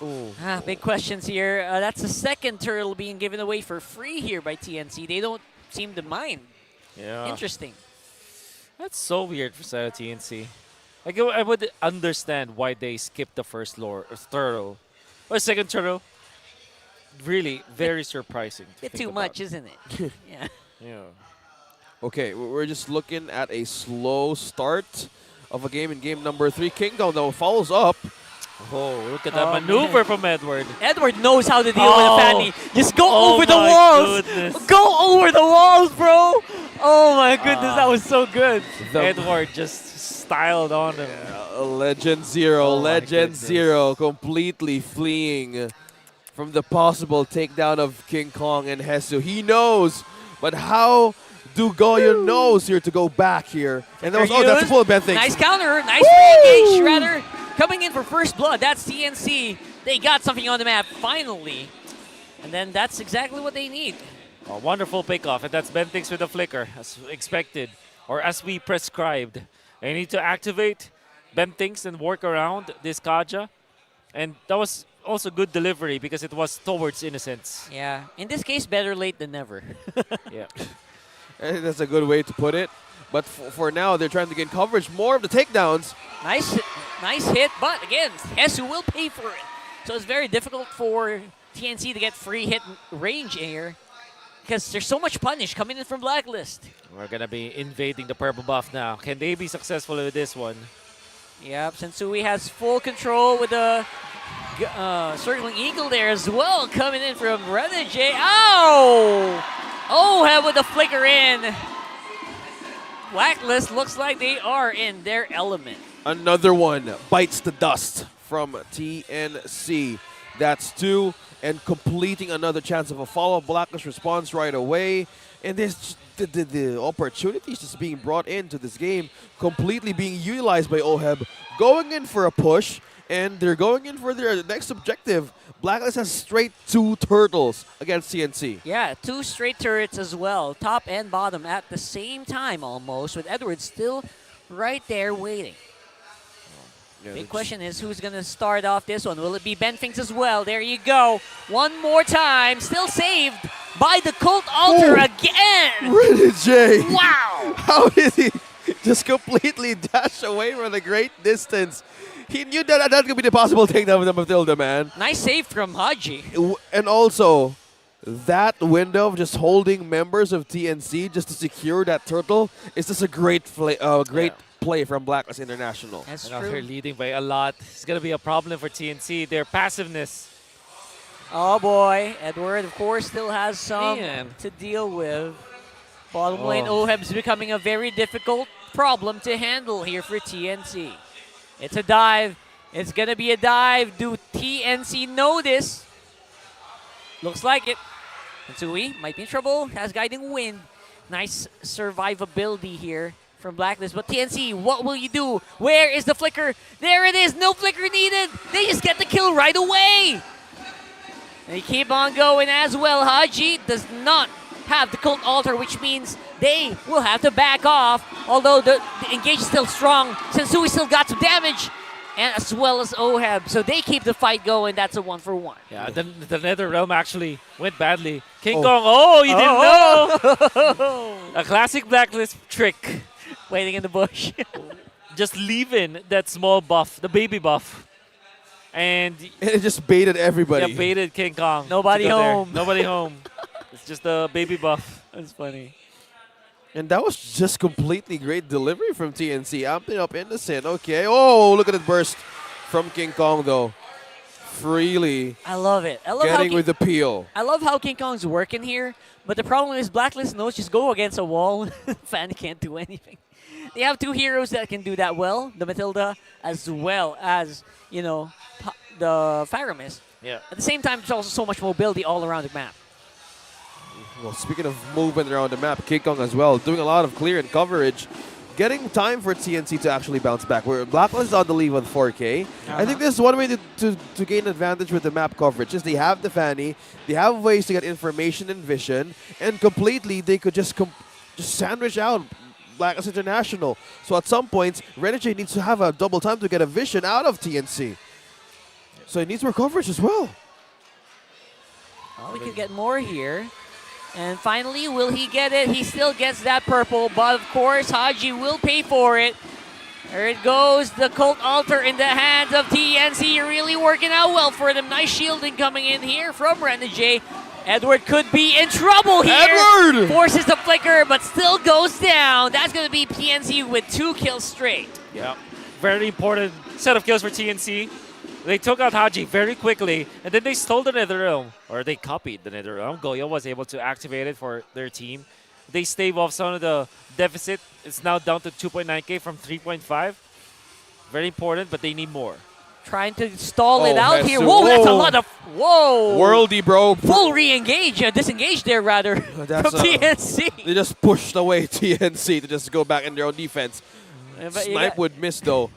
Ooh. Big questions here. That's the second turtle being given away for free here by TNC. They don't seem to mind. Yeah. Interesting. That's so weird for side of TNC. Like, I would understand why they skipped the first turtle. Or second turtle. Really, very surprising. To Bit think too about. much, isn't it? Yeah. Yeah. Okay, we're just looking at a slow start of a game in game number 3. King Kong though follows up. Oh, look at that Oh, maneuver man. from Edward. Edward knows how to deal with Oh. a Fanny. Just go Oh over the my walls. goodness. Go over the walls, bro. Oh my goodness, that was so good. Edward just styled on him. Legend Zero, Oh my Legend goodness. Zero completely fleeing from the possible takedown of King Kong and Hesu. He knows, but how do Goyo knows here to go back here? And that was, oh, that's a full event thing. Nice counter, nice re-engage, rather. Coming in for first blood, that's TNC. They got something on the map, finally. And then that's exactly what they need. A wonderful pickoff, and that's Bentings with a flicker, as expected, or as we prescribed. They need to activate Bentings and work around this Kaja. And that was also good delivery because it was towards Innocence. Yeah, in this case, better late than never. Yeah. I think that's a good way to put it. But for now, they're trying to gain coverage, more of the takedowns. Nice hit, but again, Hesu will pay for it. So it's very difficult for TNC to get free hit range here because there's so much punish coming in from Blacklist. We're going to be invading the purple buff now. Can they be successful with this one? Yep, Sensui has full control with the circling eagle there as well, coming in from Renege. Oh! Oh, head with the flicker in. Blacklist looks like they are in their element. Another one bites the dust from TNC. That's 2, and completing another chance of a follow-up. Blacklist response right away. And there's the opportunities just being brought into this game, completely being utilized by OHEB, going in for a push, and they're going in for their next objective. Blacklist has straight 2 turtles against TNC. Yeah, 2 straight turrets as well, top and bottom at the same time almost, with Edward still right there waiting. Yeah, Big that's- question is who's going to start off this one. Will it be Benfinks as well? There you go. One more time. Still saved by the Cult Altar Oh. again. Renegade! Wow. How did he just completely dash away from a great distance? He knew that that could be the possible takedown with the Matilda, man. Nice save from Haji. And also, that window of just holding members of TNC just to secure that turtle is just a great play from Blacklist International. That's And now they're true. leading by a lot. It's going to be a problem for TNC. Their passiveness. Oh boy. Edward, of course, still has some Man. to deal with. Bottom lane, Oh. OHEB's becoming a very difficult problem to handle here for TNC. It's a dive. It's going to be a dive. Do TNC know this? Looks like it. Sensui might be in trouble. Has Guiding Wind. Nice survivability here from Blacklist. But TNC, what will you do? Where is the flicker? There it is. No flicker needed. They just get the kill right away. They keep on going as well. Haji does not have the Cult Altar, which means they will have to back off. Although the engage is still strong. Sensui still got some damage. And as well as OHEB. So they keep the fight going. That's a 1-for-1. Yeah, the Nether Realm actually went badly. King Oh. Kong, oh, you didn't know! A classic Blacklist trick. Waiting in the bush. Just leaving that small buff, the baby buff. And And it just baited everybody. yeah, baited King Kong. Nobody to go there. home. Nobody home. It's just the baby buff. That's funny. And that was just completely great delivery from TNC. Amping up Innocent. Okay. Oh, look at it burst from King Kong, though. Freely I love it. I love how getting with the peel. I love how King Kong's working here, but the problem is Blacklist knows just go against a wall. Fan can't do anything. They have two heroes that can do that well, the Matilda as well as, you know, the Faramis. Yeah. At the same time, there's also so much mobility all around the map. Well, speaking of movement around the map, King Kong as well, doing a lot of clear and coverage. Getting time for TNC to actually bounce back. Where Blacklist is on the lead with 4K. I think this is one way to gain advantage with the map coverage. Is they have the Fanny, they have ways to get information and vision, and completely they could just sandwich out Blacklist International. So at some points, Renegade needs to have a double time to get a vision out of TNC. So it needs more coverage as well. Oh, we could get more here. And finally, will he get it? He still gets that purple, but of course, Haji will pay for it. There it goes, the Cult Altar in the hands of TNC. Really working out well for them. Nice shielding coming in here from Renegade. Edward could be in trouble here. Edward! Forces the flicker, but still goes down. That's going to be TNC with 2 kills straight. Yeah. Very important set of kills for TNC. They took out Haji very quickly, and then they stole the Nether Realm, or they copied the Nether Realm. Goyo was able to activate it for their team. They stave off some of the deficit. It's now down to 2.9k from 3.5. Very important, but they need more. Trying to stall it Oh, out here. Hesu. Whoa, that's a Whoa. lot of... Whoa. Worldy, bro. Full re-engage, disengage there rather, That's, from TNC. They just pushed away TNC to just go back in their own defense. But you Snipe got- would miss, though.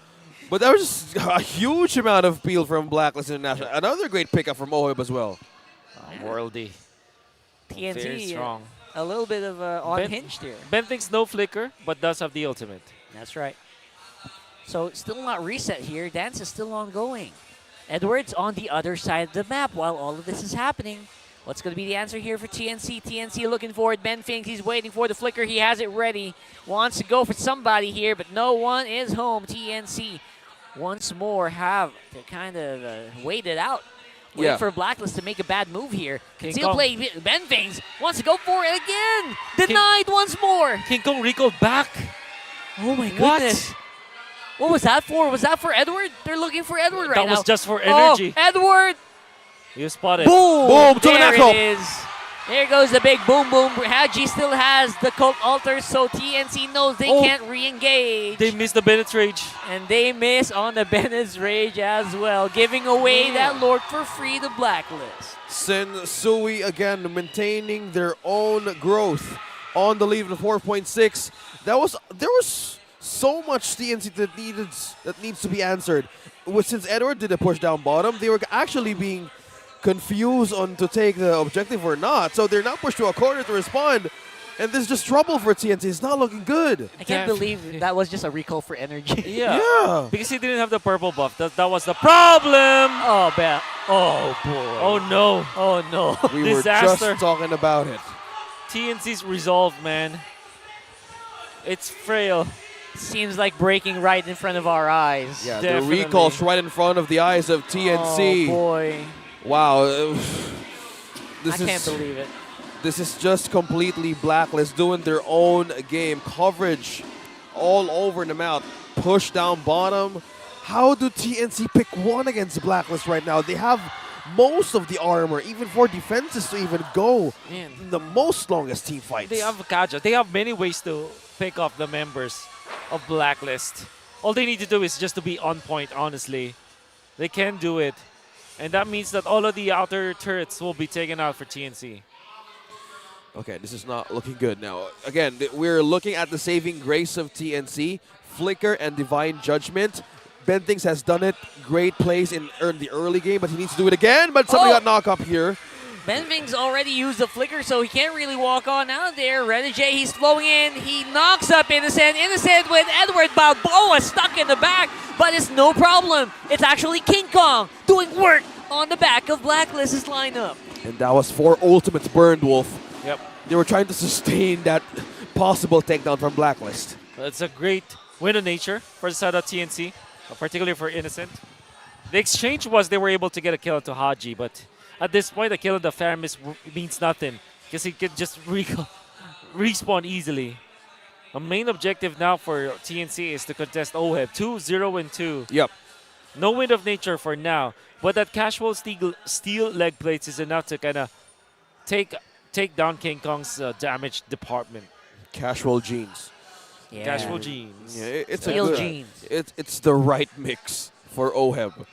But there was just a huge amount of peel from Blacklist International. Another great pickup from OHEB as well. Worldy. Very TNT, strong. a little bit of unhinged here. Ben thinks no flicker, but does have the ultimate. That's right. So still not reset here. Dance is still ongoing. Edwards on the other side of the map while all of this is happening. What's going to be the answer here for TNC? TNC looking for it. Ben thinks he's waiting for the flicker. He has it ready. Wants to go for somebody here, but no one is home. TNC once more have to kind of wait it out. Wait Yeah. for Blacklist to make a bad move here. King Conceal Kong. play. Ben Fings wants to go for it again. Denied once more. King Kong recalled back. Oh my What? goodness. What was that for? Was that for Edward? They're looking for Edward right That now. was just for energy. Oh, Edward! You spotted. Boom! Boom, to the There knuckle. it is. There goes the big boom boom. Haji still has the Cult Altar, so TNC knows they Oh. can't re-engage. They missed the Bennett's Rage. And they miss on the Bennett's Rage as well, giving away that Lord for free to Blacklist. Sensui again maintaining their own growth on the lead of 4.6. There was so much TNC that needs to be answered. Since Edward did a push down bottom, they were actually being confused on to take the objective or not. So they're now pushed to a corner to respond. And this is just trouble for TNC. It's not looking good. I can't believe that was just a recall for energy. Yeah. Yeah. Because he didn't have the purple buff. That was the problem. Oh, oh, boy. Oh, no. Oh, no. We were Disaster. just talking about it. TNC's resolve, man. It's frail. Seems like breaking right in front of our eyes. Yeah, Definitely. the recall's right in front of the eyes of TNC. Oh, boy. Wow. I can't believe it. This is just completely Blacklist doing their own game. Coverage all over the map. Push down bottom. How do TNC pick one against Blacklist right now? They have most of the armor, even for defenses to even go Man. in the most longest team fights. They have Kaja. They have many ways to pick off the members of Blacklist. All they need to do is just to be on point, honestly. They can do it. And that means that all of the outer turrets will be taken out for TNC. Okay, this is not looking good now. Again, we're looking at the saving grace of TNC, Flicker and Divine Judgment. Bentings has done it. Great plays in the early game, but he needs to do it again. But somebody got knocked up here. Benving's already used the flicker, so he can't really walk on out there. Renegade, he's flowing in. He knocks up Innocent. Innocent with Edward Balboa stuck in the back, but it's no problem. It's actually King Kong doing work on the back of Blacklist's lineup. And that was 4 ultimates burned, Wolf. Yep. They were trying to sustain that possible takedown from Blacklist. It's a great win of nature for the side of TNC, particularly for Innocent. The exchange was they were able to get a kill to Haji, but at this point, a kill on the Faramis means nothing because he could just respawn easily. The main objective now for TNC is to contest OHEB 2-0-2. Yep. No wind of nature for now, but that casual steel leg plates is enough to kind of take down King Kong's damage department. Casual jeans. Yeah. Casual jeans. Yeah, it's Steel a good, jeans. It's the right mix for OHEB.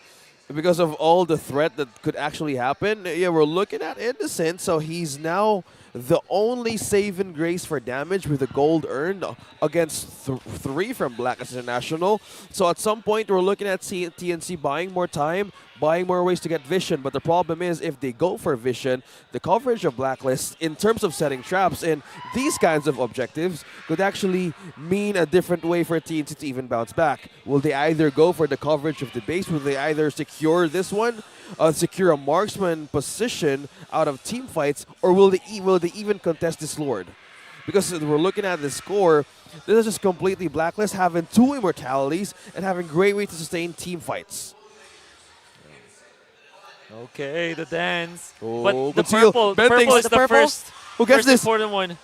Because of all the threat that could actually happen, yeah, we're looking at Innocent, so he's now the only saving grace for damage with a gold earned against 3 from Blacklist International. So at some point, we're looking at TNC buying more time, buying more ways to get vision. But the problem is, if they go for vision, the coverage of Blacklist in terms of setting traps and these kinds of objectives could actually mean a different way for TNC to even bounce back. Will they either go for the coverage of the base? Will they either secure this one, secure a marksman position out of team fights, or will they even contest this Lord? Because we're looking at the score, this is just completely Blacklist having 2 immortalities and having great way to sustain team fights. Okay, the dance. Oh, but the good seal. purple is The the purple? first, Who gets first this? important one.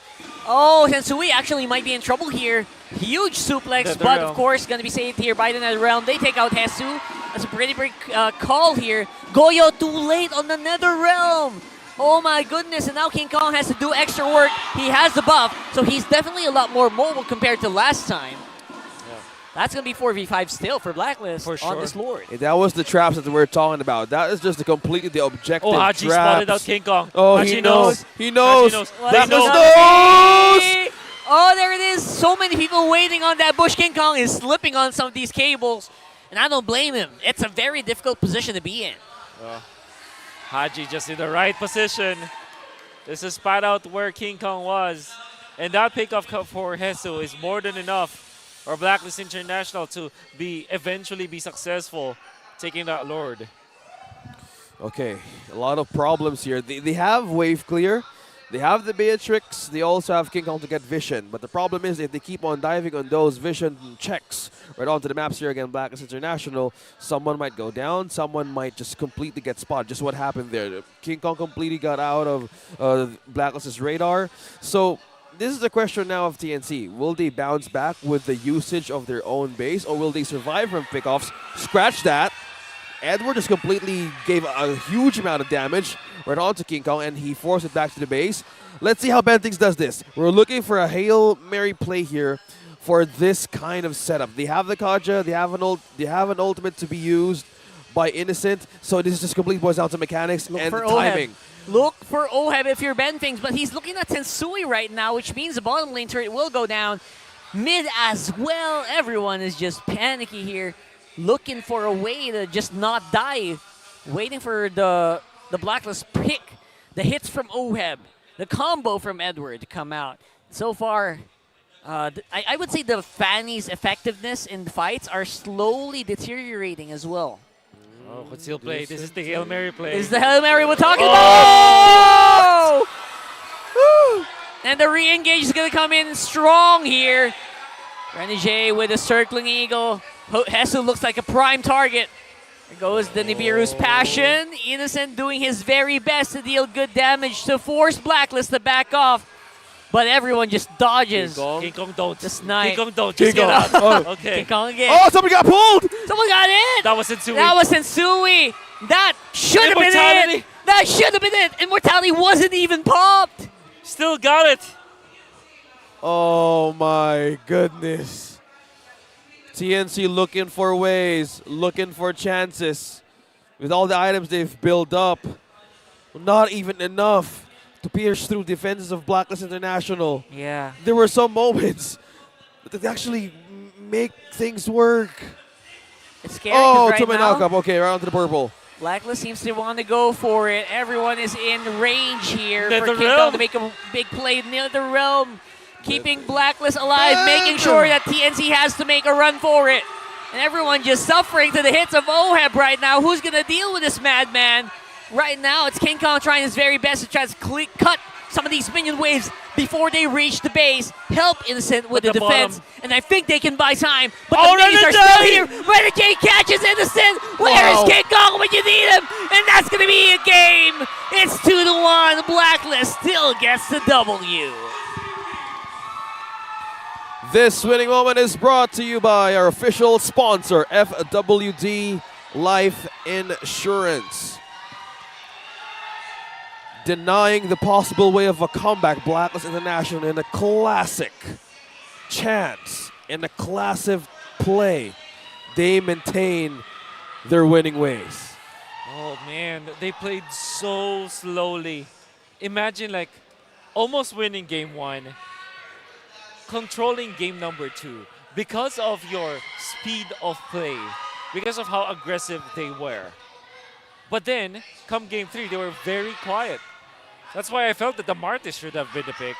Oh, Sensui actually might be in trouble here. Huge suplex, The but realm. of course going to be saved here by the Nether Realm. They take out Hesu. That's a pretty big call here. Goyo too late on the Nether Realm. Oh my goodness, and now King Kong has to do extra work. He has the buff, so he's definitely a lot more mobile compared to last time. That's going to be 4v5 still for Blacklist For on sure. this Lord. Yeah, that was the traps that we were talking about. That is just completely the objective Oh, Haji traps. spotted out King Kong. Oh, Haji he knows. He knows. Haji knows. Blacklist He knows. Oh, there it is. So many people waiting on that bush. King Kong is slipping on some of these cables, and I don't blame him. It's a very difficult position to be in. Haji just in the right position. This is spot out where King Kong was. And that pickoff for Hesu is more than enough for Blacklist International to eventually be successful taking that Lord. Okay, a lot of problems here. They have wave clear. They have the Beatrix. They also have King Kong to get vision. But the problem is if they keep on diving on those vision checks right onto the maps here again, Blacklist International, someone might go down. Someone might just completely get spotted. Just what happened there. King Kong completely got out of Blacklist's radar. So this is the question now of TNC. Will they bounce back with the usage of their own base, or will they survive from pickoffs? Scratch that. Edward just completely gave a huge amount of damage right onto King Kong, and he forced it back to the base. Let's see how Bentings does this. We're looking for a Hail Mary play here for this kind of setup. They have the Kaja, they have an ultimate to be used by Innocent, so this is just complete boils down to mechanics and for timing. Look for Oheb if you're Bentings, but he's looking at Tensui right now, which means the bottom lane turret will go down. Mid as well. Everyone is just panicky here, looking for a way to just not die, waiting for the Blacklist pick, the hits from Oheb, the combo from Edward to come out. so far, I would say the Fanny's effectiveness in fights are slowly deteriorating as well. Oh, conceal play. This is the Hail Mary play. This is the Hail Mary we're talking about! Woo! And the re-engage is going to come in strong here. Renegade with a circling eagle. Hesu looks like a prime target. There goes the Nibiru's passion. Innocent doing his very best to deal good damage to force Blacklist to back off. But everyone just dodges. King Kong don't. The snipe. King Kong don't. King Just get out. Kong. Oh. Okay. King Kong again. Oh, somebody got pulled! Someone got it! That was Sensui. That was Sensui. That should have been Immortality. it. That should have been it. Immortality wasn't even popped. Still got it. Oh my goodness. TNC looking for ways, looking for chances. With all the items they've built up, not even enough to pierce through defenses of Blacklist International. Yeah. There were some moments that they actually make things work. It's scary 'cause right to my now, knockup. Okay, around to the purple. Blacklist seems to want to go for it. Everyone is in range here for King Netherrealm. Kong to make a big play. Netherrealm keeping Blacklist alive, making sure that TNC has to make a run for it. And everyone just suffering to the hits of Oheb right now. Who's going to deal with this madman? Right now, it's King Kong trying his very best to try to cut some of these minion waves before they reach the base. Help Innocent with the the defense. bottom. And I think they can buy time. But Oh, the minions are Renegade! still here. Renegade catches Innocent. Where is Wow. King Kong when you need him? And that's going to be a game. It's 2-1. Blacklist still gets the W. This winning moment is brought to you by our official sponsor, FWD Life Insurance. Denying the possible way of a comeback, Blacklist International in a classic chance, in a classic play, they maintain their winning ways. Oh man, they played so slowly. Imagine like almost winning game 1, controlling game number 2 because of your speed of play, because of how aggressive they were. But then, come game 3, they were very quiet. That's why I felt that the Martis should have been the pick.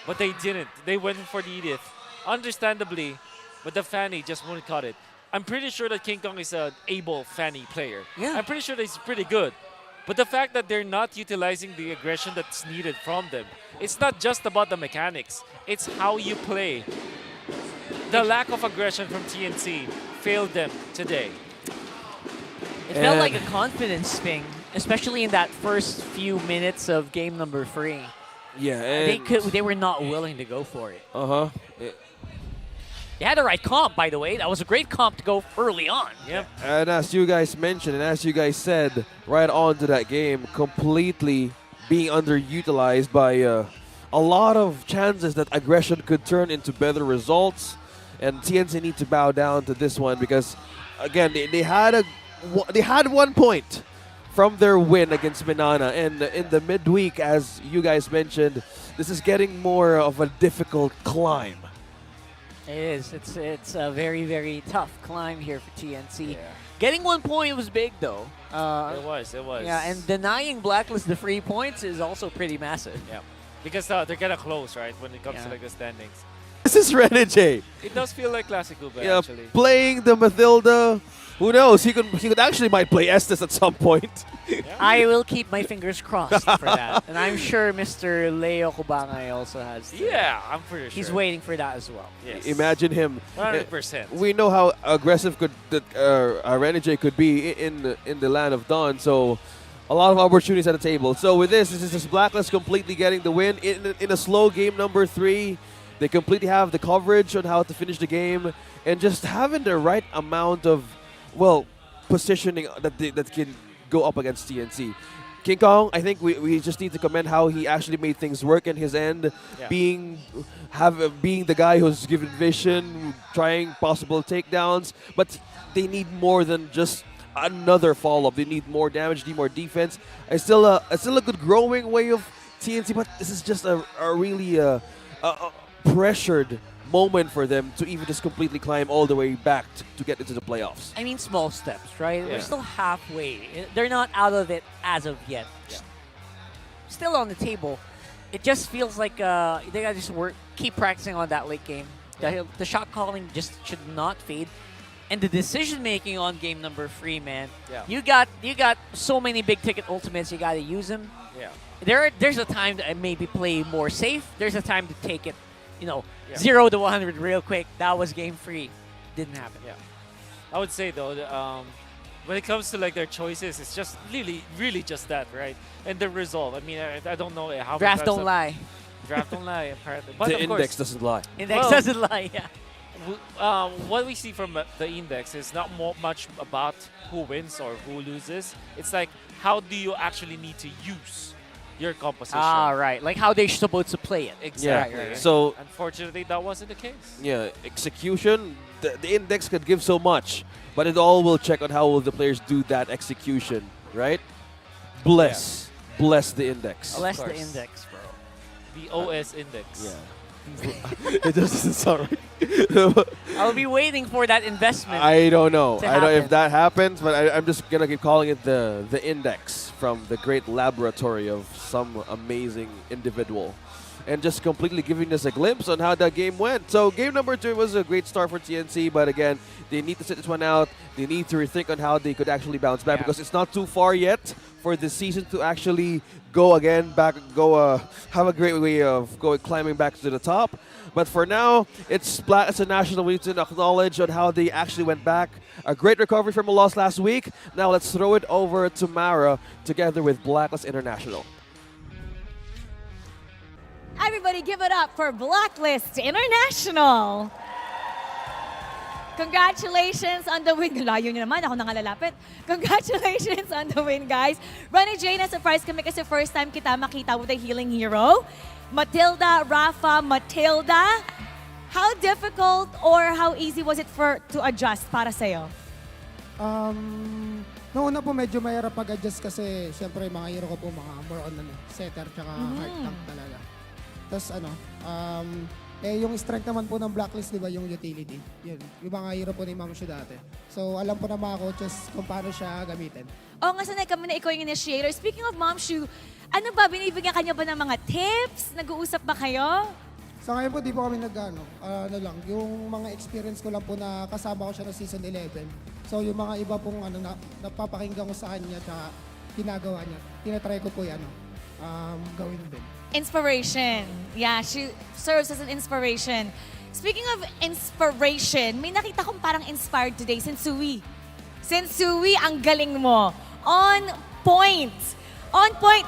But they didn't. They went for the Edith. Understandably, but the Fanny just wouldn't cut it. I'm pretty sure that King Kong is an able Fanny player. Yeah. I'm pretty sure that he's pretty good. But the fact that they're not utilizing the aggression that's needed from them, it's not just about the mechanics. It's how you play. The lack of aggression from TNC failed them today. It felt like a confidence thing, especially in that first few minutes of game number 3. Yeah, and They were not willing to go for it. uh-huh. They had the right comp, by the way. That was a great comp to go early on. Yep. And as you guys mentioned, and as you guys said, right on to that game, completely being underutilized by a lot of chances that aggression could turn into better results. And TNC need to bow down to this one because, again, they had 1 point from their win against MNNE. And in the midweek, as you guys mentioned, this is getting more of a difficult climb. It is. It's a very, very tough climb here for TNC. Getting 1 point was big, though. It was. Yeah, and denying Blacklist the 3 points is also pretty massive. Yeah. Because they're kind of close, right, when it comes to Yeah. like the standings. This is Renegade. It does feel like Classic Uber, Yeah, actually. playing the Mathilda. Who knows? He could actually might play Estes at some point. I will keep my fingers crossed for that. And I'm sure Mr. Leo Kubangay also has. Yeah, I'm pretty sure. He's waiting for that as well. Yes. Imagine him. 100%. We know how aggressive Renegade could be in the land of Dawn. So a lot of opportunities at the table. So with this is just Blacklist completely getting the win in a slow game number 3. They completely have the coverage on how to finish the game and just having the right amount of positioning that can go up against TNC. King Kong, I think we just need to commend how he actually made things work in his end, Yeah. being the guy who's given vision, trying possible takedowns, but they need more than just another follow-up. They need more damage, need more defense. It's still a good growing way of TNC, but this is just a really pressured moment for them to even just completely climb all the way back to get into the playoffs. I mean, small steps, right? Yeah. We're still halfway. They're not out of it as of yet. Yeah. Still on the table. it just feels like they gotta just keep practicing on that late game. The shot calling just should not fade. And the decision making on game number 3, man. Yeah. You got so many big ticket ultimates. You gotta use them. Yeah. There's a time to maybe play more safe. There's a time to take it, Yeah. 0 to 100 real quick. That was game 3. Didn't happen. Yeah. I would say though, when it comes to like their choices, it's just really just that, right? And the resolve. I mean, I don't know how. Draft don't lie. Draft don't lie, apparently. But The of index course, doesn't lie. Index Well- doesn't lie. Yeah. what we see from the index is not much about who wins or who loses. It's like how do you actually need to use your composition. Ah, right. Like how they're supposed to play it. Exactly. Right, right. So Unfortunately, that wasn't the case. yeah, execution. The index could give so much, but it all will check on how will the players do that execution, right? Bless the index. Bless the course. index, bro. The OS index. Yeah. It doesn't sound right. I'll be waiting for that investment. I don't know. to I don't know if happen. that happens, but I'm just gonna keep calling it the index from the great laboratory of some amazing individual, and just completely giving us a glimpse on how that game went. So game number 2 was a great start for TNC, but again, they need to sit this one out. They need to rethink on how they could actually bounce back because it's not too far yet for the season to actually go again, have a great way of climbing back to the top. But for now, it's Splat as a national. We need to acknowledge on how they actually went back. A great recovery from a loss last week. Now let's throw it over to Mara together with Blacklist International. Everybody give it up for Blacklist International. Congratulations on the win. Layo nyo naman, ako nangalalapit. Congratulations on the win, guys. Ronnie J, na-surprise kami kasi first time kita makita with a healing hero. Matilda, Rafa, Matilda. How difficult or how easy was it to adjust para sa'yo? Noong una po medyo mahirap mag-adjust kasi siyempre mga hero ko po mga more on setter tsaka hard tank talaga. Tapos yung strength naman po ng Blacklist, di ba, yung utility. Yun, yung mga hero po ni Ma'am Shu dati. So alam po ng mga coaches kung paano siya gamitin. Oo nga, sanay kami na ikaw yung initiator. Speaking of Mom Shu, ano ba, binibigyan kanya ba ng mga tips? Nag-uusap ba kayo? Sa ngayon po, di po kami yung mga experience ko lang po na kasama ko siya ng season 11. So yung mga iba pong napapakinggan ko sa kanya at ginagawa niya, tinatry ko po yan gawin din. Inspiration. Yeah, she serves as an inspiration. Speaking of inspiration, may nakita kong parang inspired today, Sensui. Sensui, ang galing mo. On point. On point.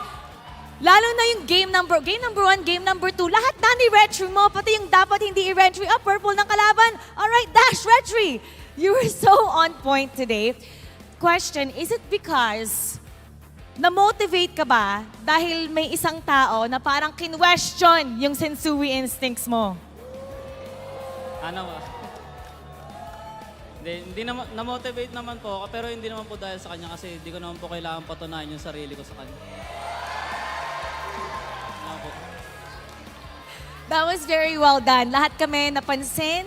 Lalo na yung game number 1, game number 2, lahat na ni-retry mo, pati yung dapat hindi i-retry, purple ng kalaban. Alright, dash, retry. You were so on point today. Question, is it because na-motivate ka ba dahil may isang tao na parang kinwestiyon yung Sensui instincts mo? Hindi naman, na-motivate naman po ako, pero hindi naman po dahil sa kanya kasi hindi ko naman po kailangan patunayan yung sarili ko sa kanya. That was very well done. Lahat kami napansin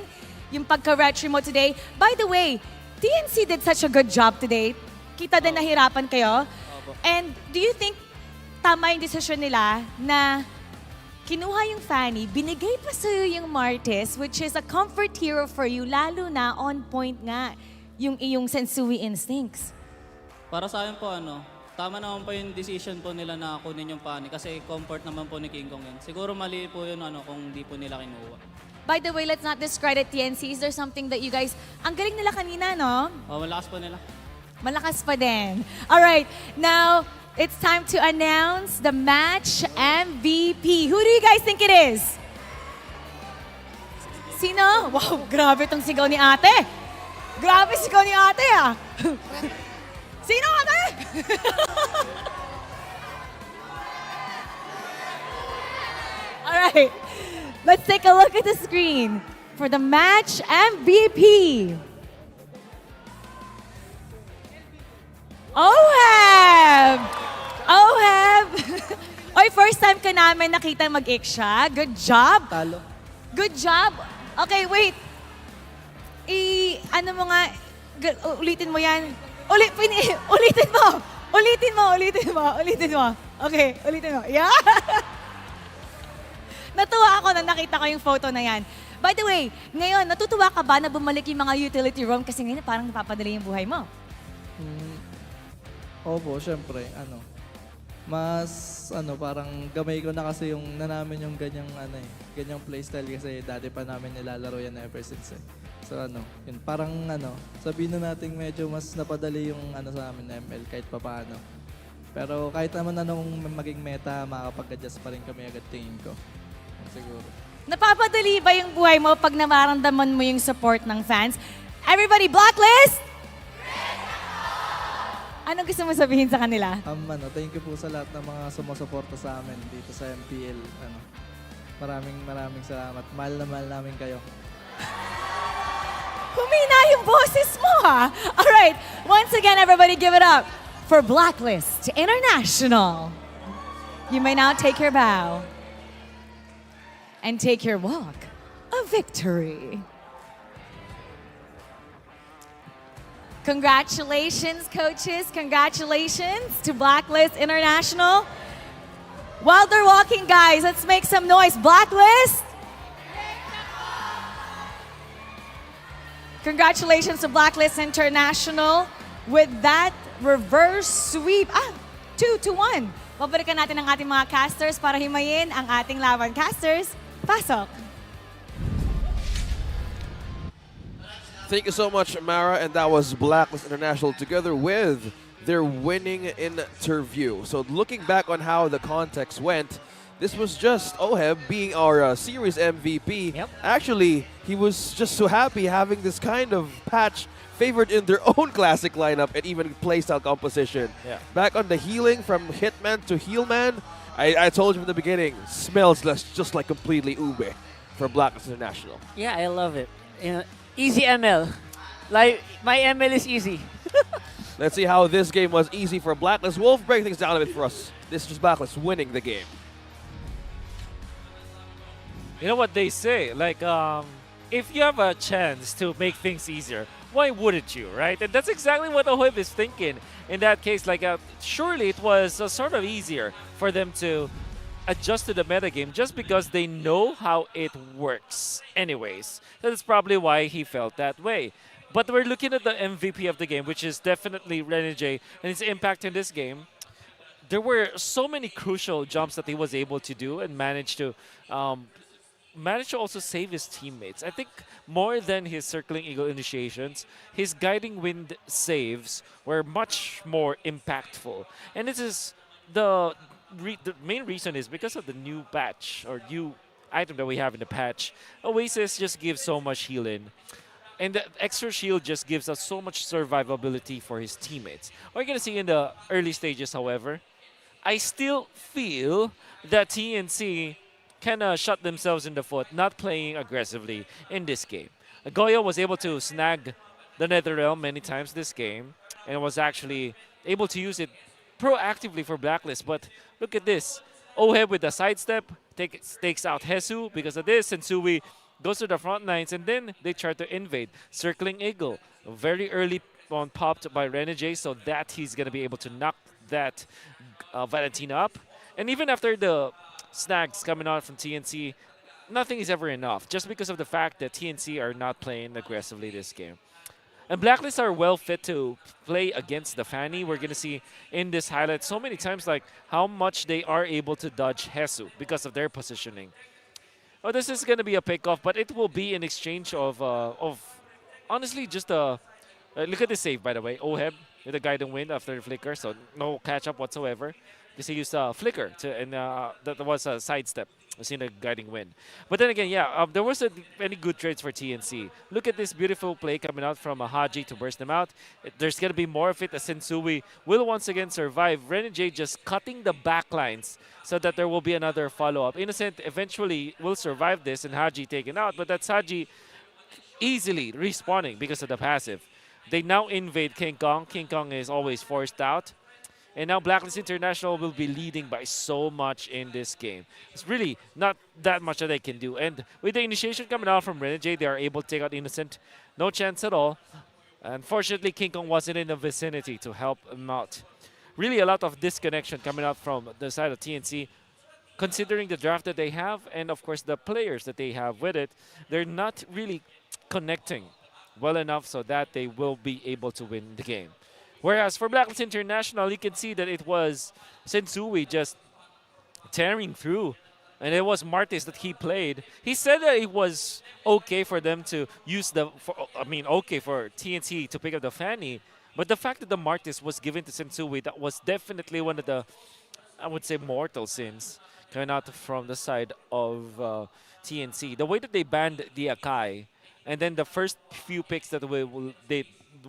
yung pagka-retry mo today. By the way, TNC did such a good job today. Kita din nahirapan kayo. And do you think tama yung desisyon nila na kinuha yung Fanny, binigay pa sa'yo yung Martes, which is a comfort hero for you, lalo na on point nga yung iyong Sensui instincts? Para sa akin po, tama naman po yung decision po nila na kunin yung Fanny kasi comfort naman po ni King Kong yun. Siguro mali po yun kung di po nila kinuha. By the way, let's not discredit TNC. Is there something that you guys, ang galing nila kanina, no? Malakas po nila. Malakas pa din. All right, now it's time to announce the match MVP. Who do you guys think it is? Sino? Wow, grabe tong sigaw ni ate. Grabe sigaw ni ate, ah. Sino, ate? All right, let's take a look at the screen for the match MVP. Oheb! Oheb! Oy, first time ka namin nakita mag-ik siya. Good job. Talo. Good job. Okay, wait. Ano mo nga, ulitin mo yan. Ulitin mo. Ulitin mo. Okay, ulitin mo. Yeah. Natuwa ako na nakita ko yung photo na yan. By the way, ngayon, natutuwa ka ba na bumalik yung mga utility roam? Kasi ngayon parang napapadali yung buhay mo. Opo, syempre, parang gamay ko na kasi yung namin yung ganyang playstyle kasi dati pa namin nilalaro yan ever since eh. So yun, parang sabihin na natin medyo mas napadali yung sa amin na ML kahit papaano. Pero kahit naman anong maging meta, makakapag-adjust pa rin kami agad tingin ko. Siguro. Napapadali ba yung buhay mo pag namaramdaman mo yung support ng fans? Everybody, Blacklist! Anong gusto mo sabihin sa kanila? Thank you po sa lahat ng mga sumusuporta sa amin dito sa MPL. Maraming salamat. Mahal na mahal namin kayo. Humina yung boses mo, ha? Alright, once again, everybody give it up for Blacklist International. You may now take your bow and take your walk of victory. Congratulations, coaches. Congratulations to Blacklist International. While they're walking, guys, let's make some noise. Blacklist! Congratulations to Blacklist International with that reverse sweep. 2-1. Babalikan natin ang ating mga casters para himayin ang ating laban. Casters, pasok. Thank you so much, Mara, and that was Blacklist International together with their winning interview. So looking back on how the context went, this was just Oheb being our series MVP. Yep. Actually, he was just so happy having this kind of patch favored in their own classic lineup and even playstyle composition. Yeah. Back on the healing from Hitman to Healman, I told you from the beginning, smells just like completely ube for Blacklist International. Yeah, I love it. Easy ML. Like, my ML is easy. Let's see how this game was easy for Blacklist. Wolf, break things down a bit for us. This is just Blacklist winning the game. You know what they say, like, if you have a chance to make things easier, why wouldn't you, right? And that's exactly what Oheb is thinking. In that case, like, surely it was sort of easier for them to adjust to the metagame just because they know how it works anyways. That's probably why he felt that way. But we're looking at the MVP of the game, which is definitely Renegade, and his impact in this game. There were so many crucial jumps that he was able to do and managed to also save his teammates. I think more than his Circling Eagle initiations, his Guiding Wind saves were much more impactful. And this is the main reason is because of the new patch or new item that we have in the patch. Oasis just gives so much healing. And the extra shield just gives us so much survivability for his teammates. We're going to see in the early stages, however, I still feel that TNC kind of shot themselves in the foot, not playing aggressively in this game. Goyo was able to snag the Netherrealm many times this game and was actually able to use it proactively for Blacklist. But look at this. Oheb with the sidestep takes out Hesu because of this, and Sui goes to the front lines, and then they try to invade. Circling Eagle, very early on popped by Renegade, so that he's going to be able to knock that Valentina up. And even after the snags coming out from TNC, nothing is ever enough, just because of the fact that TNC are not playing aggressively this game. And Blacklist are well fit to play against the Fanny. We're going to see in this highlight so many times like how much they are able to dodge Hesu because of their positioning. Oh, this is going to be a pick-off, but it will be an exchange of honestly just a... look at this save, by the way. Oheb with a Guiding Wind after the flicker, so no catch-up whatsoever. Because he used a flicker, and that was a sidestep. We've seen a Guiding Wind. But then again, yeah, there wasn't any good trades for TNC. Look at this beautiful play coming out from Haji to burst them out. There's going to be more of it as Sensui will once again survive. Renegade just cutting the backlines so that there will be another follow-up. Innocent eventually will survive this and Haji taken out, but that's Haji easily respawning because of the passive. They now invade King Kong. King Kong is always forced out. And now Blacklist International will be leading by so much in this game. It's really not that much that they can do. And with the initiation coming out from Renegade, they are able to take out Innocent. No chance at all. Unfortunately, King Kong wasn't in the vicinity to help him out. Really a lot of disconnection coming out from the side of TNC. considering the draft that they have and of course the players that they have with it, they're not really connecting well enough so that they will be able to win the game. Whereas for Blacklist International, you can see that it was Sensui just tearing through. And it was Martis that he played. He said that it was okay for them to use okay for TNC to pick up the Fanny. But the fact that the Martis was given to Sensui, that was definitely one of the, I would say, mortal sins coming out from the side of TNC. The way that they banned the Akai, and then the first few picks that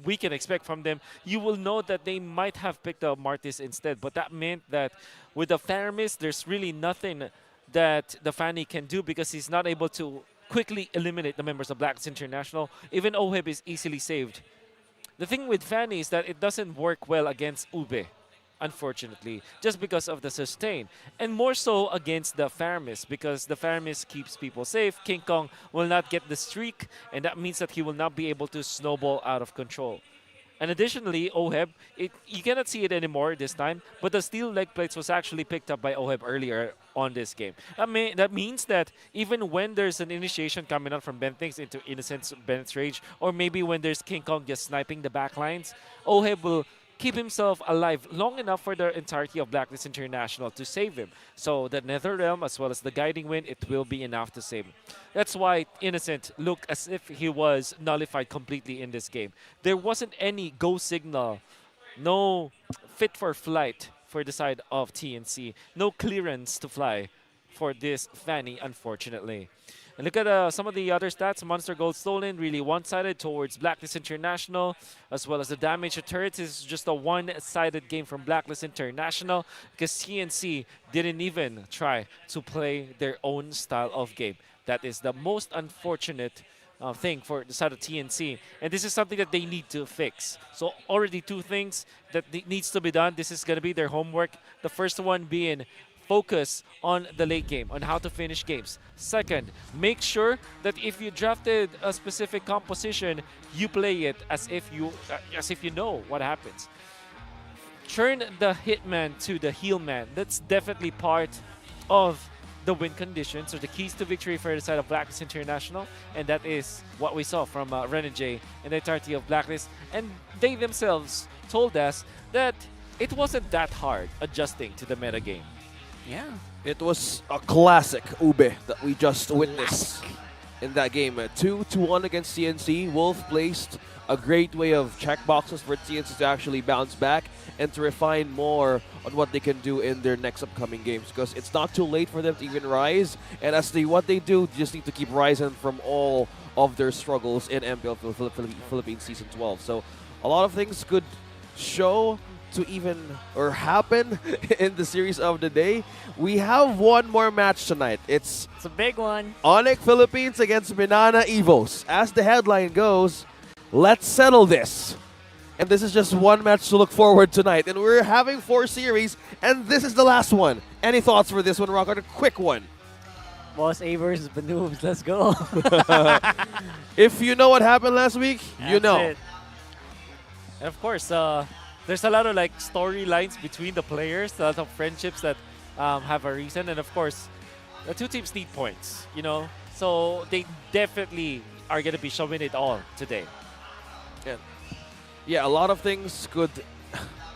we can expect from them, you will know that they might have picked up Martis instead. But that meant that with the Faramis, there's really nothing that the Fanny can do because he's not able to quickly eliminate the members of Blacks International. Even Oheb is easily saved. The thing with Fanny is that it doesn't work well against Ube, unfortunately, just because of the sustain. And more so against the Faramis, because the Faramis keeps people safe. King Kong will not get the streak, and that means that he will not be able to snowball out of control. And additionally, Oheb, you cannot see it anymore this time, but the steel leg plates was actually picked up by Oheb earlier on this game. That means that even when there's an initiation coming out from Bentings into Innocent's Bennett's Rage, or maybe when there's King Kong just sniping the backlines, Oheb will keep himself alive long enough for the entirety of Blacklist International to save him. So the Nether Realm as well as the Guiding Wind, it will be enough to save him. That's why Innocent looked as if he was nullified completely in this game. There wasn't any go signal, no fit for flight for the side of TNC, no clearance to fly for this Fanny, unfortunately. And look at some of the other stats. Monster Gold stolen, really one-sided towards Blacklist International, as well as the damage to turrets is just a one-sided game from Blacklist International because TNC didn't even try to play their own style of game. That is the most unfortunate thing for the side of TNC. And this is something that they need to fix. So already two things that needs to be done. This is going to be their homework. The first one being focus on the late game, on how to finish games. Second, make sure that if you drafted a specific composition, you play it as if you know what happens. Turn the hitman to the heal man. That's definitely part of the win conditions or the keys to victory for the side of Blacklist International, and that is what we saw from Renegade and the entirety of Blacklist. And they themselves told us that it wasn't that hard adjusting to the meta game. Yeah. It was a classic Ube that we just witnessed in that game. 2-1 against TNC. Wolf placed a great way of check boxes for TNC to actually bounce back and to refine more on what they can do in their next upcoming games, because it's not too late for them to even rise. And as what they do, just need to keep rising from all of their struggles in Philippines Season 12. So a lot of things could show to even or happen in the series of the day. We have one more match tonight. It's a big one. ONIC Philippines against MNNE EVOS. As the headline goes, let's settle this. And this is just one match to look forward tonight. And we're having 4 series, and this is the last one. Any thoughts for this one, Rockard? A quick one. Boss A versus Banoobs. Let's go. If you know what happened last week, you know. It. And of course, there's a lot of like storylines between the players, a lot of friendships that have a reason, and of course, the two teams need points, you know, so they definitely are going to be showing it all today. Yeah, a lot of things could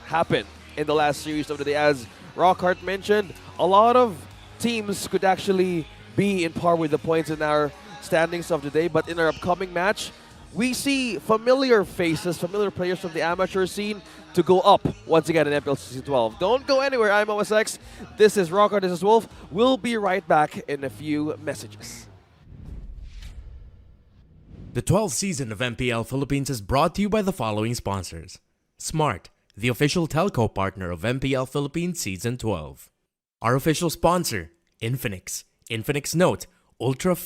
happen in the last series of the day. As Rockhart mentioned, a lot of teams could actually be in par with the points in our standings of the day, but in our upcoming match, we see familiar faces, familiar players from the amateur scene to go up once again in MPL Season 12. Don't go anywhere. I'm OSX. This is Rockard. This is Wolf. We'll be right back in a few messages. The 12th season of MPL Philippines is brought to you by the following sponsors. Smart, the official telco partner of MPL Philippines Season 12. Our official sponsor, Infinix. Infinix Note, Ultra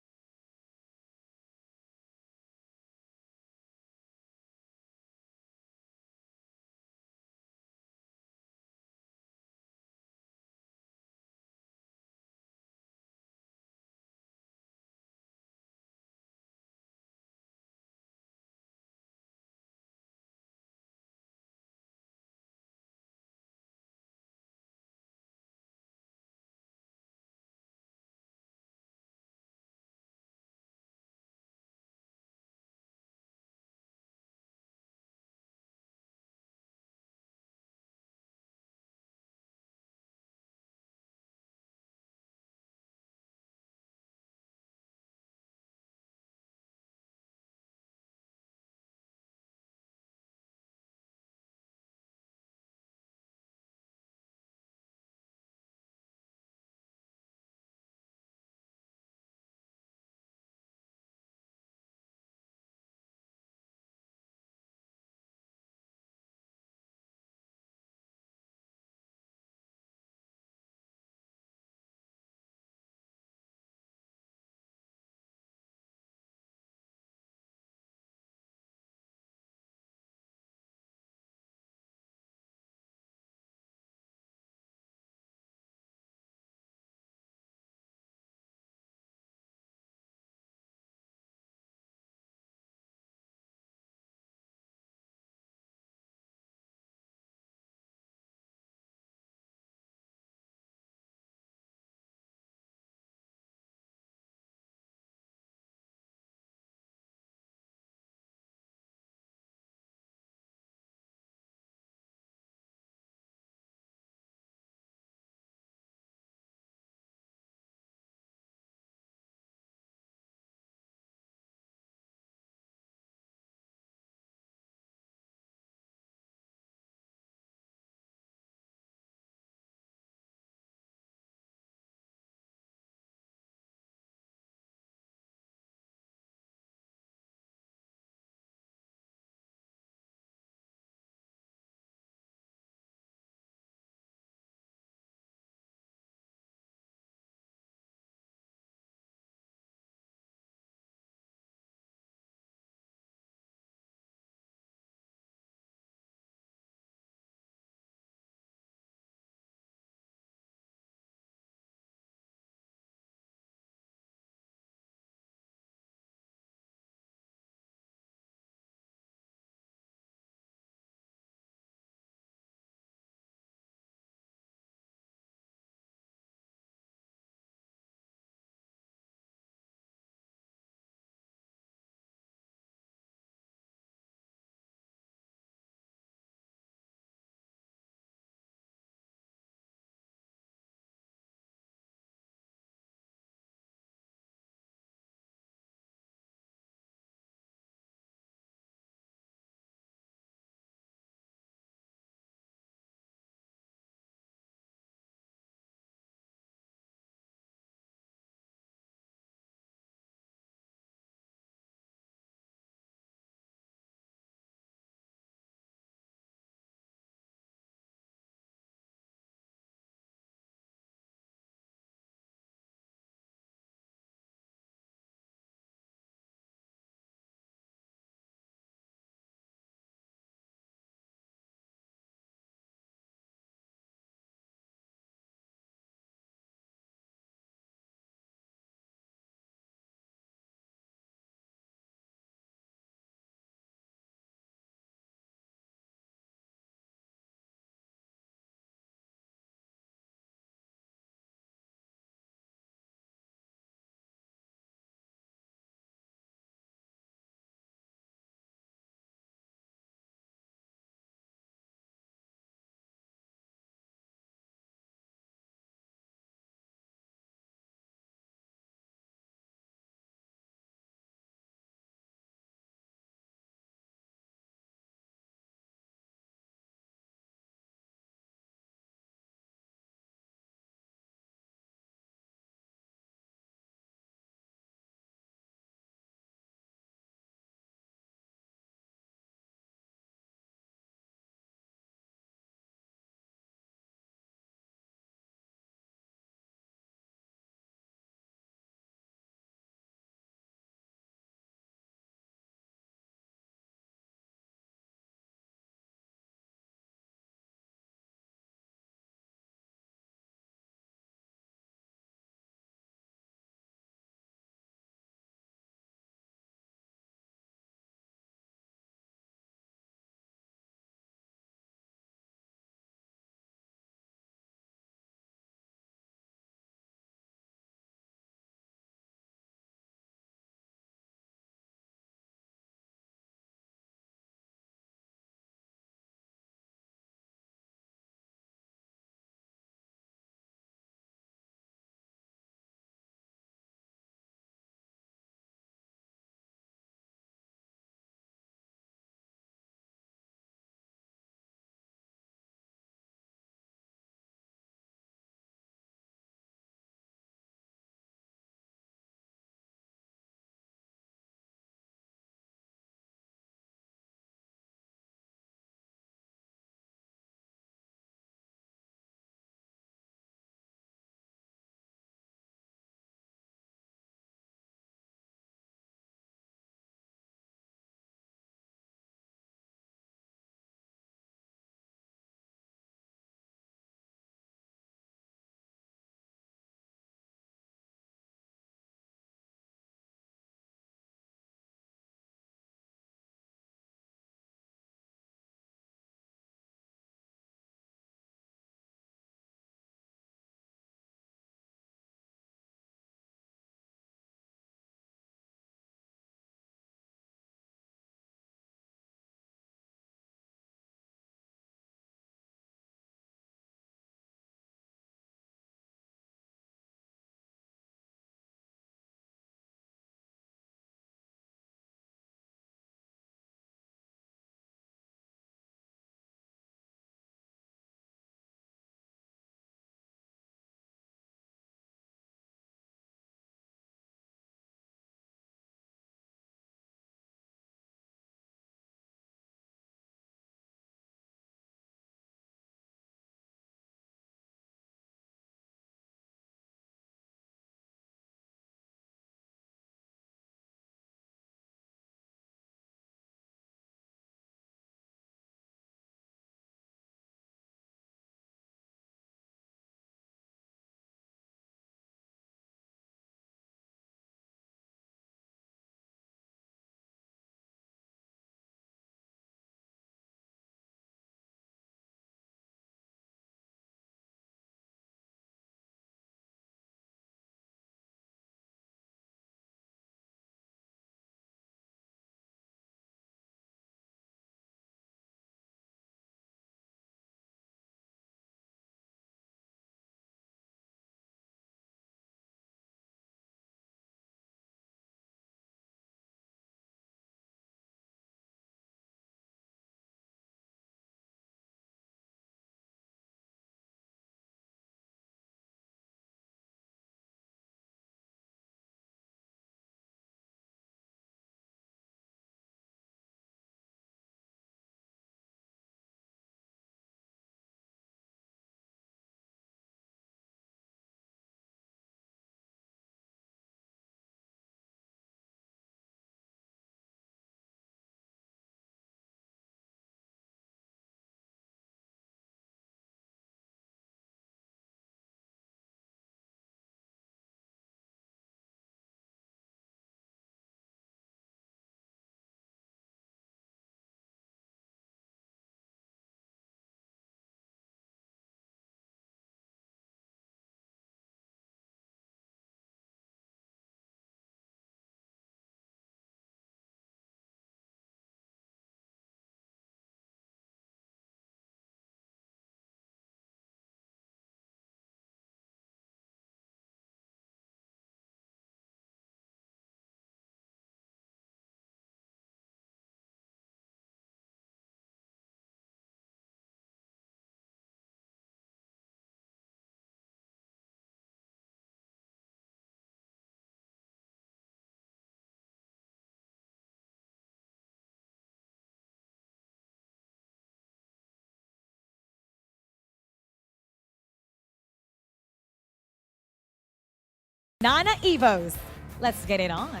Nana Evos. Let's get it on.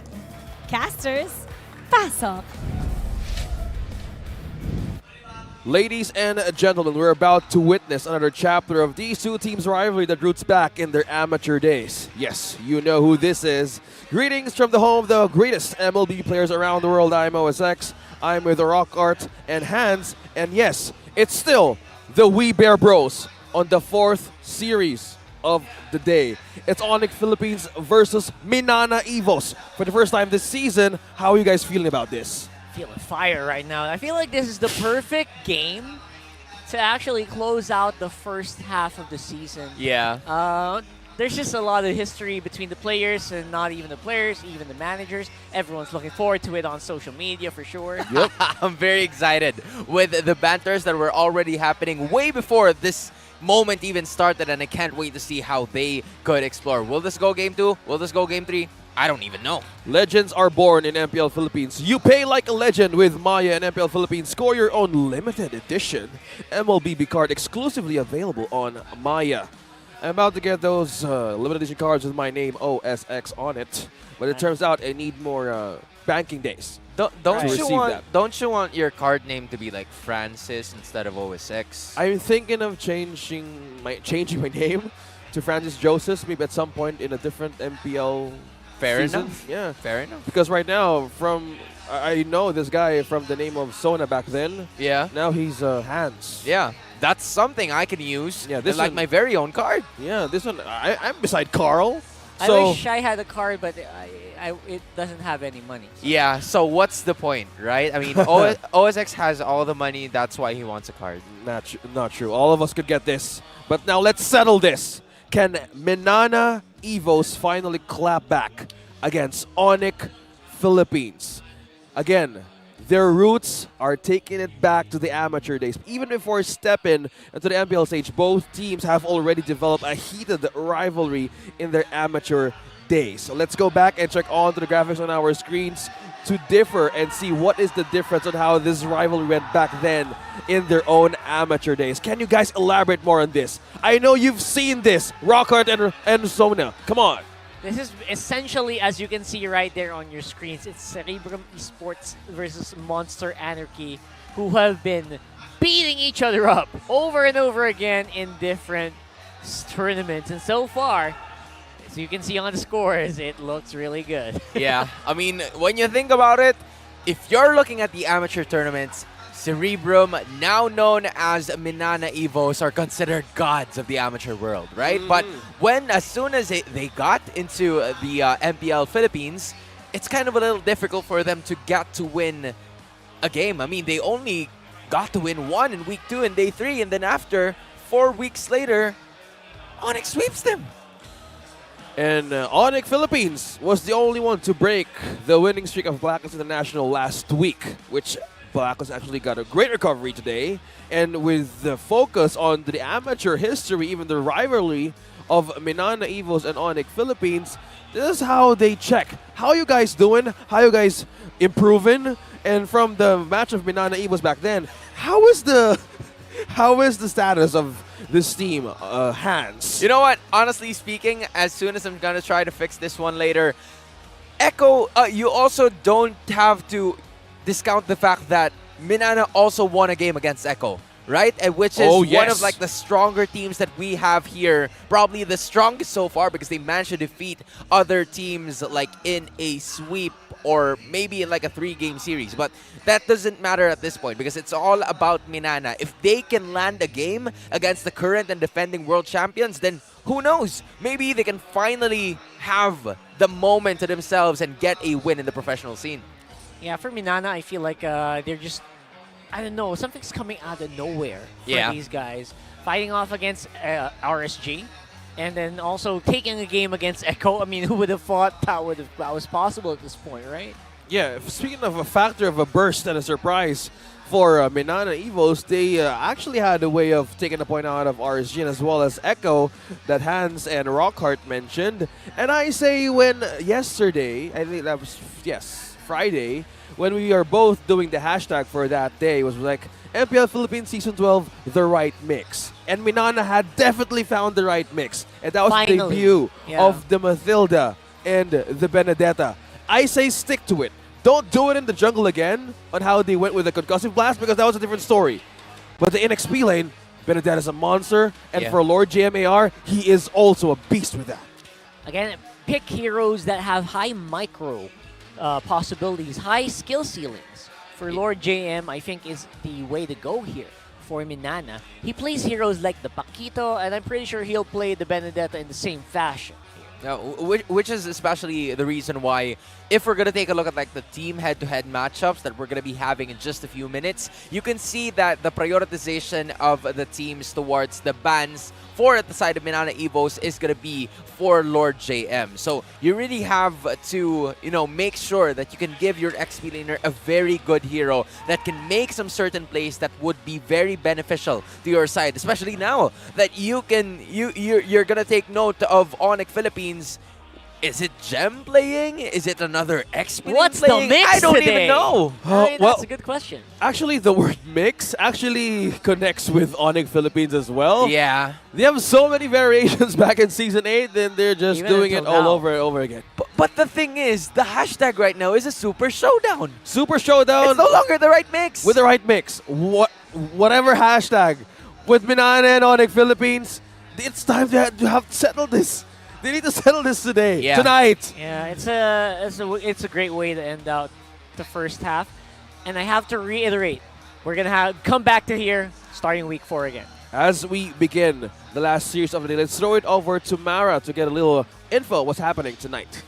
Casters, pasok. Ladies and gentlemen, we're about to witness another chapter of these two teams' rivalry that roots back in their amateur days. Yes, you know who this is. Greetings from the home of the greatest MLB players around the world. I'm OSX. I'm with Rock Art and Hans. And yes, it's still the We Bear Bros on the 4th series of the day. It's ONIC Philippines versus MNNE Evos. For the first time this season, how are you guys feeling about this? Feeling fire right now. I feel like this is the perfect game to actually close out the first half of the season. Yeah. There's just a lot of history between the players and not even the players, even the managers. Everyone's looking forward to it on social media for sure. Yep. I'm very excited with the banters that were already happening way before this moment even started, and I can't wait to see how they could explore. Will this go game 2? Will this go game 3? I don't even know. Legends are born in MPL Philippines. You pay like a legend with Maya and MPL Philippines. Score your own limited edition MLBB card exclusively available on Maya. I'm about to get those limited edition cards with my name OSX on it, but it turns out I need more banking days. Don't you want your card name to be like Francis instead of OSX? I'm thinking of changing my name to Francis Joseph, maybe at some point in a different MPL. Fair season. enough. Yeah. Fair enough. Because right now, I know this guy from the name of Sona back then. Yeah. Now he's Hans. Yeah. That's something I can use. Yeah, this like one, my very own card. Yeah, this one, I'm beside Carl. I wish I had a card, but it doesn't have any money. So. Yeah, so what's the point, right? I mean, OSX has all the money. That's why he wants a card. Not true. All of us could get this. But now let's settle this. Can MNNE Evos finally clap back against ONIC Philippines? Again, their roots are taking it back to the amateur days. Even before stepping into the MPL stage, both teams have already developed a heated rivalry in their amateur days. So let's go back and check on to the graphics on our screens to differ and see what is the difference on how this rivalry went back then in their own amateur days. Can you guys elaborate more on this? I know you've seen this, Rockhart and Sona. Come on. This is essentially, as you can see right there on your screens, it's Cerebrum Esports versus Monster Anarchy, who have been beating each other up over and over again in different tournaments. And so far, as you can see on the scores, it looks really good. Yeah, I mean, when you think about it, if you're looking at the amateur tournaments, Cerebrum, now known as MNNE Evos, are considered gods of the amateur world, right? But as soon as they got into the MPL Philippines, it's kind of a little difficult for them to get to win a game. I mean, they only got to win one in week 2 and day 3, and then after, 4 weeks later, ONIC sweeps them. And ONIC Philippines was the only one to break the winning streak of Blacklist International last week, which Blacklist actually got a great recovery today. And with the focus on the amateur history, even the rivalry of MNNE Evos and ONIC Philippines, this is how they check. How you guys doing? How you guys improving? And from the match of MNNE Evos back then, how is the status of this team, Hans? You know what? Honestly speaking, as soon as I'm gonna try to fix this one later, Echo, you also don't have to discount the fact that MNNE also won a game against Echo, right? Which is one of like the stronger teams that we have here. Probably the strongest so far because they managed to defeat other teams like in a sweep or maybe in like a 3-game series. But that doesn't matter at this point because it's all about MNNE. If they can land a game against the current and defending world champions, then who knows? Maybe they can finally have the moment to themselves and get a win in the professional scene. Yeah, for MNNE, I feel like they're just, I don't know, something's coming out of nowhere for these guys. Fighting off against RSG, and then also taking a game against Echo. I mean, who would have thought that was possible at this point, right? Yeah, speaking of a factor of a burst and a surprise for MNNE Evos, they actually had a way of taking a point out of RSG as well as Echo that Hans and Rockhart mentioned. And I say when yesterday, I think that was, yes, Friday when we are both doing the hashtag for that day. Was like MPL Philippines Season 12, the right mix. And MNNE had definitely found the right mix. And that was the Finally. debut Yeah. of the Mathilda and the Benedetta. I say stick to it. Don't do it in the jungle again on how they went with the concussive blast, because that was a different story. But the NXP lane, Benedetta is a monster, and Yeah. for Lord JMAR, he is also a beast with that. Again, pick heroes that have high micro possibilities, high skill ceilings. For Lord JM, I think is the way to go here for MNNE. He plays heroes like the Paquito, and I'm pretty sure he'll play the Benedetta in the same fashion. Which is especially the reason why, if we're gonna take a look at like the team head-to-head matchups that we're gonna be having in just a few minutes, you can see that the prioritization of the teams towards the bans for at the side of MNNE Evos is gonna be for Lord JM. So you really have to, make sure that you can give your XP laner a very good hero that can make some certain plays that would be very beneficial to your side, especially now that you're gonna take note of ONIC Philippines. Is it Gem playing? Is it another XP What's playing? the mix I don't today? even know. That's a good question. Actually, the word mix actually connects with ONIC Philippines as well. Yeah. They have so many variations back in Season 8, then they're just Even doing it until all now. over and over again. But the thing is, the hashtag right now is a Super Showdown. Super Showdown It's no longer the right mix. with the right mix. Whatever hashtag. With MNNE and ONIC Philippines, it's time to have settled this. They need to settle this today, Yeah. tonight. Yeah, it's a great way to end out the first half. And I have to reiterate, we're gonna come back to here starting week 4 again. As we begin the last series of the day, let's throw it over to Mara to get a little info what's happening tonight.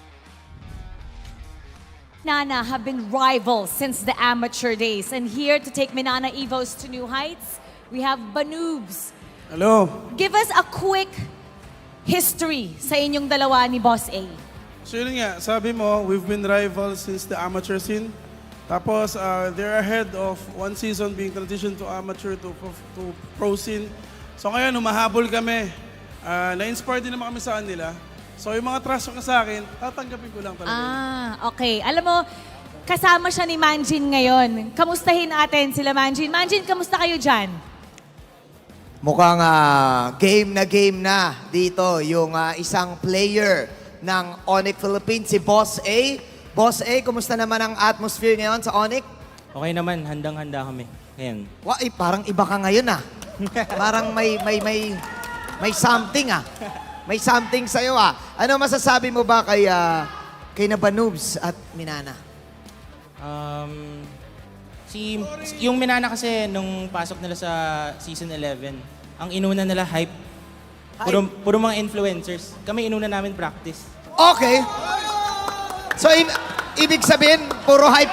Nana have been rivals since the amateur days. And here to take MNNE Evos to new heights, we have Banoobs. Hello. Give us a quick history sa inyong dalawa ni Boss A. So yun nga, sabi mo, we've been rivals since the amateur scene. Tapos, they're ahead of one season being transitioned to amateur to pro scene. So ngayon, humahabol kami. Na-inspire din naman kami sa kanila. So yung mga trust ko sa akin, tatanggapin ko lang talaga. Okay. Alam mo, kasama siya ni Manjin ngayon. Kamustahin natin sila Manjin. Manjin, kamusta kayo dyan? Mukhang game na dito yung isang player ng ONIC Philippines, si Boss A. Boss A, kumusta naman ang atmosphere ngayon sa ONIC? Okay naman, handang-handa kami ngayon. Parang iba ka ngayon Parang may something May something sa'yo Ano masasabi mo ba kay Nabanoobs at MNNE? Yung MNNE kasi nung pasok nila sa Season 11, ang inuna nila hype. Puro mga influencers. Kami inuna namin practice. Okay. So, ibig sabihin, puro hype.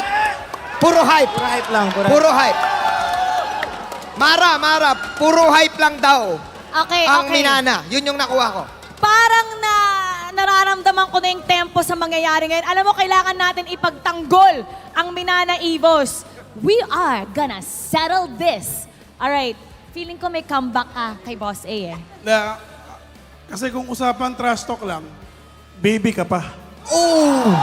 Puro hype. Puro hype lang. Puro hype. Mara, puro hype lang daw. Okay, Ang okay. MNNE. Yun yung nakuha ko. Parang nararamdaman ko na yung tempo sa mangyayari ngayon. Alam mo, kailangan natin ipagtanggol ang MNNE Evos. We are gonna settle this. Alright, feeling ko may comeback kay Boss A Kasi kung usapan trash talk lang, baby ka pa. Oh!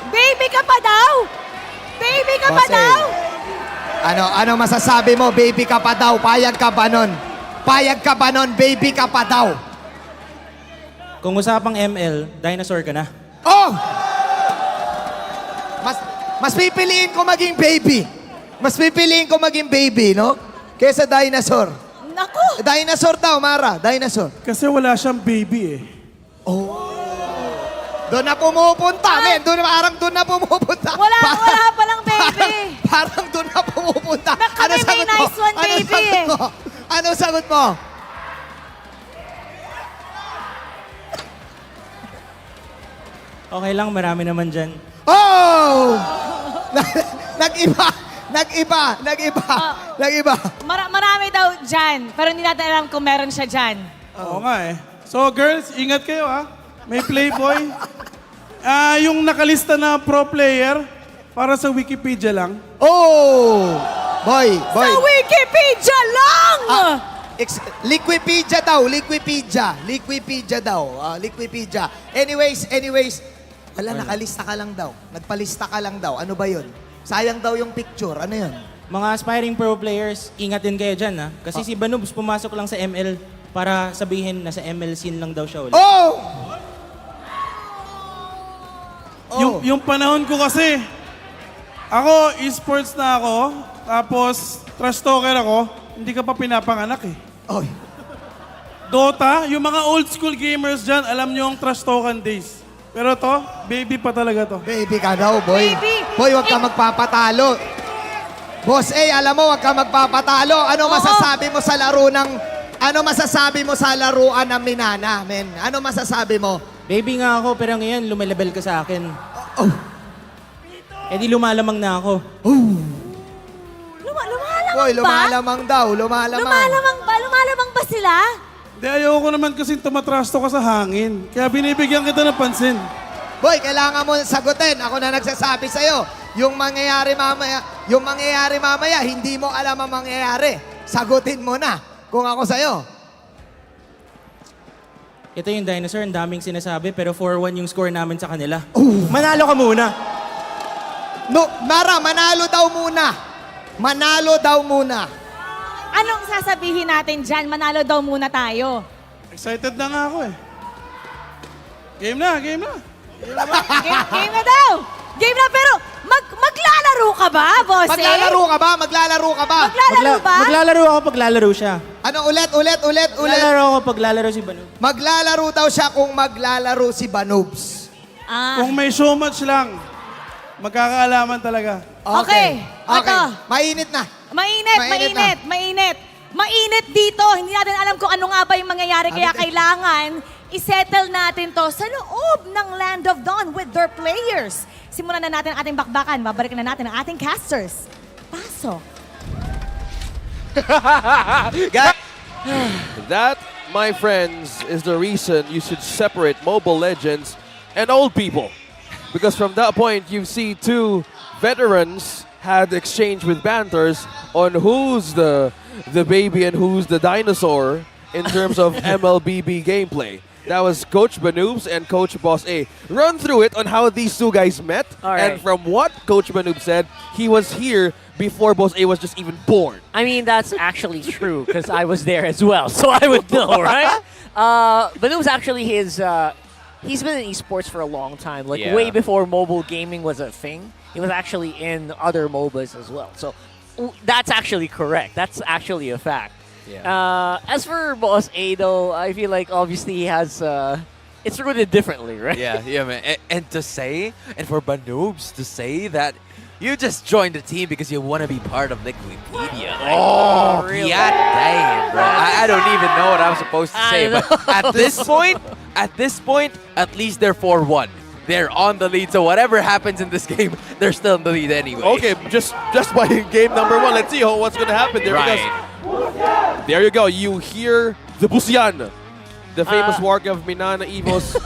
Baby ka pa daw? Baby ka pa Boss A. daw? Ano masasabi mo? Baby ka pa daw. Payag ka ba nun? Payag ka ba nun? Baby ka pa daw. Kung usapang ML, dinosaur ka na. Oh! Mas pipiliin ko maging baby. Mas pipiliin ko maging baby, no? Kesa dinosaur. Naku! Dinosaur daw, Mara. Dinosaur. Kasi wala siyang baby Doon na pumupunta, men. Doon na pumupunta. Wala palang baby. Parang doon na pumupunta. Kami may nice one, baby. Ano sagot mo? Okay lang, marami naman dyan. Oh! Nag-iba. Marami daw dyan, pero hindi natin alam kung meron siya dyan. Oo nga So girls, ingat kayo May playboy. Yung nakalista na pro player, para sa Wikipedia lang. Oh! Boy. Sa Wikipedia lang! Liquipedia daw, Liquipedia. Liquipedia daw. Liquipedia. Anyways, wala, nakalista ka lang daw. Nagpalista ka lang daw. Ano ba yun? Sayang daw yung picture. Ano yun? Mga aspiring pro players, ingat din kayo dyan, ha? Kasi si Banubs pumasok lang sa ML para sabihin na sa ML scene lang daw siya ulit. Oh! Yung panahon ko kasi, ako, esports na ako, tapos trash talker ako, hindi ka pa pinapanganak eh. Oy. Dota, yung mga old school gamers dyan, alam nyo ang trash talking days. Pero to, baby pa talaga to. Baby ka daw, boy. Baby. Boy, wag ka magpapatalo. Boss A, alam mo, wag ka magpapatalo. Ano masasabi mo sa laro ng... Ano masasabi mo sa laruan ng Minana, men? Ano masasabi mo? Baby nga ako, pero ngayon lumalabel ka sa akin. Eh di lumalamang na ako. Lumalamang Boy, ba? lumalamang daw, lumalamang. Lumalamang ba? Lumalamang ba sila? Di ayoko naman kasi tumatrasto ka sa hangin. Kaya binibigyan kita ng pansin. Boy, kailangan mo sagutin. Ako na nagsasabi sa'yo. Yung mangyayari mamaya, hindi mo alam ang mangyayari. Sagutin mo na kung ako sa'yo. Ito yung dinosaur, ang daming sinasabi, pero 4-1 yung score namin sa kanila. Manalo ka muna. No, Mara, manalo daw muna. Manalo daw muna. Anong sasabihin natin dyan? Manalo daw muna tayo. Excited na nga ako eh. Game na. Game na daw! Game na, pero maglalaro ka ba, boss? Maglalaro ka ba? Maglalaro ba? Maglalaro ako pag lalaro siya. Ano, ulit. Maglalaro ako pag lalaro si Banubs. Maglalaro daw siya kung maglalaro si Banubs. Kung may so much lang, magkakaalaman talaga. Okay. Ito. Mainit na. Mainit dito. Hindi natin alam kung ano nga ba yung mangyayari. Kaya kailangan isettle natin to sa loob ng Land of Dawn with their players. Simulan na natin ang ating bakbakan. Babalikan na natin ang ating casters. Pasok. That, my friends, is the reason you should separate Mobile Legends and old people. Because from that point, you see two veterans had exchange with banters on who's the baby and who's the dinosaur in terms of MLBB gameplay. That was Coach Banubs and Coach Boss A. Run through it on how these two guys met. And from what Coach Banubs said, he was here before Boss A was just even born. I mean, that's actually true because I was there as well, so I would know, right? But it was actually his... he's been in esports for a long time, like way before mobile gaming was a thing. He was actually in other MOBAs as well. So that's actually correct. That's actually a fact. Yeah. As for Boss A, though, I feel like obviously he has... it's rooted differently, right? Yeah, man. And to say, and for Banubs to say that you just joined the team because you want to be part of Liquipedia. Oh, really? Yeah, damn, bro. I don't even know what I'm supposed to say. But at this point, at least they're 4-1. They're on the lead, so whatever happens in this game, they're still in the lead anyway. Okay, just by game number 1, let's see what's going to happen there. Because there you go. You hear the Busyan, the famous work of Minana Evos,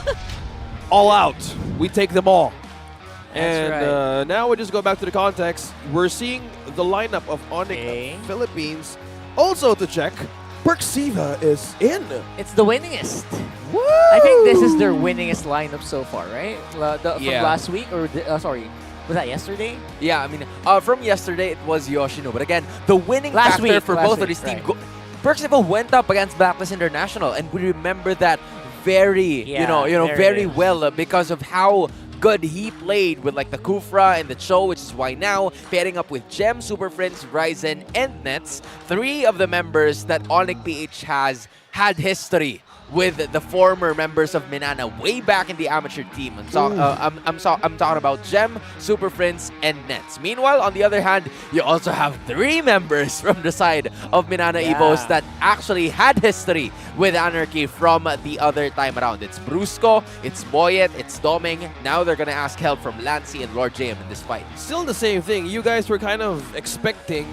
all out. We take them all. And now we just go back to the context. We're seeing the lineup of ONIC Philippines. Also to check, Perksiva is in. It's the winningest. Woo! I think this is their winningest lineup so far, right? From last week, or sorry, was that yesterday? Yeah, I mean, from yesterday it was Yoshino. But again, the winning factor for both of these teams. Perksiva went up against Blacklist International, and we remember that very, very well because of how good he played with like the Kufra and the Cho, which is why now pairing up with Gem, Super Friends, Ryzen, and Nets, 3 of the members that Mpl-Ph has had history with the former members of Minana way back in the amateur team. I'm talking about Gem, Super Friends, and Nets. Meanwhile, on the other hand, you also have 3 members from the side of Minana Evos that actually had history with Anarchy from the other time around. It's Brusco, it's Boyet, it's Doming. Now they're gonna ask help from Lancy and Lord JM in this fight. Still the same thing. You guys were kind of expecting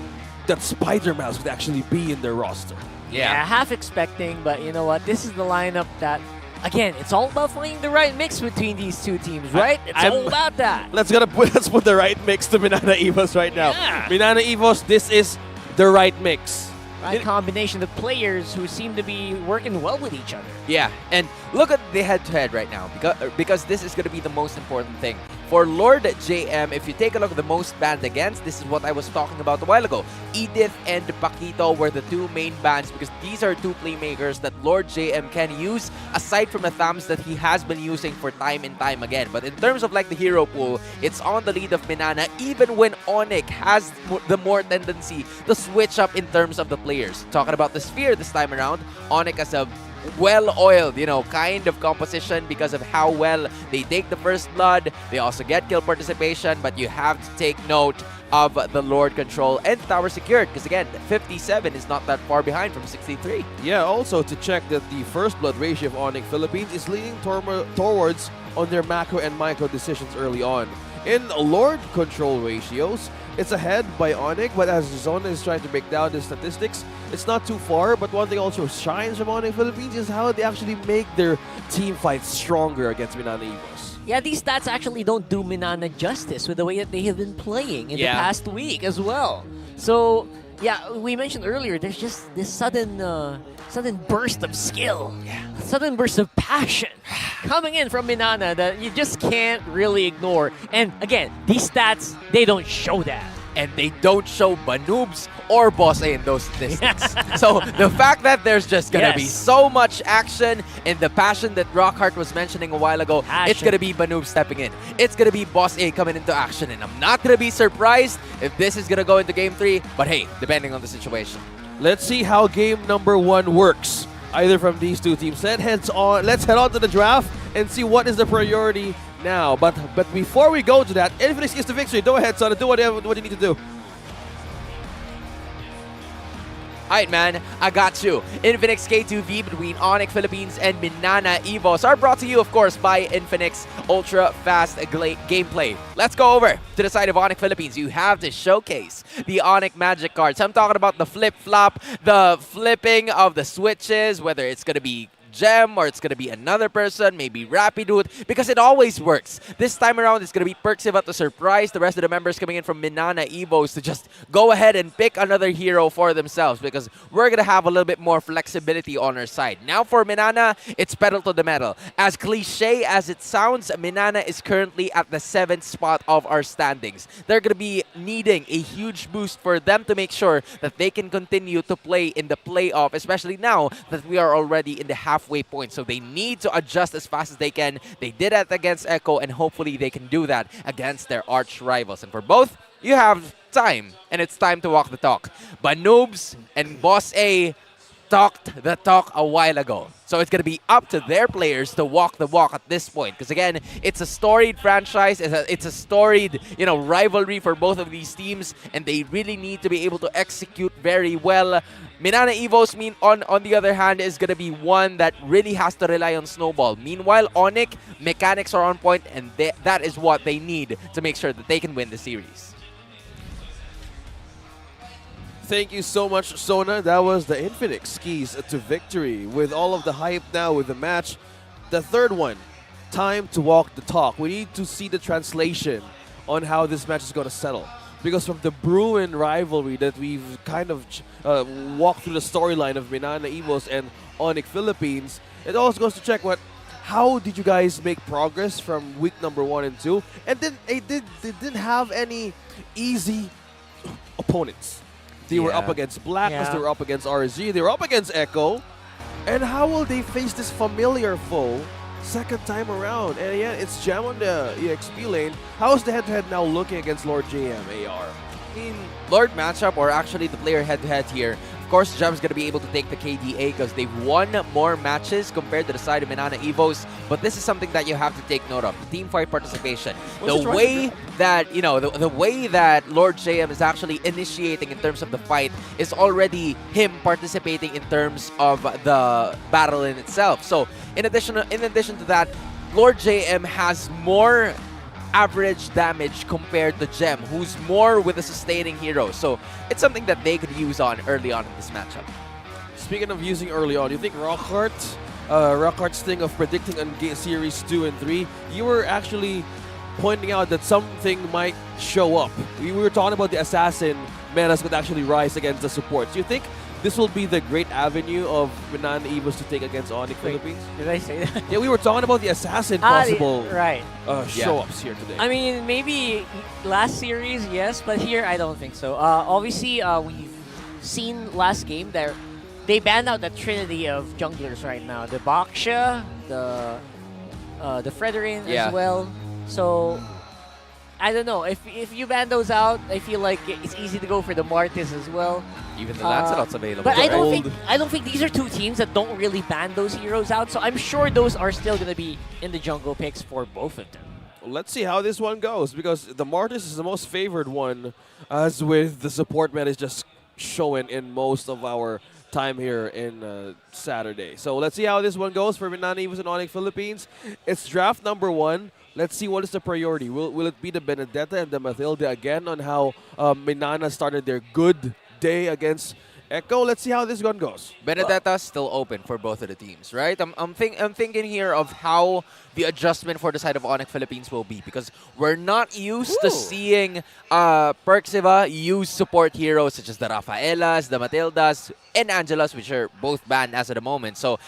that Spider Mouse would actually be in their roster. Yeah, half expecting, but you know what? This is the lineup that, again, it's all about finding the right mix between these two teams, right? It's all about that. Let's put the right mix to Minana Evos right now. Yeah. Minana Evos, this is the right mix. right combination of players who seem to be working well with each other. Yeah, and look at the head-to-head right now, because this is going to be the most important thing. For Lord JM, if you take a look at the most banned against, this is what I was talking about a while ago. Edith and Paquito were the two main bans because these are two playmakers that Lord JM can use aside from the thumbs that he has been using for time and time again. But in terms of like the hero pool, it's on the lead of MNNE, even when ONIC has the more tendency to switch up in terms of the players. Talking about the Sphere this time around, ONIC has a well-oiled, kind of composition because of how well they take the first blood. They also get kill participation, but you have to take note of the Lord control and tower secured because again, 57 is not that far behind from 63. Yeah, also to check that the first blood ratio of ONIC Philippines is leaning towards on their macro and micro decisions early on. In Lord control ratios, it's ahead by ONIC, but as Zona is trying to break down the statistics, it's not too far. But one thing also shines from ONIC Philippines is how they actually make their team fights stronger against MNNE EVOS. Yeah, these stats actually don't do MNNE justice with the way that they have been playing in the past week as well. So, yeah, we mentioned earlier, there's just this sudden burst of skill, sudden burst of passion coming in from MNNE that you just can't really ignore. And again, these stats, they don't show that. And they don't show Banoobs or Boss A in those statistics. So the fact that there's just going to be so much action and the passion that Rockhart was mentioning a while ago, it's going to be Banoob stepping in. It's going to be Boss A coming into action. And I'm not going to be surprised if this is going to go into Game 3. But hey, depending on the situation. Let's see how game number 1 works. Either from these two teams. Let's head on to the draft and see what is the priority now. But before we go to that, Infinix gets the victory. Go ahead, son. Do what you need to do. Alright, man, I got you. Infinix K2V between ONIC Philippines and MNNE EVOS are brought to you, of course, by Infinix Ultra Fast Gameplay. Let's go over to the side of ONIC Philippines. You have to showcase the ONIC Magic cards. I'm talking about the flip-flop, the flipping of the switches, whether it's going to be Gem or it's going to be another person, maybe Rapidoot, because it always works. This time around, it's going to be Perxiva to surprise the rest of the members coming in from MNNE EVOS to just go ahead and pick another hero for themselves because we're going to have a little bit more flexibility on our side. Now for MNNE, it's pedal to the metal. As cliche as it sounds, MNNE is currently at the 7th spot of our standings. They're going to be needing a huge boost for them to make sure that they can continue to play in the playoff, especially now that we are already in the halfway point. So they need to adjust as fast as they can. They did that against Echo, and hopefully they can do that against their arch rivals. And for both, you have time, and it's time to walk the talk. Banoobs and Boss A talked the talk a while ago. So it's going to be up to their players to walk the walk at this point. Because again, it's a storied franchise. It's a storied, rivalry for both of these teams. And they really need to be able to execute very well. MNNE EVOS, on the other hand, is going to be one that really has to rely on Snowball. Meanwhile, ONIC, mechanics are on point. And that is what they need to make sure that they can win the series. Thank you so much, Sona. That was the Infinix keys to victory. With all of the hype now with the match, the third one, time to walk the talk. We need to see the translation on how this match is going to settle. Because from the Bruin rivalry that we've kind of walked through the storyline of MNNE EVOS and ONIC Philippines, it also goes to check how did you guys make progress from week number 1 and 2? And then they didn't have any easy opponents. They were up against Blacklist, they were up against RSG, they were up against Echo. And how will they face this familiar foe second time around? And yeah, it's Jam on the EXP lane. How's the head-to-head now looking against Lord JM AR? In Lord matchup, or actually the player head-to-head here, of course, Jam's going to be able to take the KDA because they've won more matches compared to the side of MNNE EVOS. But this is something that you have to take note of: the team fight participation. The way that the way that Lord JM is actually initiating in terms of the fight is already him participating in terms of the battle in itself. So in addition to that, Lord JM has more average damage compared to Gem, who's more with a sustaining hero. So it's something that they could use on early on in this matchup. Speaking of using early on, you think Rockhart's thing of predicting on Series 2 and 3, you were actually pointing out that something might show up. We were talking about the assassin menace could actually rise against the supports. You think this will be the great avenue of MNNE Evos to take against ONIC Philippines. Did I say that? Yeah, we were talking about the assassin possible Right. show-ups here today. I mean, maybe last series, yes, but here I don't think so. Obviously, we've seen last game there. They banned out the trinity of junglers right now. The Baksha, the Fredrin as well. So, I don't know. If you ban those out, I feel like it's easy to go for the Martis as well. Even the Lancelot's available. But right? I don't think these are two teams that don't really ban those heroes out. So I'm sure those are still gonna be in the jungle picks for both of them. Let's see how this one goes, because the Martis is the most favored one, as with the support meta is just showing in most of our time here in Saturday. So let's see how this one goes for MNNE Evos and ONIC Philippines. It's draft number 1. Let's see what is the priority. Will it be the Benedetta and the Mathilde again on how MNNE started their good day against Echo? Let's see how this one goes. Benedetta's still open for both of the teams, right? I'm thinking here of how the adjustment for the side of ONIC Philippines will be, because we're not used to seeing Perxiva use support heroes such as the Rafaelas, the Matildas, and Angelas, which are both banned as of the moment. So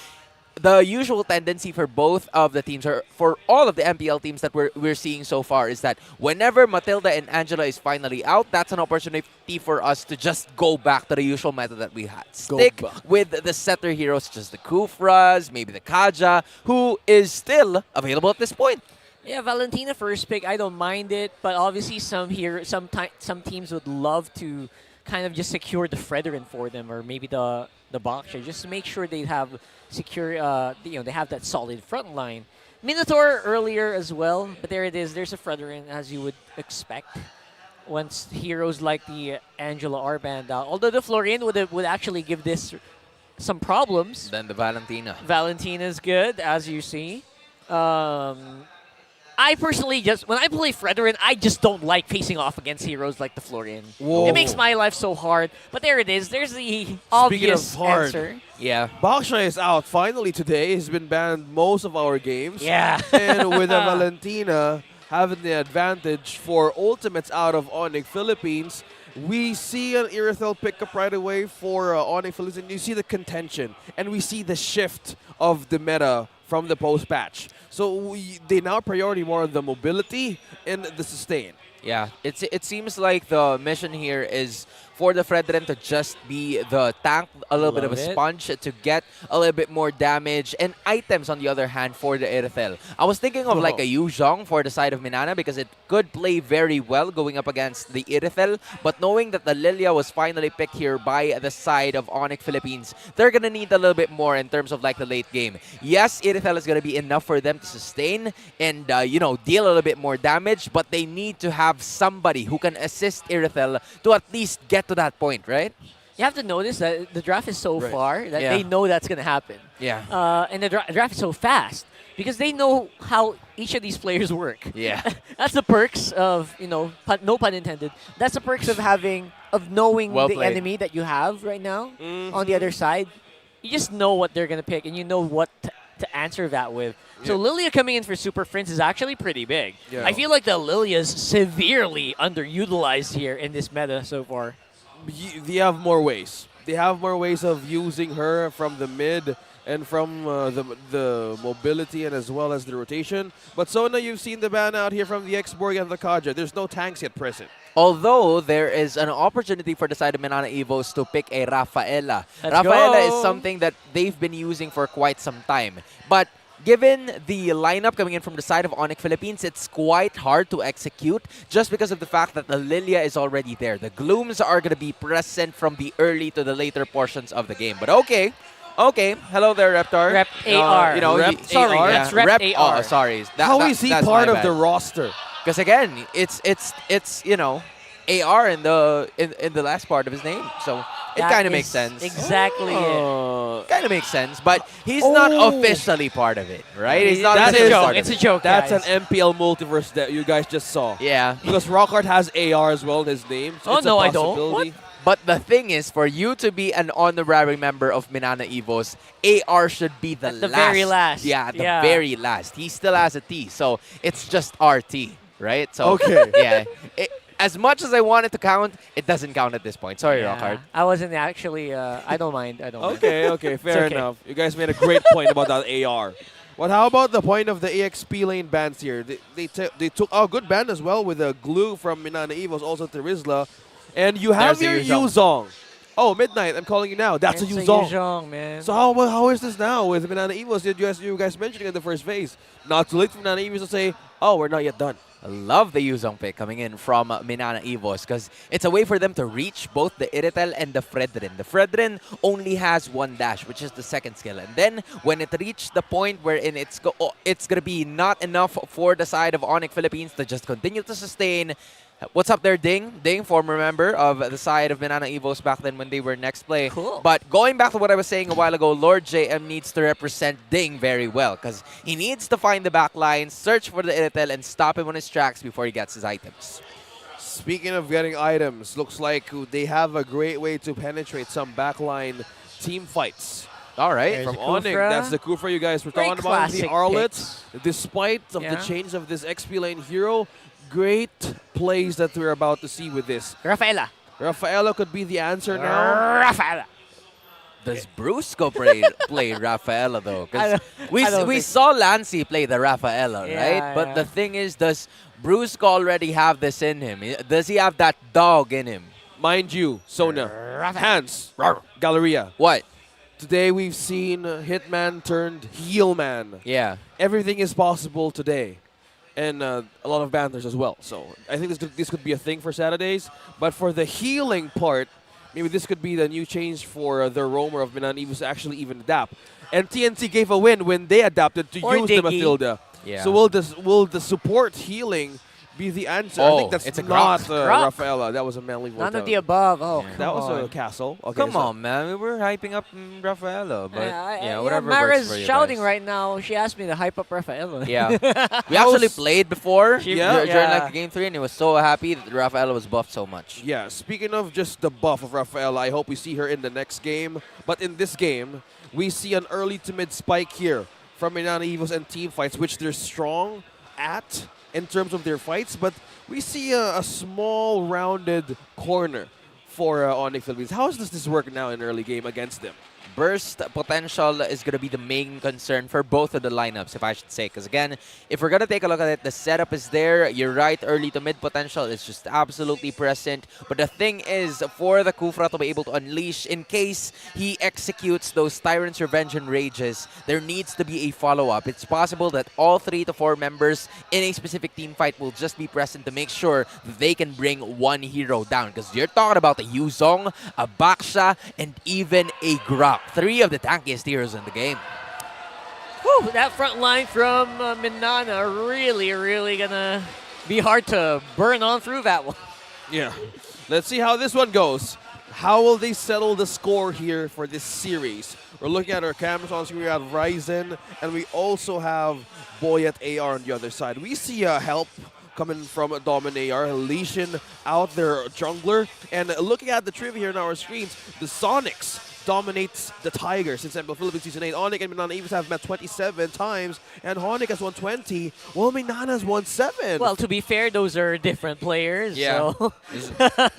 the usual tendency for both of the teams, or for all of the MPL teams that we're seeing so far, is that whenever Matilda and Angela is finally out, that's an opportunity for us to just go back to the usual method that we had. Stick with the setter heroes such as the Kufras, maybe the Kaja, who is still available at this point. Yeah, Valentina first pick, I don't mind it, but obviously some teams would love to kind of just secure the Fredrin for them, or maybe the Boxer, just to make sure they have secure, they have that solid front line. Minotaur earlier as well, but there it is. There's a Fredrin, as you would expect, once heroes like the Angela are banned out. Although the Florian would actually give this some problems. Then the Valentina. Valentina's good, as you see. I personally when I play Fredrin, I just don't like facing off against heroes like the Florian. Whoa. It makes my life so hard. But there it is. There's the obvious answer. Yeah. Baksha is out finally today. He's been banned most of our games. Yeah. And with a Valentina having the advantage for ultimates out of ONIC Philippines, we see an Irithel pickup right away for ONIC Philippines, and you see the contention, and we see the shift of the meta from the post-patch. So they now priority more on the mobility and the sustain. Yeah, it seems like the mission here is for the Fredrin to just be the tank, a little bit of a sponge to get a little bit more damage, and items on the other hand for the Irithel. I was thinking of like a Yu Zhong for the side of MNNE, because it could play very well going up against the Irithel, but knowing that the Lilia was finally picked here by the side of ONIC Philippines, they're gonna need a little bit more in terms of like the late game. Yes, Irithel is gonna be enough for them to sustain and deal a little bit more damage, but they need to have somebody who can assist Irithel to at least get to that point, right? You have to notice that the draft is so far that they know that's going to happen. Yeah. And the draft is so fast because they know how each of these players work. Yeah. That's the perks of, no pun intended. That's the perks of knowing the enemy that you have right now on the other side. You just know what they're going to pick, and you know what to answer that with. So Lilia coming in for Super Prince is actually pretty big. Yeah. I feel like the Lilia's severely underutilized here in this meta so far. They have more ways. They have more ways of using her from the mid and from the mobility and as well as the rotation. But Sona, you've seen the ban out here from the X-Borg and the Kaja. There's no tanks yet present. Although there is an opportunity for the side of MNNE Evos to pick a Rafaela. Let's Rafaela go. is something that they've been using for quite some time. But given the lineup coming in from the side of ONIC Philippines, it's quite hard to execute just because of the fact that the Lilia is already there. The Glooms are going to be present from the early to the later portions of the game. But okay. Hello there, Reptar. Rep AR. Sorry, AR? that's Rep AR. Oh, sorry. How is he that's part my of bad. the roster? Because again, it's AR in the last part of his name, so it kind of makes sense. Exactly it. Kind of makes sense, but he's not officially part of it, right? He's not. That It's a is- joke. It's a joke, That's guys. an MPL multiverse that you guys just saw. Yeah. Because Rockhart has AR as well in his name. So Oh, it's no, a I don't. possibility. But the thing is, for you to be an honorary member of MNNE Evos, AR should be the At the very last. Yeah, at the Yeah. very last. He still has a T, so it's just RT, right? So Okay. yeah. as much as I want it to count, it doesn't count at this point. Sorry, Rockhard. I wasn't actually. I don't mind. I don't. Okay, mind. okay, fair okay. enough. You guys made a great point about that AR. But how about the point of the EXP lane bans here? They took good ban as well with a glue from MNNE was also to Rizla. And you have There's your a Yuzong. Oh, Midnight, I'm calling you now. That's a It's Yuzong. Yuzong, man. So how is this now with MNNE Evos? You guys mentioned it in the first phase. Not too late for MNNE Evos to say, oh, we're not yet done. I love the Yuzong pick coming in from MNNE Evos because it's a way for them to reach both the Iritel and the Fredrin. The Fredrin only has one dash, which is the second skill. And then when it reached the point wherein it's going to be not enough for the side of ONIC Philippines to just continue to sustain. What's up there, Ding? Ding, former member of the side of MNNE Evos back then when they were next play. Cool. But going back to what I was saying a while ago, Lord JM needs to represent Ding very well because he needs to find the back line, search for the Iritel, and stop him on his tracks before he gets his items. Speaking of getting items, looks like they have a great way to penetrate some backline team fights. All right. There's From a ONIC, Kufra. that's the Kufra you guys were Very talking about. The classic Arlets, despite of the Yeah. change of this XP lane hero, great plays that we're about to see with this. Rafaela. Rafaela could be the answer now. Rafaela. Does Brusco play Rafaela though? I Because we don't think saw Lancy play the Rafaela, Yeah, right? But yeah. the thing is, does Brusco already have this in him? Does he have that dog in him? Mind you, Sona, Hans, Galleria. What? Today we've seen Hitman turned heel man. Yeah. Everything is possible today. And a lot of banners as well. So I think this could be a thing for Saturdays. But for the healing part, maybe this could be the new change for the roamer of MNNE Evos to actually even adapt. And TNC gave a win when they adapted to Or use the Diggy. Mathilda. Yeah. So will the support healing be the answer? I Oh, think that's it's a not Grok. Rafaela. That was a manly vote. None of out. the above. Oh, Yeah. That was come a on. castle. Okay, Come so- on, man. We were hyping up Rafaela, but Yeah, whatever Mara's works for you shouting guys. right now. She asked me to hype up Rafaela. Yeah. We actually played before She- during yeah. like game 3, and he was so happy that Rafaela was buffed so much. Yeah, speaking of just the buff of Rafaela, I hope we see her in the next game. But in this game, we see an early to mid spike here from MNNE Evos and team fights, which they're strong at in terms of their fights. But we see a small rounded corner for ONIC Philippines. How does this work now in early game against them? Burst potential is going to be the main concern for both of the lineups, if I should say. Because again, if we're going to take a look at it, the setup is there. You're right, early to mid potential is just absolutely present. But the thing is, for the Kufra to be able to unleash, in case he executes those Tyrant's Revenge and Rages, there needs to be a follow-up. It's possible that all 3 to 4 members in a specific team fight will just be present to make sure that they can bring one hero down. Because you're talking about a Yuzong, a Baksha, and even a Grok. 3 of the tankiest heroes in the game. Whew, that front line from Minana really gonna be hard to burn on through that one. Yeah. Let's see how this one goes. How will they settle the score here for this series? We're looking at our cameras on screen. We have Ryzen, and we also have Boyet AR on the other side. We see help coming from Domin AR, Lesion out their jungler. And looking at the trivia here on our screens, the Sonics dominates the Tigers since Mpl-Ph Season 8. ONIC and MNNE Evos have met 27 times, and ONIC has won 20, while MNNE has won 7. Well, to be fair, those are different players. Yeah. So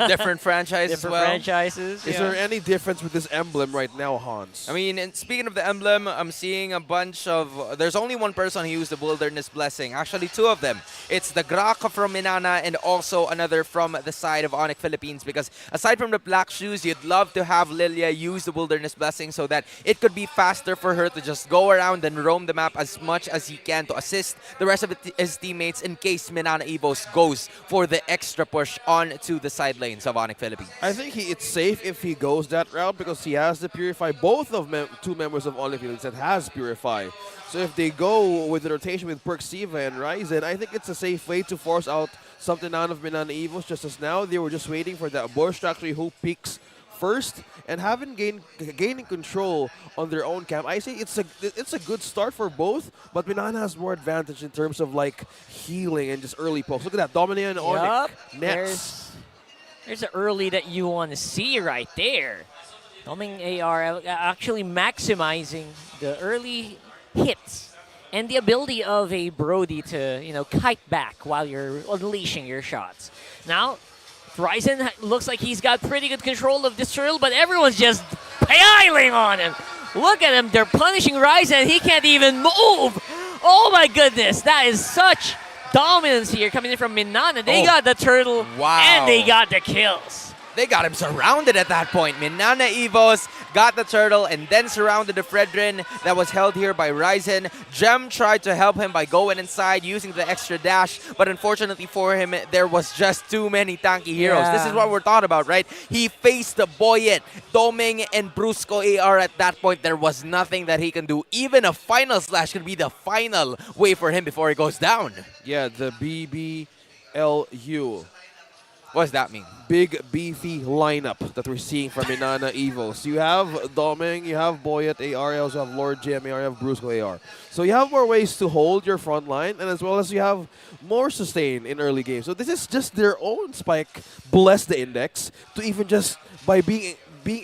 Different franchises different as well. franchises. Is there any difference with this emblem right now, Hans? I mean, and speaking of the emblem, I'm seeing a bunch of... There's only one person who used the Wilderness Blessing. Actually, 2 of them. It's the Graka from Minana and also another from the side of ONIC Philippines. Because aside from the black shoes, you'd love to have Lilia use the Wilderness Blessing so that it could be faster for her to just go around and roam the map as much as he can to assist the rest of his teammates in case MNNE Evos goes for the extra push on to the side lanes of ONIC Philippines. I think it's safe if he goes that route because he has the Purify. Both of 2 members of ONIC Philippines that has Purify. So if they go with the rotation with Perksiva and Ryzen, I think it's a safe way to force out something out of MNNE Evos. Just as now, they were just waiting for that burst to actually who peaks first and haven't gaining control on their own camp. I say it's a good start for both, but Minana has more advantage in terms of like healing and just early pokes. Look at that, Dominia and ONIC. Next. There's the early that you want to see right there. Doming AR actually maximizing the early hits and the ability of a Brody to, kite back while you're unleashing your shots. Now, Ryzen looks like he's got pretty good control of this turtle, but everyone's just piling on him. Look at him. They're punishing Ryzen. He can't even move. Oh, my goodness. That is such dominance here coming in from MNNE. They got the turtle, and they got the kills. They got him surrounded at that point. MNNE Evos got the turtle and then surrounded the Fredrin that was held here by Ryzen. Gem tried to help him by going inside using the extra dash, but unfortunately for him, there was just too many tanky heroes. This is what we're talking about, right? He faced the Boyet, Doming, and Brusco AR at that point. There was nothing that he can do. Even a final slash could be the final way for him before he goes down. Yeah, the BBLU. What does that mean? Big, beefy lineup that we're seeing from MNNE Evos. You have Doming, you have Boyet AR, you also have Lord GM AR, you have Brusco AR. So you have more ways to hold your front line, and as well as you have more sustain in early games. So this is just their own spike, bless the index, to even just by being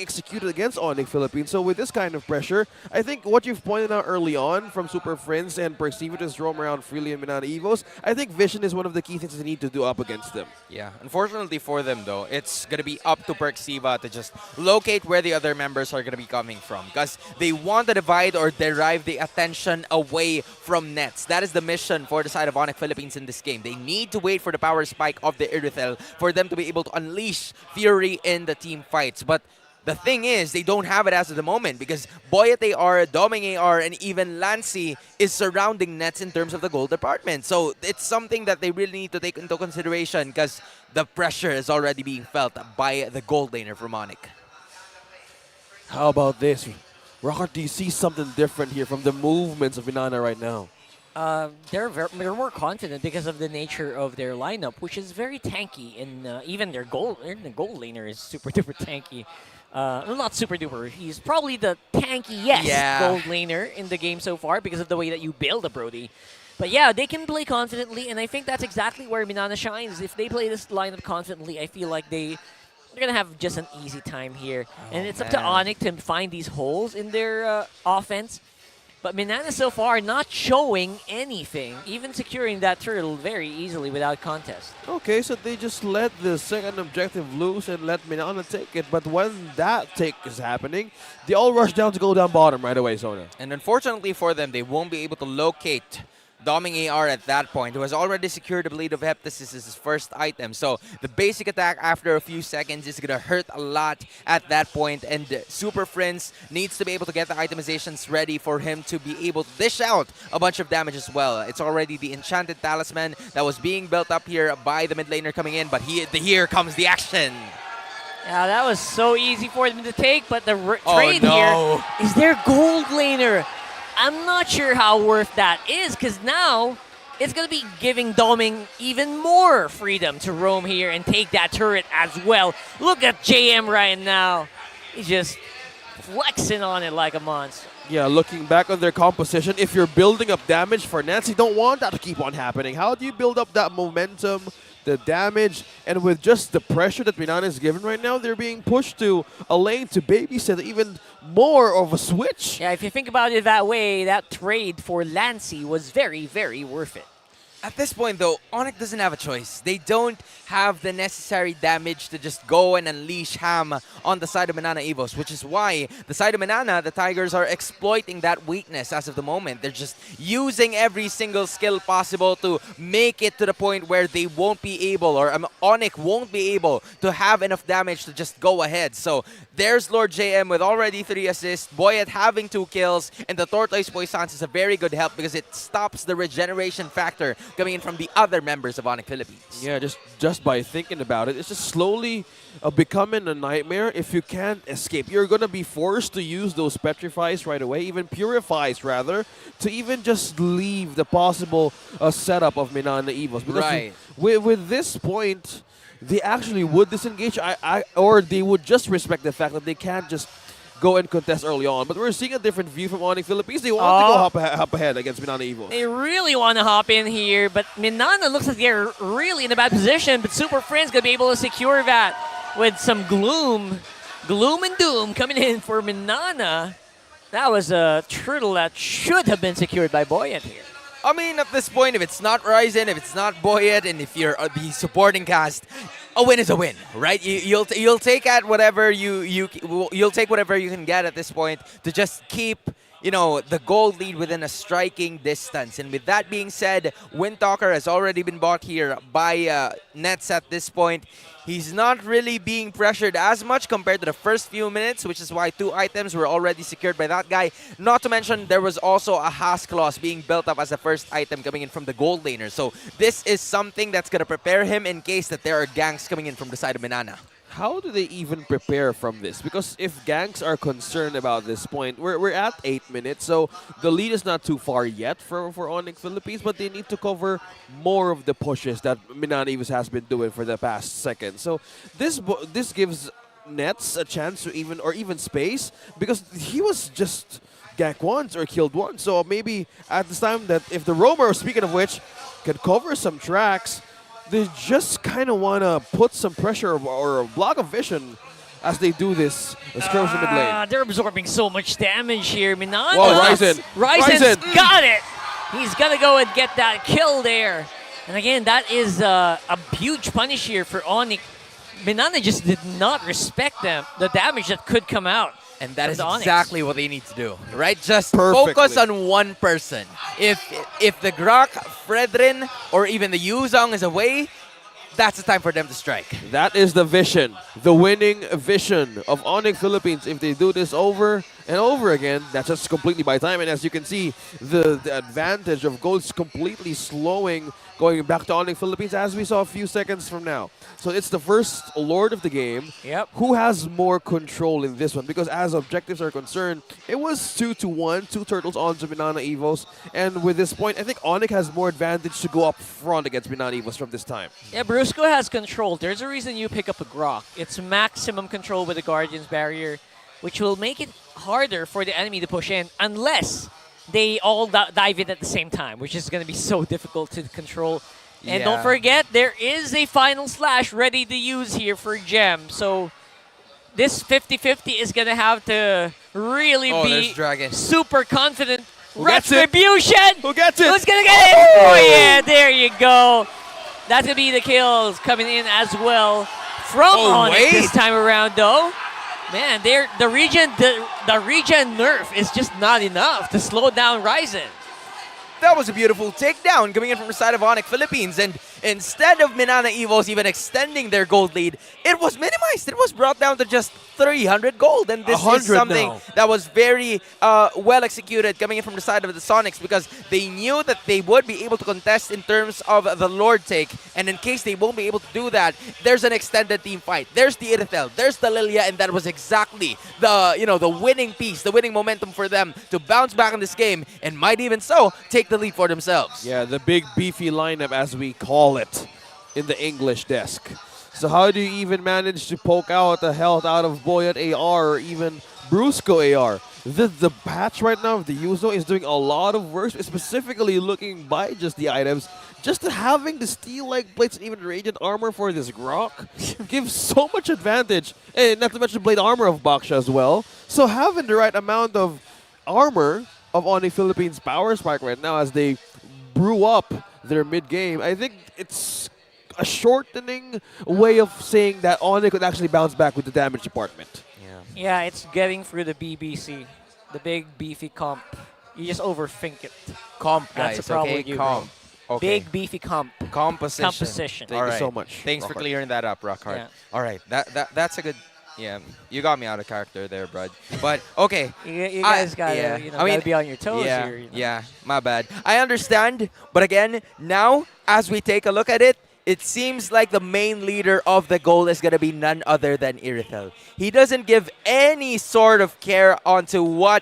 executed against ONIC Philippines. So with this kind of pressure, I think what you've pointed out early on from Super Friends and Perceive just roam around freely in MNNE Evos, I think vision is one of the key things they need to do up against them. Yeah, unfortunately for them though, it's going to be up to Perxiva to just locate where the other members are going to be coming from, because they want to divide or derive the attention away from nets. That is the mission for the side of ONIC Philippines in this game. They need to wait for the power spike of the Irithel for them to be able to unleash fury in the team fights. But the thing is, they don't have it as of the moment because Boyet AR, Doming AR, and even Lancy is surrounding nets in terms of the gold department. So it's something that they really need to take into consideration because the pressure is already being felt by the gold laner from ONIC. How about this? Rocket, do you see something different here from the movements of MNNE right now? They're more confident because of the nature of their lineup, which is very tanky, and even their gold laner is super duper tanky. Well, not super duper. He's probably the tankiest gold laner in the game so far because of the way that you build a Brody. But yeah, they can play confidently, and I think that's exactly where MNNE shines. If they play this lineup confidently, I feel like they're going to have just an easy time here. And it's up to ONIC to find these holes in their offense. But MNNE so far not showing anything, even securing that turtle very easily without contest. Okay, so they just let the second objective loose and let MNNE take it. But when that take is happening, they all rush down to go down bottom right away, Sona. And unfortunately for them, they won't be able to locate Doming AR at that point, who has already secured the Blade of Heptasis as his first item. So the basic attack after a few seconds is going to hurt a lot at that point, and Super Friends needs to be able to get the itemizations ready for him to be able to dish out a bunch of damage as well. It's already the Enchanted Talisman that was being built up here by the mid laner coming in, but here comes the action. Yeah, that was so easy for them to take, but the trade here is their gold laner. I'm not sure how worth that is, because now it's going to be giving Doming even more freedom to roam here and take that turret as well. Look at JM right now. He's just flexing on it like a monster. Yeah, looking back on their composition, if you're building up damage for Nets, you don't want that to keep on happening. How do you build up that momentum, the damage, and with just the pressure that MNNE is given right now, they're being pushed to a lane to babysit even more of a switch. Yeah, if you think about it that way, that trade for Lancy was very, very worth it. At this point, though, ONIC doesn't have a choice. They don't have the necessary damage to just go and unleash ham on the side of MNNE Evos, which is why the side of MNNE, the Tigers, are exploiting that weakness as of the moment. They're just using every single skill possible to make it to the point where they won't be able, or ONIC won't be able to have enough damage to just go ahead. So there's Lord JM with already 3 assists, Boyet having 2 kills, and the Tortoise Poissance is a very good help because it stops the regeneration factor coming in from the other members of ONIC Philippines. Yeah, just by thinking about it, it's just slowly becoming a nightmare if you can't escape. You're going to be forced to use those Petrifies right away, even Purifies rather, to even just leave the possible setup of MNNE Evos. Because with this point, they actually would disengage, or they would just respect the fact that they can't just go and contest early on. But we're seeing a different view from ONIC Philippines. They want to go hop ahead against MNNE Evos. They really want to hop in here, but MNNE looks like they're really in a bad position, but Super Friends going to be able to secure that with some gloom and doom coming in for MNNE. That was a turtle that should have been secured by Boyet here. I mean, at this point, if it's not Ryzen, if it's not Boyet, and if you're the supporting cast, a win is a win, right? You'll take at whatever you'll take whatever you can get at this point to just keep the gold lead within a striking distance. And with that being said, Windtalker has already been bought here by Nets at this point. He's not really being pressured as much compared to the first few minutes, which is why 2 items were already secured by that guy. Not to mention, there was also a Haas clause being built up as the first item coming in from the gold laner. So this is something that's going to prepare him in case that there are ganks coming in from the side of MNNE. How do they even prepare from this? Because if ganks are concerned about this point, we're at 8 minutes, so the lead is not too far yet for ONIC Philippines, but they need to cover more of the pushes that MNNE has been doing for the past second. So this gives Nets a chance to even space, because he was just gank once or killed once. So maybe at this time that if the roamer, speaking of which, can cover some tracks, they just kind of want to put some pressure or a block of vision as they do this skirmish in mid lane. They're absorbing so much damage here. MNNE. Whoa, Ryzen's got it. He's going to go and get that kill there. And again, that is a huge punish here for ONIC. MNNE just did not respect the damage that could come out. And that is ONIC. exactly what they need to do, right? Just Perfectly. focus on one person. If the Grok, Fredrin, or even the Yuzong is away, that's the time for them to strike. That is the vision, the winning vision of ONIC Philippines. If they do this over and over again, that's just completely by time. And as you can see, the advantage of gold's completely slowing, going back to ONIC Philippines, as we saw a few seconds from now. So it's the first Lord of the game. Yep. Who has more control in this one? Because as objectives are concerned, it was 2-1, 2 turtles onto MNNE Evos. And with this point, I think ONIC has more advantage to go up front against MNNE Evos from this time. Yeah, Brusco has control. There's a reason you pick up a Grok. It's maximum control with the Guardian's Barrier, which will make it harder for the enemy to push in unless they all dive in at the same time, which is going to be so difficult to control. And don't forget, there is a final slash ready to use here for Gem. So this 50-50 is going to have to really be super confident. Retribution! Who gets it? Who's going to get it? Oh, yeah, there you go. That's going to be the kills coming in as well from ONIC this time around, though. Man, the regen nerf is just not enough to slow down Ryzen. That was a beautiful takedown coming in from the side of ONIC Philippines. And instead of MNNE Evos even extending their gold lead, it was minimized. It was brought down to just 300 gold. And this is something that was very well executed coming in from the side of the Sonics, because they knew that they would be able to contest in terms of the Lord take. And in case they won't be able to do that, there's an extended team fight. There's the Irithel, there's the Lilia, and that was exactly the winning piece, the winning momentum for them to bounce back in this game and might even so take the lead for themselves. Yeah, the big beefy lineup, as we call it in the English desk. So how do you even manage to poke out the health out of Boyat AR or even Brusco AR? The patch right now of the Yuzo is doing a lot of work, specifically looking by just the items. Just having the steel leg plates and even radiant armor for this Grok gives so much advantage. And not to mention blade armor of Baksha as well. So having the right amount of armor of ONIC Philippines Power Spike right now as they brew up their mid-game, I think it's a shortening way of saying that ONIC could actually bounce back with the damage department. Yeah, it's getting through the BBC, the big beefy comp. You just overthink it. Comp, guys. That's a problem with you, comp. bro. Okay. Big beefy comp. Composition. Thank you so much. Thanks for Rockhard. clearing that up, Rockhard. Yeah. All right, that's a good. Yeah, you got me out of character there, bud. But okay, You guys gotta, gotta be on your toes yeah, here. Yeah, my bad. I understand, but again, now as we take a look at it, it seems like the main leader of the goal is gonna be none other than Irithel. He doesn't give any sort of care onto what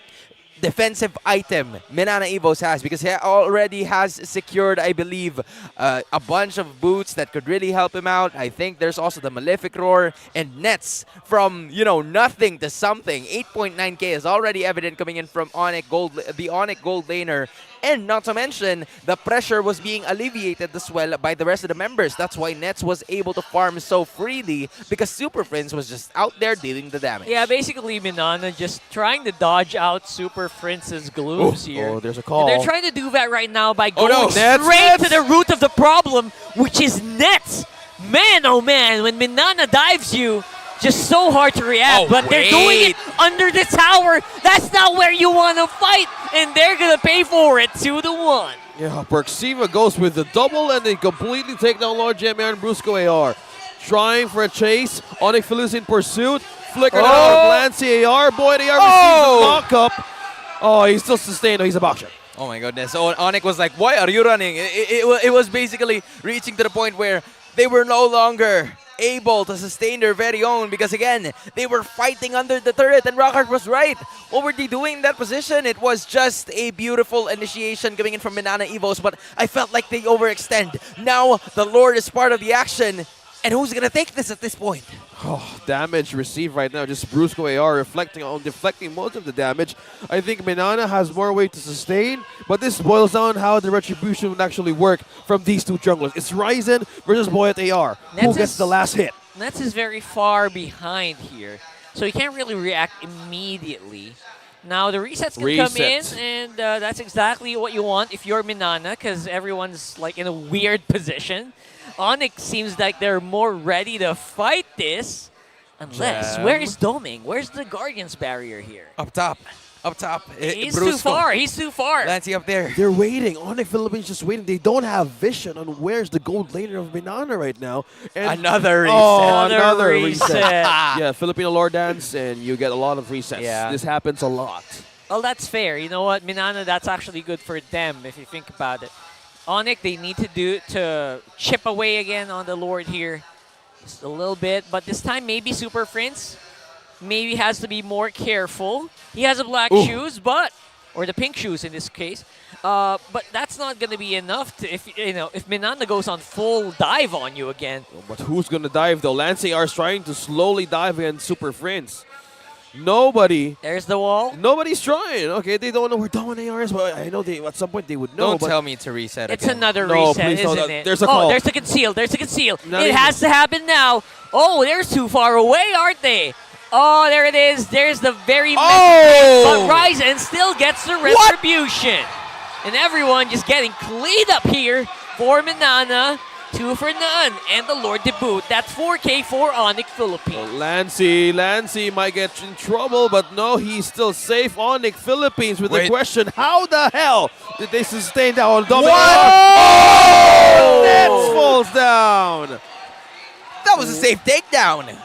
defensive item MNNE Evos has, because he already has secured, I believe, a bunch of boots that could really help him out. I think there's also the Malefic Roar and Nets from, nothing to something. 8.9k is already evident coming in from the ONIC Gold laner. And not to mention, the pressure was being alleviated as well by the rest of the members. That's why Nets was able to farm so freely, because Super Prince was just out there dealing the damage. Yeah, basically MNNE just trying to dodge out Super Prince's glooms here. Oh, there's a call. And they're trying to do that right now by going Nets, straight to the root of the problem, which is Nets. Man, oh man, when MNNE dives you, just so hard to react. Oh, but they're doing it under the tower. That's not where you want to fight. And they're going to pay for it 2-1. Yeah, Perxiva goes with the double and they completely take down Lord JMR and Brusco AR. Trying for a chase. ONIC Philippines in pursuit. Flickered out of Lancy AR. Boyd AR receives the knock-up. Oh, he's still sustained. Oh, he's a boxer. Oh my goodness. So ONIC was like, why are you running? It was basically reaching to the point where they were no longer able to sustain their very own because, again, they were fighting under the turret, and Rockhart was right. What were they doing in that position? It was just a beautiful initiation coming in from MNNE Evos, but I felt like they overextend. Now the Lord is part of the action, and who's going to take this at this point? Oh, damage received right now. Just Brusco AR deflecting most of the damage. I think MNNE has more weight to sustain, but this boils down how the retribution would actually work from these two junglers. It's Ryzen versus Boyet AR. Who gets the last hit? Nets is very far behind here, so he can't really react immediately. Now the resets can come in, and that's exactly what you want if you're MNNE, because everyone's like in a weird position. ONIC seems like they're more ready to fight this. Unless, where is Doming? Where's the Guardian's barrier here? Up top. Up top. He's too far. He's too far. Lancy up there. They're waiting. ONIC Philippines just waiting. They don't have vision on where's the gold laner of MNNE right now. And another reset. Oh, another reset. Yeah, Filipino lore dance, and you get a lot of resets. Yeah. This happens a lot. Well, that's fair. You know what? MNNE, that's actually good for them if you think about it. ONIC, they need to chip away again on the Lord here. Just a little bit. But this time, maybe Super Prince maybe has to be more careful. He has a black shoes, or the pink shoes in this case. But that's not going to be enough to, if MNNE goes on full dive on you again. But who's going to dive, though? Lancy is trying to slowly dive against Super Prince. Nobody. There's the wall. Nobody's trying. Okay, they don't know where Domin AR is, but I know they at some point they would know. Don't tell me to reset It's again. another reset, isn't it? There's a call. There's the conceal. There's the conceal. It has to happen now. Oh, they're too far away, aren't they? Oh, there it is. There's the very but Ryzen still gets the retribution. And everyone just getting cleaned up here for MNNE. 2 for none, and the Lord debut. That's 4K for ONIC Philippines. Lancy might get in trouble, but no, he's still safe. ONIC Philippines with the question, how the hell did they sustain that on Dominic? Oh! Nets falls down. That was a safe takedown.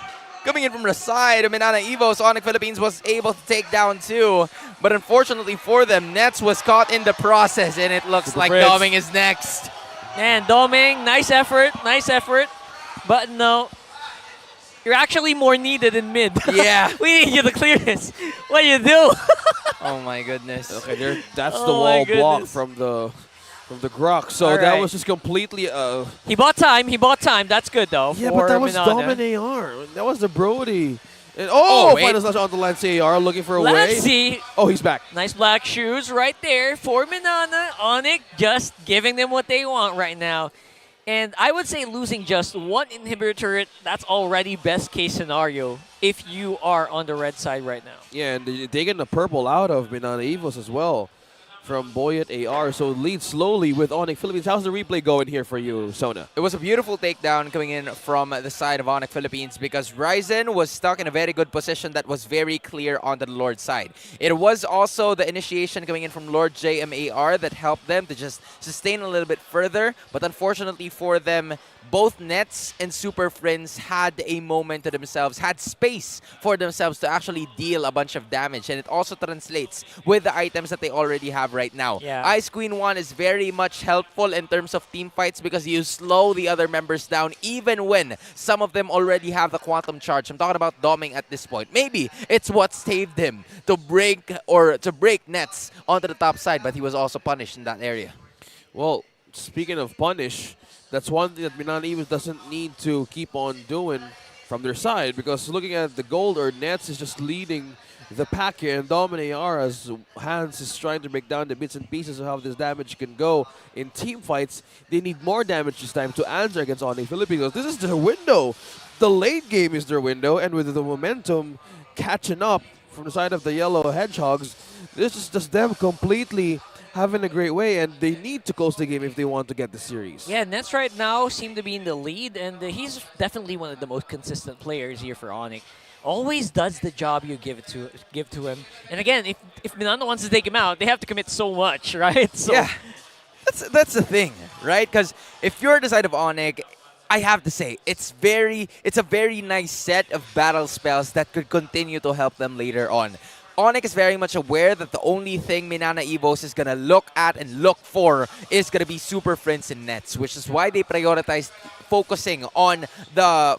Coming in from the side of MNNE Evos, ONIC Philippines was able to take down too. But unfortunately for them, Nets was caught in the process, and it looks like Doming is next. And Doming, nice effort. But no, you're actually more needed in mid. Yeah. We need you to clear this. What do you do? Oh my goodness. Okay, that's the wall block from the Grok. So that was just completely He bought time. That's good though. Yeah, but that was Domin AR. That was the Brody. And final slash onto Lancy AR looking for a way. Lancy. Oh, he's back. Nice black shoes right there for MNNE. ONIC just giving them what they want right now. And I would say losing just one inhibitor turret, that's already best case scenario if you are on the red side right now. Yeah, and they're taking the purple out of MNNE Evos as well from Boyet AR. So lead slowly with ONIC Philippines. How's the replay going here for you, Sona? It was a beautiful takedown coming in from the side of ONIC Philippines because Ryzen was stuck in a very good position that was very clear on the Lord side. It was also the initiation coming in from Lord JMAR that helped them to just sustain a little bit further. But unfortunately for them, both Nets and Super Friends had a moment to themselves, had space for themselves to actually deal a bunch of damage. And it also translates with the items that they already have right now. Yeah. Ice Queen 1 is very much helpful in terms of team fights because you slow the other members down even when some of them already have the quantum charge. I'm talking about Doming at this point. Maybe it's what saved him to break Nets onto the top side, but he was also punished in that area. Well, speaking of punish, that's one thing that MNNE Evos doesn't need to keep on doing from their side, because looking at the gold, or Nets is just leading the pack here, and Dominic AR, as Hans is trying to break down the bits and pieces of how this damage can go in team fights. They need more damage this time to answer against ONIC Philippines. This is their window. The late game is their window, and with the momentum catching up from the side of the Yellow Hedgehogs, this is just them completely having a great way, and they need to close the game if they want to get the series. Yeah, Nets right now seem to be in the lead, and he's definitely one of the most consistent players here for ONIC. Always does the job you give to him. And again, if Minana wants to take him out, they have to commit so much, right? So Yeah, that's the thing, right? Because if you're the side of ONIC, I have to say, it's a very nice set of battle spells that could continue to help them later on. ONIC is very much aware that the only thing Minana Evos is going to look at and look for is going to be Super Friends and Nets, which is why they prioritized focusing on the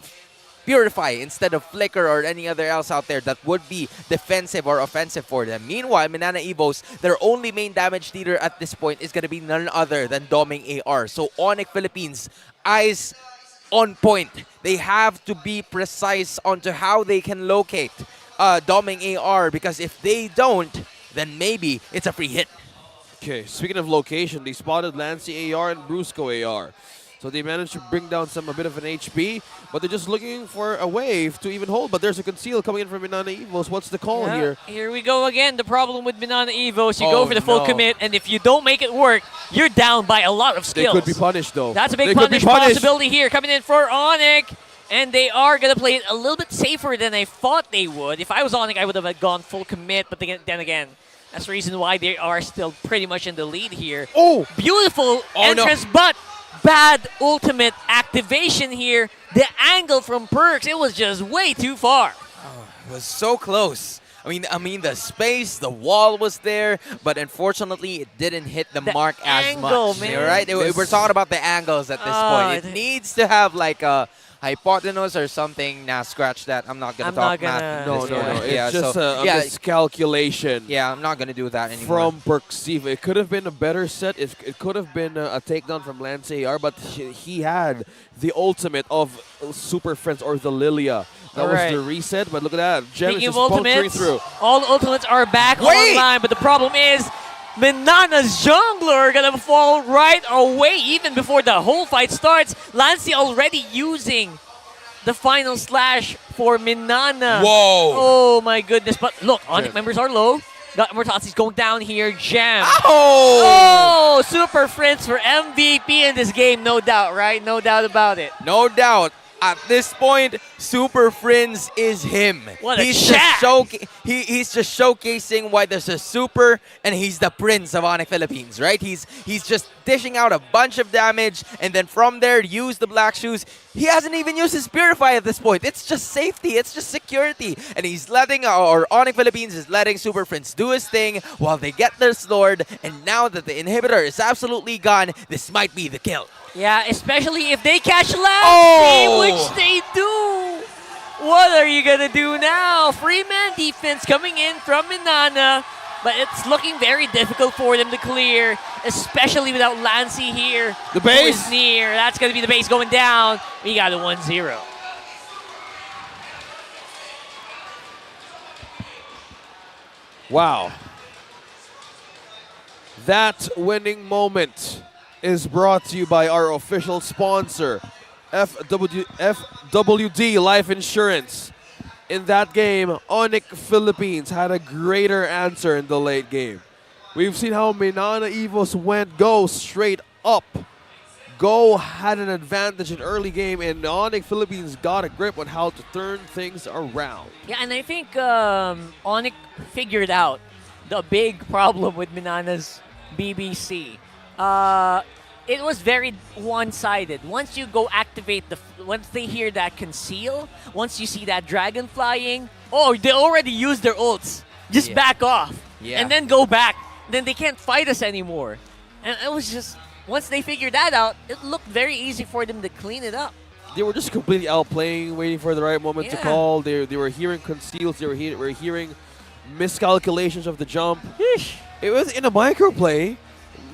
Purify instead of Flicker or any other else out there that would be defensive or offensive for them. Meanwhile, Minana Evos, their only main damage dealer at this point is going to be none other than Doming AR. So ONIC Philippines, eyes on point. They have to be precise onto how they can locate Doming AR, because if they don't, then maybe it's a free hit. Okay, speaking of location, they spotted Lancy AR and Brusco AR. So they managed to bring down a bit of an HP, but they're just looking for a wave to even hold. But there's a conceal coming in from Minana Evos. What's the call here? Here we go again. The problem with Minana Evos, you go for the full commit, and if you don't make it work, you're down by a lot of skills. They could be punished, though. That's a big possibility here coming in for ONIC. And they are going to play it a little bit safer than I thought they would. If I was ONIC, I would have gone full commit, but then again, that's the reason why they are still pretty much in the lead here. Oh! Beautiful entrance, but bad ultimate activation here. The angle from Perks, it was just way too far. Oh, it was so close. I mean, the space, the wall was there, but unfortunately, it didn't hit the mark as much. Man. Right? We're talking about the angles at this point. It needs to have like a hypotenuse or something. Nah, scratch that. I'm not gonna talk math. No. Yeah, it's just a miscalculation. Yeah, I'm not gonna do that anymore. From Perksiva. It could have been a better set. It could have been a takedown from Lance AR, but he had the ultimate of Super Friends or the Lilia. That was the reset, but look at that. Gem is just puncturing through. All the ultimates are back online, but the problem is Minana's jungler gonna fall right away even before the whole fight starts. Lancy already using the final slash for Minana. Whoa! Oh my goodness, but look, ONIC members are low. Murtasi's going down here, Jam. Oh! Super Friends for MVP in this game, no doubt, right? No doubt about it. No doubt. At this point, Super Friends is him. What a he's chat! He's just showcasing why there's a Super and he's the Prince of ONIC Philippines, right? He's just dishing out a bunch of damage, and then from there, use the Black Shoes. He hasn't even used his Purify at this point. It's just safety. It's just security. And he's letting, or ONIC Philippines is letting Super Friends do his thing while they get their Sword. And now that the inhibitor is absolutely gone, this might be the kill. Yeah, especially if they catch Lancy, which they do. What are you going to do now? Free man defense coming in from Minana, but it's looking very difficult for them to clear, especially without Lancy here. The base. Who is near. That's going to be the base going down. We got a 1-0. Wow. That winning moment is brought to you by our official sponsor, FWD Life Insurance. In that game, ONIC Philippines had a greater answer in the late game. We've seen how Minana Evos went go straight up. Go had an advantage in early game, and ONIC Philippines got a grip on how to turn things around. Yeah, and I think ONIC figured out the big problem with Minana's BBC. It was very one-sided. Once you go activate once they hear that conceal, once you see that dragon flying, they already used their ults. Just back off. Yeah. And then go back. Then they can't fight us anymore. And it was just, once they figured that out, it looked very easy for them to clean it up. They were just completely outplaying, waiting for the right moment to call. They were hearing conceals. They were hearing miscalculations of the jump. It was in a microplay.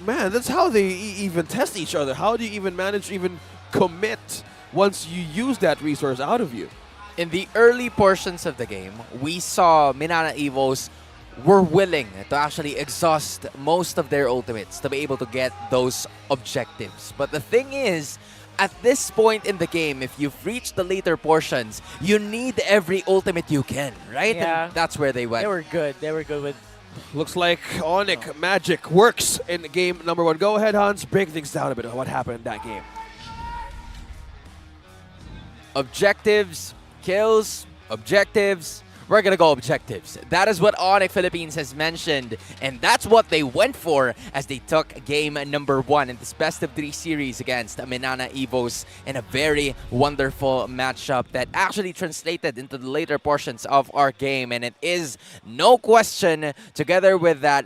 Man, that's how they even test each other. How do you even manage to even commit once you use that resource out of you? In the early portions of the game, we saw Minana Evos were willing to actually exhaust most of their ultimates to be able to get those objectives. But the thing is, at this point in the game, if you've reached the later portions, you need every ultimate you can, right? Yeah. And that's where they went. They were good. They were good with Looks like ONIC magic works in game number 1. Go ahead, Hans. Break things down a bit of what happened in that game. Objectives, kills, objectives. We're gonna go objectives. That is what ONIC Philippines has mentioned, and that's what they went for as they took game number 1 in this best-of-3 series against MNNE EVOS in a very wonderful matchup that actually translated into the later portions of our game. And it is no question, together with that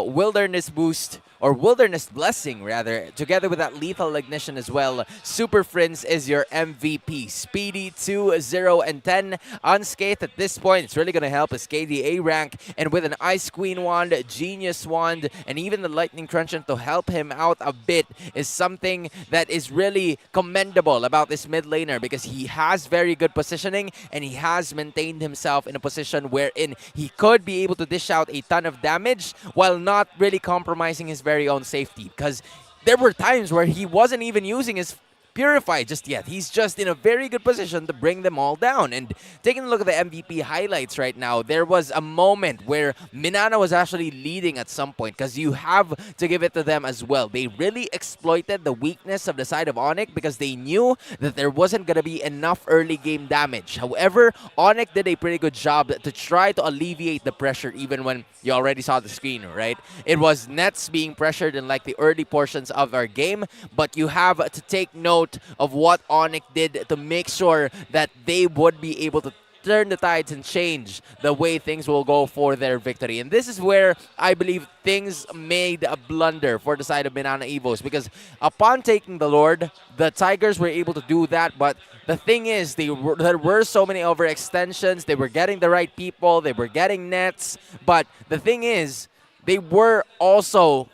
wilderness boost, or Wilderness Blessing, rather, together with that Lethal Ignition as well, Super Friends is your MVP. Speedy 2, 0, and 10. Unscathed at this point. It's really going to help his KDA rank. And with an Ice Queen wand, Genius wand, and even the Lightning Truncheon to help him out a bit is something that is really commendable about this mid laner, because he has very good positioning and he has maintained himself in a position wherein he could be able to dish out a ton of damage while not really compromising his very own safety, because there were times where he wasn't even using his Purify just yet. He's just in a very good position to bring them all down. And taking a look at the MVP highlights right now, there was a moment where MNNE was actually leading at some point, because you have to give it to them as well. They really exploited the weakness of the side of ONIC because they knew that there wasn't going to be enough early game damage. However, ONIC did a pretty good job to try to alleviate the pressure, even when you already saw the screen, right? It was Nets being pressured in like the early portions of our game, but you have to take note of what ONIC did to make sure that they would be able to turn the tides and change the way things will go for their victory. And this is where I believe things made a blunder for the side of MNNE EVOS, because upon taking the Lord, the Tigers were able to do that, but the thing is, there were so many overextensions. They were getting the right people, they were getting nets, but the thing is, they were also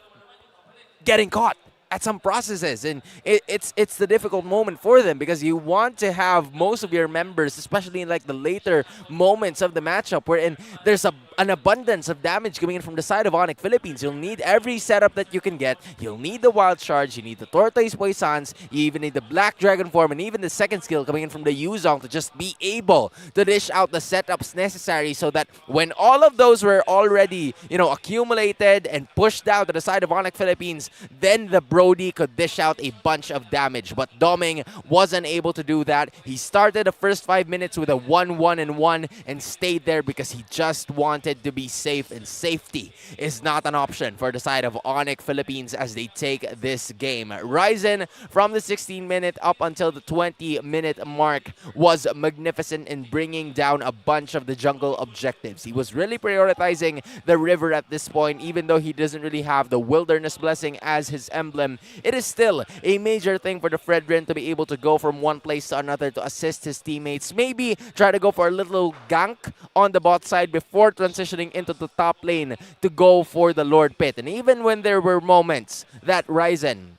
getting caught at some processes, and it's the difficult moment for them, because you want to have most of your members, especially in like the later moments of the matchup, wherein there's an abundance of damage coming in from the side of ONIC Philippines. You'll need every setup that you can get. You'll need the Wild Charge, you need the Tortoise Poisons, you even need the Black Dragon Form, and even the second skill coming in from the Yuzong to just be able to dish out the setups necessary, so that when all of those were already, accumulated and pushed out to the side of ONIC Philippines, then the Brody could dish out a bunch of damage. But Doming wasn't able to do that. He started the first 5 minutes with a 1-1-1 and stayed there because he just wanted to be safe, and safety is not an option for the side of ONIC Philippines as they take this game. Ryzen from the 16-minute up until the 20-minute mark was magnificent in bringing down a bunch of the jungle objectives. He was really prioritizing the river at this point, even though he doesn't really have the Wilderness Blessing as his emblem. It is still a major thing for the Fredrin to be able to go from one place to another to assist his teammates. Maybe try to go for a little gank on the bot side before transitioning into the top lane to go for the Lord Pit. And even when there were moments that Ryzen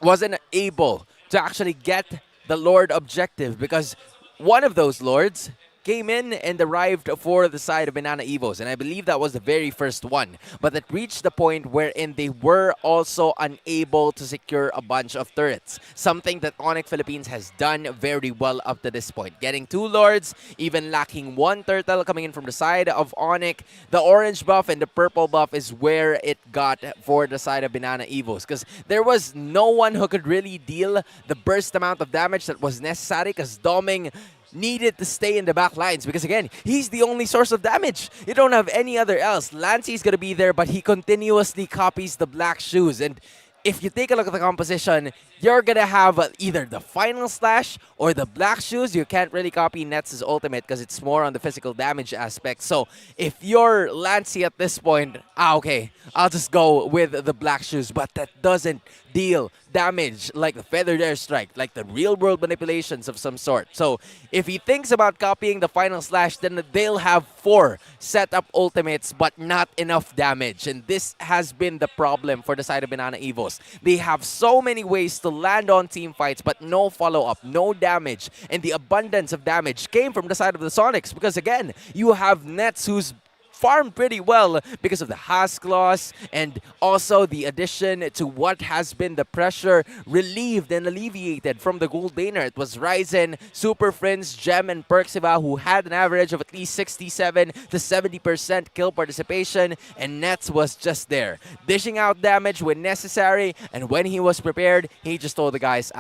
wasn't able to actually get the Lord objective, because one of those Lords came in and arrived for the side of MNNE EVOS, and I believe that was the very first one. But it reached the point wherein they were also unable to secure a bunch of turrets, something that ONIC Philippines has done very well up to this point. Getting 2 Lords, even lacking 1 turtle coming in from the side of ONIC. The orange buff and the purple buff is where it got for the side of MNNE EVOS, because there was no one who could really deal the burst amount of damage that was necessary, because Doming needed to stay in the back lines, because again, he's the only source of damage. You don't have any other else. Lancey's gonna be there, but he continuously copies the black shoes, and if you take a look at the composition, you're gonna have either the Final Slash or the Black Shoes. You can't really copy Nets' ultimate because it's more on the physical damage aspect. So if you're Lancey at this point, okay, I'll just go with the Black Shoes, but that doesn't deal damage like the Feathered Airstrike, like the real-world manipulations of some sort. So if he thinks about copying the Final Slash, then they'll have 4 setup ultimates, but not enough damage. And this has been the problem for the side of MNNE EVOS. They have so many ways to land on team fights, but no follow-up, no damage. And the abundance of damage came from the side of the Sonics, because again, you have Nets who's farmed pretty well because of the Husk loss and also the addition to what has been the pressure relieved and alleviated from the gold laner. It was Ryzen, Super Friends, Gem, and Perxiva who had an average of at least 67 to 70% kill participation, and Nets was just there, dishing out damage when necessary, and when he was prepared, he just told the guys,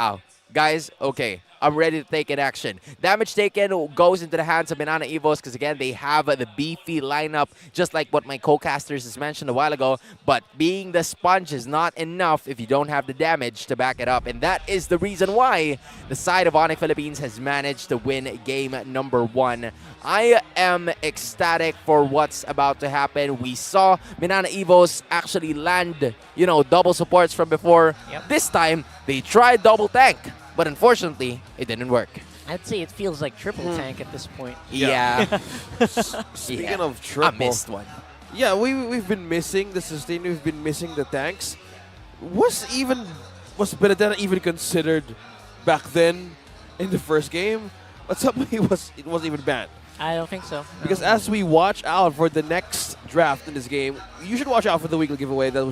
guys, okay, I'm ready to take an action. Damage taken goes into the hands of MNNE Evos because, again, they have the beefy lineup, just like what my co-casters has mentioned a while ago. But being the sponge is not enough if you don't have the damage to back it up. And that is the reason why the side of ONIC Philippines has managed to win game number 1. I am ecstatic for what's about to happen. We saw MNNE Evos actually land, double supports from before. Yep. This time, they tried double tank. But unfortunately, it didn't work. I'd say it feels like triple tank at this point. Yeah. Speaking of triple, I missed one. Yeah, we've been missing the sustain. We've been missing the tanks. Was Benedetta even considered back then in the first game? But somehow it wasn't even banned. I don't think so. Because as we watch out for the next draft in this game, you should watch out for the weekly giveaway that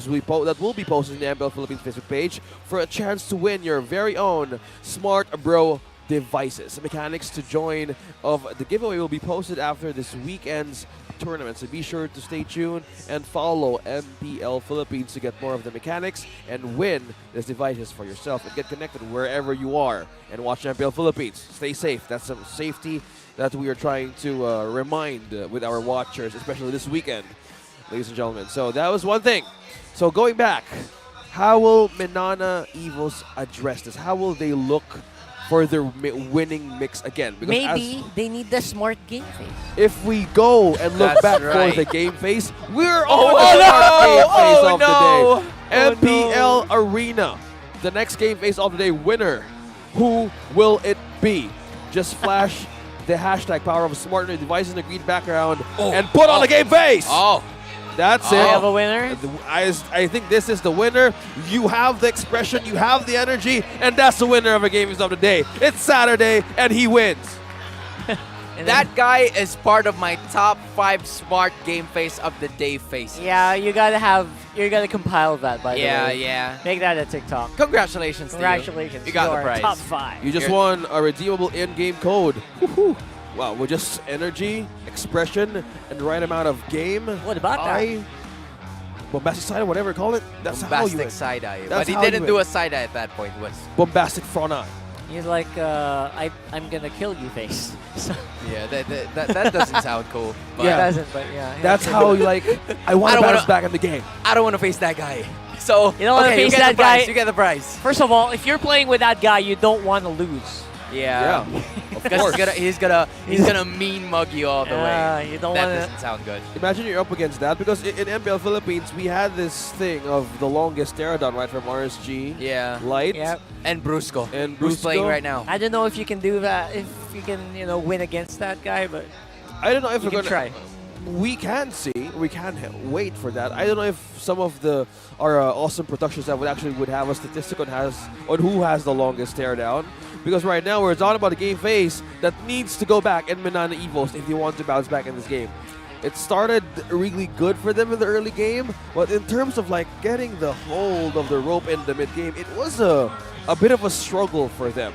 will be posted in the Mpl-Philippines Facebook page for a chance to win your very own Smart Bro devices. The mechanics to join of the giveaway will be posted after this weekend's tournament, so be sure to stay tuned and follow MPL Philippines to get more of the mechanics and win these devices for yourself and get connected wherever you are and watch MPL Philippines. Stay safe. That's some safety that we are trying to remind with our watchers, especially this weekend, ladies and gentlemen. So that was one thing. So going back, how will MNNE Evos address this? How will they look for their winning mix again? Because maybe they need the smart game face. if we go and look That's back right. for the game face, we're on the smart game face of no! the day. MPL Arena, the next game face of the day winner. Who will it be? Just flash the hashtag power of smart devices in the green background and put on the game face. That's it. I have a winner. I think this is the winner. You have the expression, you have the energy, and that's the winner of the game face of the day. It's Saturday, and he wins. That guy is part of my top 5 smart game face of the day faces. Yeah, you're gonna compile that, by the way. Yeah. Make that a TikTok. Congratulations to you. Congratulations. You got the You're prize. top 5. You just won a redeemable in-game code. Woohoo. Wow, with just energy, expression, and the right amount of game. What about that? Bombastic side, whatever you call it. That's how you Bombastic win. side-eye. That's But he how you didn't win. do a side-eye at that point. It was Bombastic front eye. You're like, I'm gonna kill you face. So yeah, that doesn't sound cool. But it doesn't, but yeah. That's how you like, I want to bounce back in the game. I don't want to face that guy. So You don't want to okay, face you get that the prize. guy. You get the prize. First of all, if you're playing with that guy, you don't want to lose. Yeah. Of Because course. he's gonna mean mug you all the way. You don't That want doesn't sound good. Imagine you're up against that, because in MPL Philippines, we had this thing of the longest Pterodon, right, from RSG. Yeah. Light. Yep. And Brusco. And Who's playing Brusco. right now? I don't know if you can do that, if you can, win against that guy, but I don't know if you we're can gonna try. We can see. We can wait for that. I don't know if some of our awesome production staff would have a statistic on who has the longest teardown. Because right now we're talking about a game phase that needs to go back in MNNE Evos if they want to bounce back in this game. It started really good for them in the early game, but in terms of like getting the hold of the rope in the mid game, it was a bit of a struggle for them.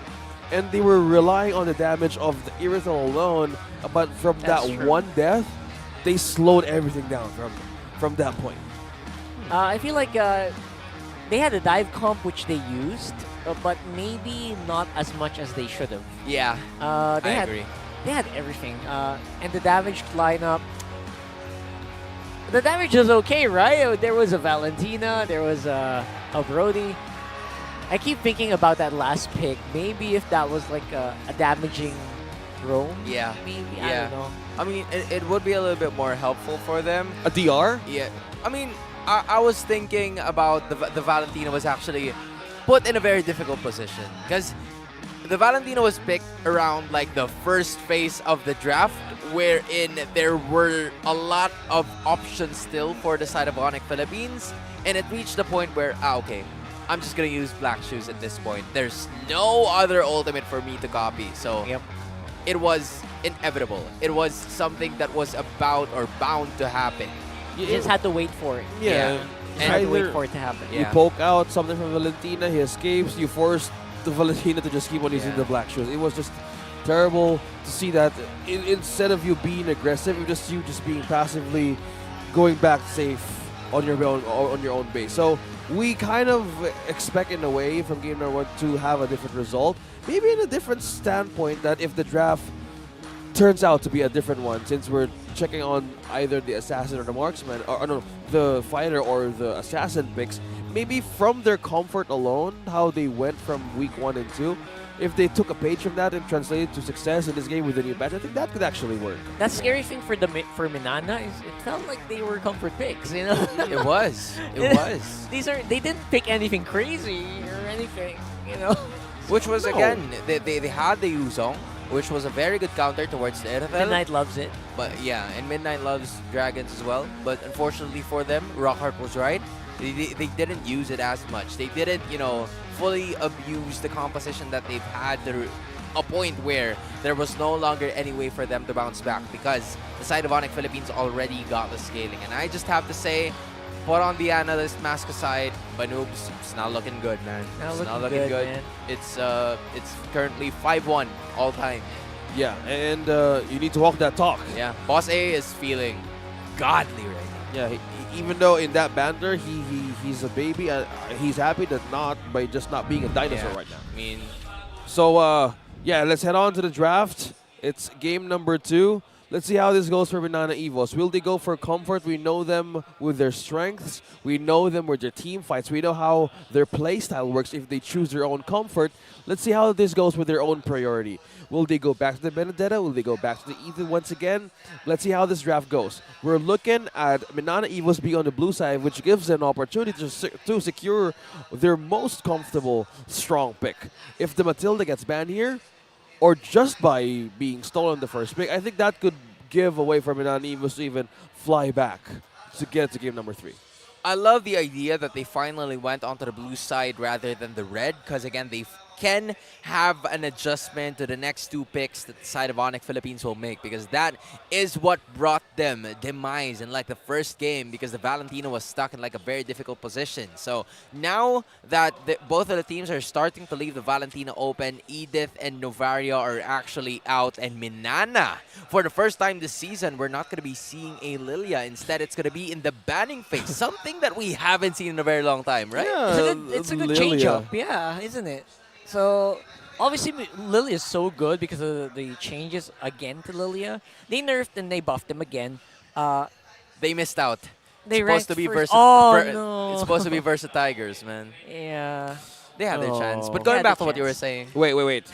And they were relying on the damage of the Irithel alone, but from That's that true. one death, they slowed everything down from that point. I feel like they had a dive comp which they used, but maybe not as much as they should have. Yeah. They I had, agree. They had everything, and the damage lineup. The damage was okay, right? There was a Valentina, there was a Brody. I keep thinking about that last pick. Maybe if that was like a damaging roam. Yeah. Maybe, Yeah. I don't know. I mean, it would be a little bit more helpful for them. A DR? Yeah. I mean, I was thinking about the Valentina was actually put in a very difficult position because the Valentina was picked around like the first phase of the draft, wherein there were a lot of options still for the side of ONIC Philippines, and it reached the point where okay, I'm just gonna use Black Shoes at this point. There's no other ultimate for me to copy, so Yep. it was inevitable. It was something that was about or bound to happen. You just had to wait for it. Yeah. And had to wait for it to happen. You poke out something from Valentina, he escapes, you force the Valentina to just keep on using the black shoes. It was just terrible to see that instead of you being aggressive, you just being passively going back safe on your own base. So we kind of expect in a way from game number 1 to have a different result. Maybe in a different standpoint that if the draft turns out to be a different one, since we're checking on either the assassin or the marksman, or no, the fighter or the assassin picks, maybe from their comfort alone, how they went from week 1 and 2, if they took a page from that and translated to success in this game with the new patch, I think that could actually work. That scary thing for MNNE is it felt like they were comfort picks, you know? It was. It was. They didn't pick anything crazy or anything, you know? Which was, again, they had the Yuzong, which was a very good counter towards the NFL. Midnight loves it. But yeah, and Midnight loves Dragons as well. But unfortunately for them, Rockhart was right. They didn't use it as much. They didn't, fully abuse the composition that they've had to a point where there was no longer any way for them to bounce back because the side of ONIC Philippines already got the scaling. And I just have to say, put on the analyst mask aside, Banoobs, it's not looking good, man. It's not looking good. Man. It's currently 5-1 all time. Yeah, and you need to walk that talk. Yeah, Boss A is feeling godly right now. Yeah, even though in that banter he's a baby, he's happy that by just not being a dinosaur right now. I mean, so yeah, let's head on to the draft. It's game number 2. Let's see how this goes for MNNE Evos. Will they go for comfort? We know them with their strengths. We know them with their team fights. We know how their playstyle works if they choose their own comfort. Let's see how this goes with their own priority. Will they go back to the Benedetta? Will they go back to the Ethan once again? Let's see how this draft goes. We're looking at MNNE Evos being on the blue side, which gives them an opportunity to secure their most comfortable strong pick. If the Matilda gets banned here, or just by being stolen the first pick, I think that could give a way for MNNE Evos to even fly back to get to game number 3. I love the idea that they finally went onto the blue side rather than the red, because again, they can have an adjustment to the next 2 picks that the side of ONIC Philippines will make, because that is what brought them demise in like the first game, because the Valentina was stuck in like a very difficult position. So now that both of the teams are starting to leave the Valentina open, Edith and Novaria are actually out, and MNNE, for the first time this season, we're not going to be seeing a Lilia. Instead, it's going to be in the banning phase, something that we haven't seen in a very long time, right? Yeah, it's a good change-up, yeah, isn't it? So, obviously, Lilia is so good because of the changes again to Lilia. They nerfed and they buffed him again. They missed out. They it's supposed to be versus. no. It's supposed to be versus Tigers, man. Yeah. They had their chance. But going back to what you were saying. Wait.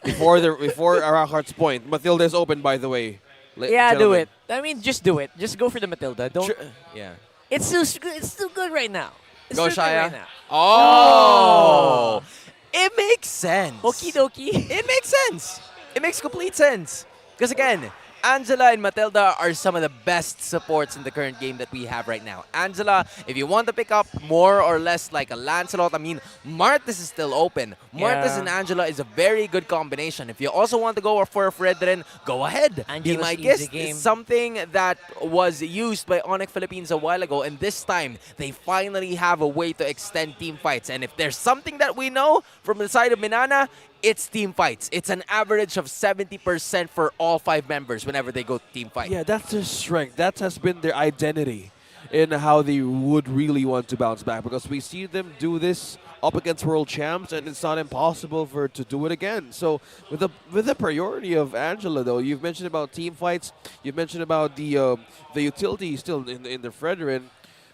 before Arakart's point, Matilda is open, by the way. Yeah, gentlemen. do it. I mean, just do it. Just go for the Matilda. Don't. Yeah. It's still good right now. It's Go still good Shaya. right now. Oh! It makes sense. Okie dokie. It makes sense. It makes complete sense. Because again, Angela and Matilda are some of the best supports in the current game that we have right now. Angela, if you want to pick up more or less like a Lancelot, I mean, Martis is still open. Martis and Angela is a very good combination. If you also want to go for a Fredrin, go ahead. Be my guest is something that was used by ONIC Philippines a while ago, and this time, they finally have a way to extend team fights. And if there's something that we know from the side of MNNE, it's team fights. It's an average of 70% for all 5 members whenever they go to team fight. Yeah, that's their strength. That has been their identity in how they would really want to bounce back, because we see them do this up against world champs, and it's not impossible to do it again. So with the priority of Angela, though, you've mentioned about team fights, you've mentioned about the utility still in the Fredrin.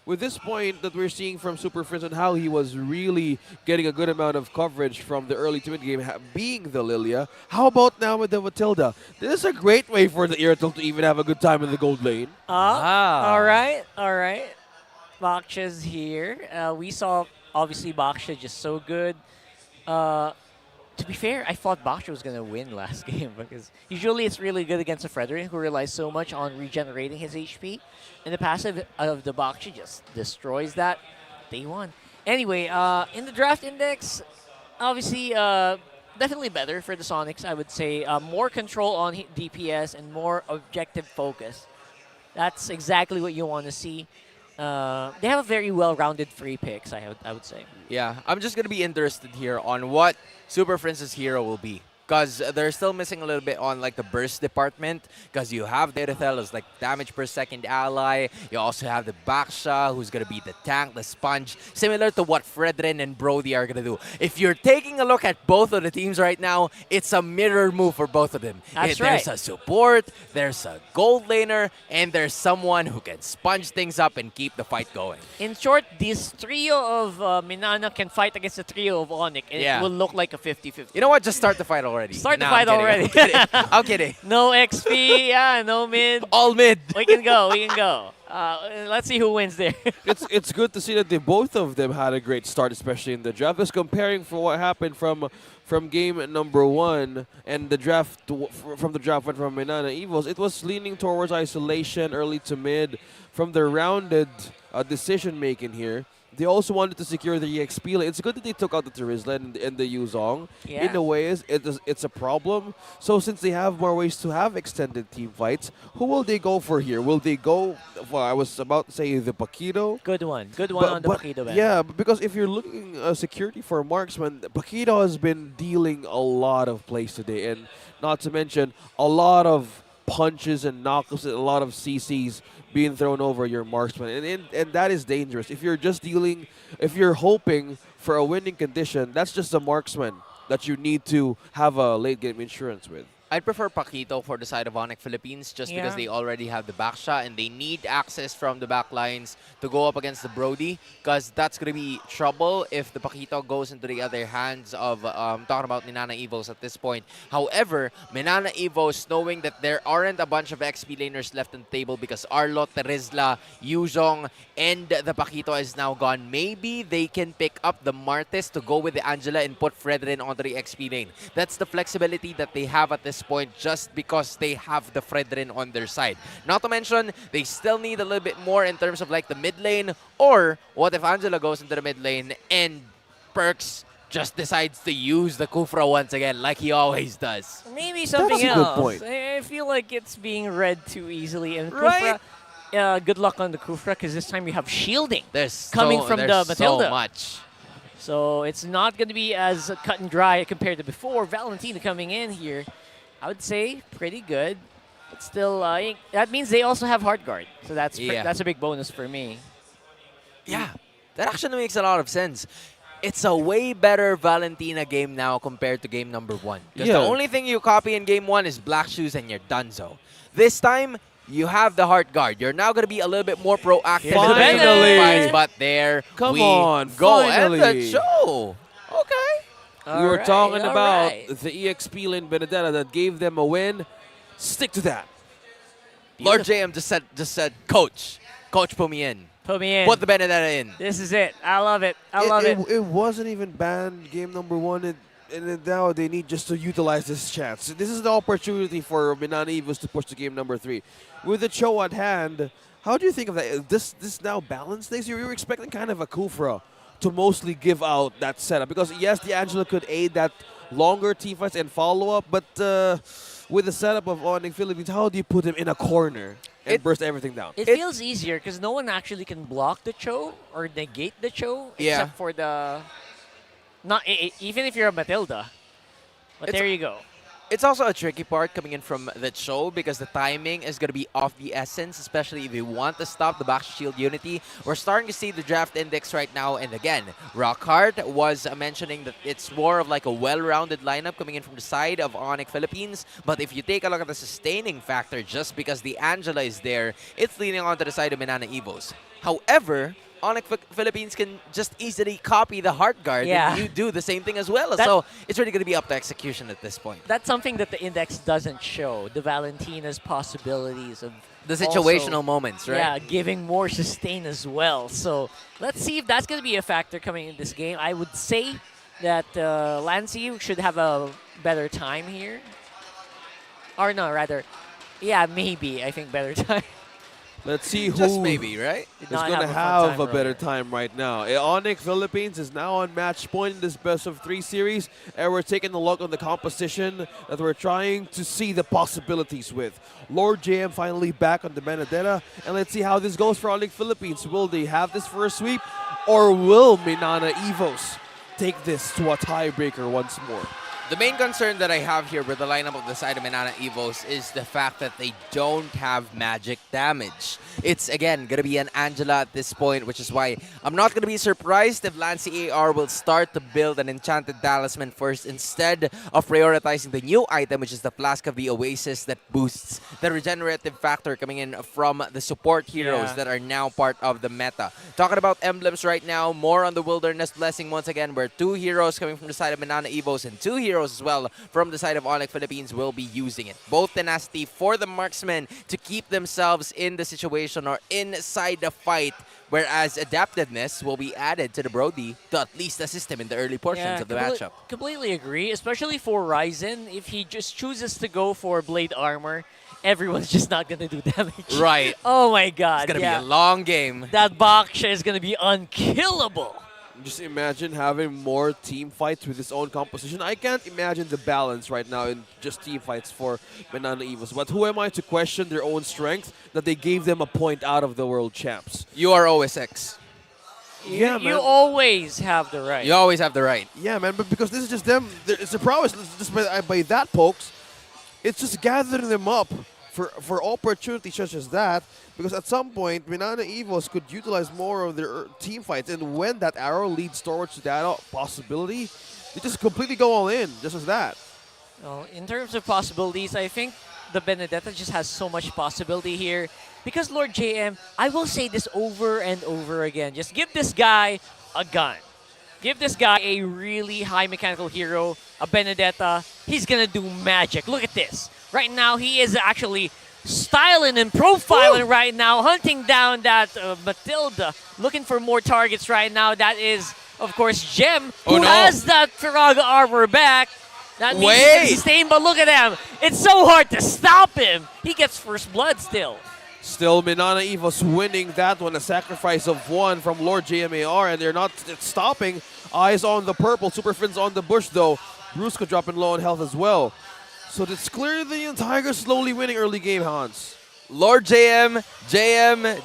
With this point that we're seeing from Super Frizz and how he was really getting a good amount of coverage from the early to mid-game, being the Lilia, how about now with the Matilda? This is a great way for the Irrital to even have a good time in the gold lane. All right. Baksha's here. We saw, obviously, Baksha just so good. To be fair, I thought Baksha was going to win last game because usually it's really good against a Fredrin who relies so much on regenerating his HP. And the passive of the Baksha just destroys that. They won. Anyway, in the draft index, obviously definitely better for the Sonics, I would say. More control on DPS and more objective focus. That's exactly what you want to see. They have a very well-rounded free picks, I would say. Yeah, I'm just going to be interested here on what Super Princess Hero will be. Because they're still missing a little bit on like the burst department. Because you have Datathel as like damage per second ally. You also have the Baksha, who's going to be the tank, the sponge. Similar to what Fredrin and Brody are going to do. If you're taking a look at both of the teams right now, it's a mirror move for both of them. That's There's right. a support, there's a gold laner, and there's someone who can sponge things up and keep the fight going. In short, this trio of Minana can fight against the trio of ONIC, and Yeah. it will look like a 50-50. You know what? Just start the fight already. Start the Nah, fight I'm kidding. already. I'm kidding. I'm kidding. No XP, yeah, no mid. All mid. We can go, we can go. Let's see who wins there. It's good to see that both of them had a great start, especially in the draft. Just comparing for what happened from game number 1 and the draft from the draft went from MNNE Evils. It was leaning towards isolation, early to mid. From the rounded decision making here, they also wanted to secure the EXP. It's good that they took out the Terizla and the Yuzong. Yeah. In a way, it's a problem. So since they have more ways to have extended team fights, who will they go for here? Will they go for, I was about to say, the Paquito? Good one on the Paquito band. Yeah, because if you're looking security for marksman, Paquito has been dealing a lot of plays today, and not to mention a lot of punches and knockouts and a lot of CCs being thrown over your marksman, and that is dangerous. If you're hoping for a winning condition, that's just a marksman that you need to have a late game insurance with. I'd prefer Paquito for the side of ONIC Philippines just because they already have the backshot and they need access from the back lines to go up against the Brody, because that's going to be trouble if the Paquito goes into the other hands of, talking about MNNE Evos at this point. However, MNNE Evos, knowing that there aren't a bunch of XP laners left on the table because Arlo, Terizla, Yuzong, and the Paquito is now gone, maybe they can pick up the Martes to go with the Angela and put Fredrin onto the XP lane. That's the flexibility that they have at this point just because they have the Fredrin on their side. Not to mention, they still need a little bit more in terms of like the mid lane, or what if Angela goes into the mid lane and Perks just decides to use the Kufra once again like he always does. Maybe something That's a else. good point. I feel like it's being read too easily. And Right? Kufra, good luck on the Kufra, because this time you have shielding There's coming so, from the there's Matilda. so much. So it's not going to be as cut and dry compared to before. Valentina coming in here, I would say pretty good. But still, that means they also have hard guard. So that's that's a big bonus for me. Yeah, that actually makes a lot of sense. It's a way better Valentina game now compared to game number 1. Because the only thing you copy in game 1 is Black Shoes and you're donezo. This time, you have the hard guard. You're now going to be a little bit more proactive. Finally! But there Come we on, go. finally. End the show. Okay. We were talking all about right. the EXP lane Benedetta that gave them a win. Stick to that. Lord JM just said, Coach, put me in. Put me in. Put the Benedetta in. This is it. I love it. I love it. It wasn't even banned game number 1, and now they need just to utilize this chance. This is the opportunity for MNNE Evos to push to game number 3. With the Cho at hand, how do you think of that? This now balance things? You were expecting kind of a Kufra to mostly give out that setup, because yes, the Angela could aid that longer team fights and follow-up, but with the setup of ONIC Philippines, how do you put him in a corner and burst everything down? It feels easier because no one actually can block the Cho or negate the Cho except for the... even if you're a Matilda. But there you go. It's also a tricky part coming in from the show because the timing is going to be of the essence, especially if you want to stop the back shield unity. We're starting to see the draft index right now, and again, Rockhard was mentioning that it's more of like a well-rounded lineup coming in from the side of ONIC Philippines. But if you take a look at the sustaining factor, just because the Angela is there, it's leaning onto the side of MNNE Evos. However, ONIC Philippines can just easily copy the hard guard and you do the same thing as well. So it's really going to be up to execution at this point. That's something that the index doesn't show. The Valentina's possibilities of the situational moments, right? Yeah, giving more sustain as well. So let's see if that's going to be a factor coming in this game. I would say that Lancy should have a better time here. Or no, rather, yeah, maybe. I think better time. Let's see who Just maybe, right? is not going to have a fun have time a better earlier. time right now. ONIC Philippines is now on match point in this best of 3 series, and we're taking a look on the composition that we're trying to see the possibilities with. Lord JM finally back on the Benedetta, and let's see how this goes for ONIC Philippines. Will they have this for a sweep, or will MNNE EVOS take this to a tiebreaker once more? The main concern that I have here with the lineup of the side of MNNE EVOS is the fact that they don't have magic damage. It's, again, going to be an Angela at this point, which is why I'm not going to be surprised if Lancy AR will start to build an enchanted talisman first instead of prioritizing the new item, which is the Flask of the Oasis that boosts the regenerative factor coming in from the support heroes that are now part of the meta. Talking about emblems right now, more on the Wilderness Blessing once again, where 2 heroes coming from the side of MNNE EVOS and 2 heroes as well from the side of ONIC Philippines will be using it. Both tenacity for the marksmen to keep themselves in the situation or inside the fight, whereas adaptiveness will be added to the Brody to at least assist him in the early portions of the matchup. Completely agree, especially for Ryzen. If he just chooses to go for Blade Armor, everyone's just not going to do damage. Right. Oh my god. It's going to be a long game. That Baksha is going to be unkillable. Just imagine having more team fights with his own composition. I can't imagine the balance right now in just team fights for MNNE EVOS. But who am I to question their own strength that they gave them a point out of the world champs? You are OSX. Yeah, man. You always have the right. You always have the right. Yeah, man, but because this is just them, it's a prowess. Just by that, pokes, it's just gathering them up for opportunities such as that. Because at some point, MNNE EVOS could utilize more of their team fights. And when that arrow leads towards that possibility, they just completely go all in, just as that. Well, in terms of possibilities, I think the Benedetta just has so much possibility here. Because Lord JM, I will say this over and over again. Just give this guy a gun. Give this guy a really high mechanical hero, a Benedetta. He's going to do magic. Look at this. Right now, he is actually styling and profiling right now, hunting down that Matilda, looking for more targets right now. That is, of course, Gem, who has that Firaga armor back. That means he can sustain, but look at him. It's so hard to stop him. He gets first blood still. Still, MNNE EVOS winning that one, a sacrifice of 1 from Lord JMAR, and they're not stopping. Eyes on the purple, Super Fins on the bush though. Brusco dropping low on health as well. So it's clear the Tigers slowly winning early game, Hans. Lord JM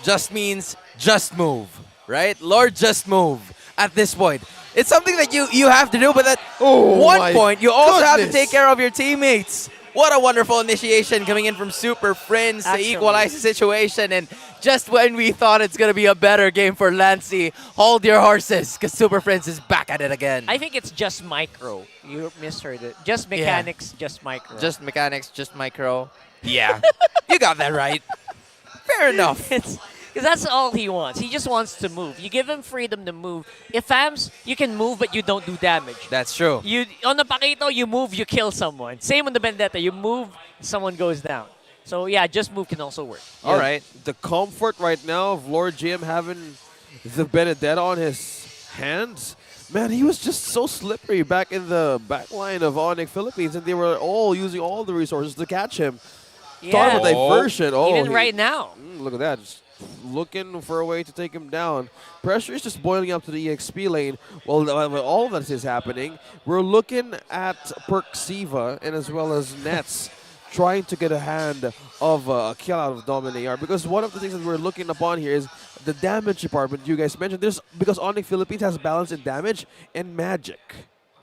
just means just move, right? Lord just move at this point. It's something that you have to do, but at one point, you also have to take care of your teammates. What a wonderful initiation coming in from Super Friends to equalize the situation. And just when we thought it's going to be a better game for Lancy, hold your horses, because Super Friends is back at it again. I think it's just micro. You misheard it. Just mechanics, just micro. Just mechanics, just micro. Yeah, you got that right. Fair enough. Because that's all he wants. He just wants to move. You give him freedom to move. If FAMs, you can move, but you don't do damage. That's true. On the Pakito, you move, you kill someone. Same on the Vendetta. You move, someone goes down. So yeah, just move can also work. Yeah, all right. The comfort right now of Lord Jim having the Benedetta on his hands. Man, he was just so slippery back in the back line of ONIC Philippines, and they were all using all the resources to catch him. Yeah. Talk about diversion. Even right now. Look at that. Just looking for a way to take him down. Pressure is just boiling up to the EXP lane. Well, all of that is happening. We're looking at Perksiva and as well as Nets trying to get a hand of a kill out of Dominator. Because one of the things that we're looking upon here is the damage department you guys mentioned. Because ONIC Philippines has balance in damage and magic.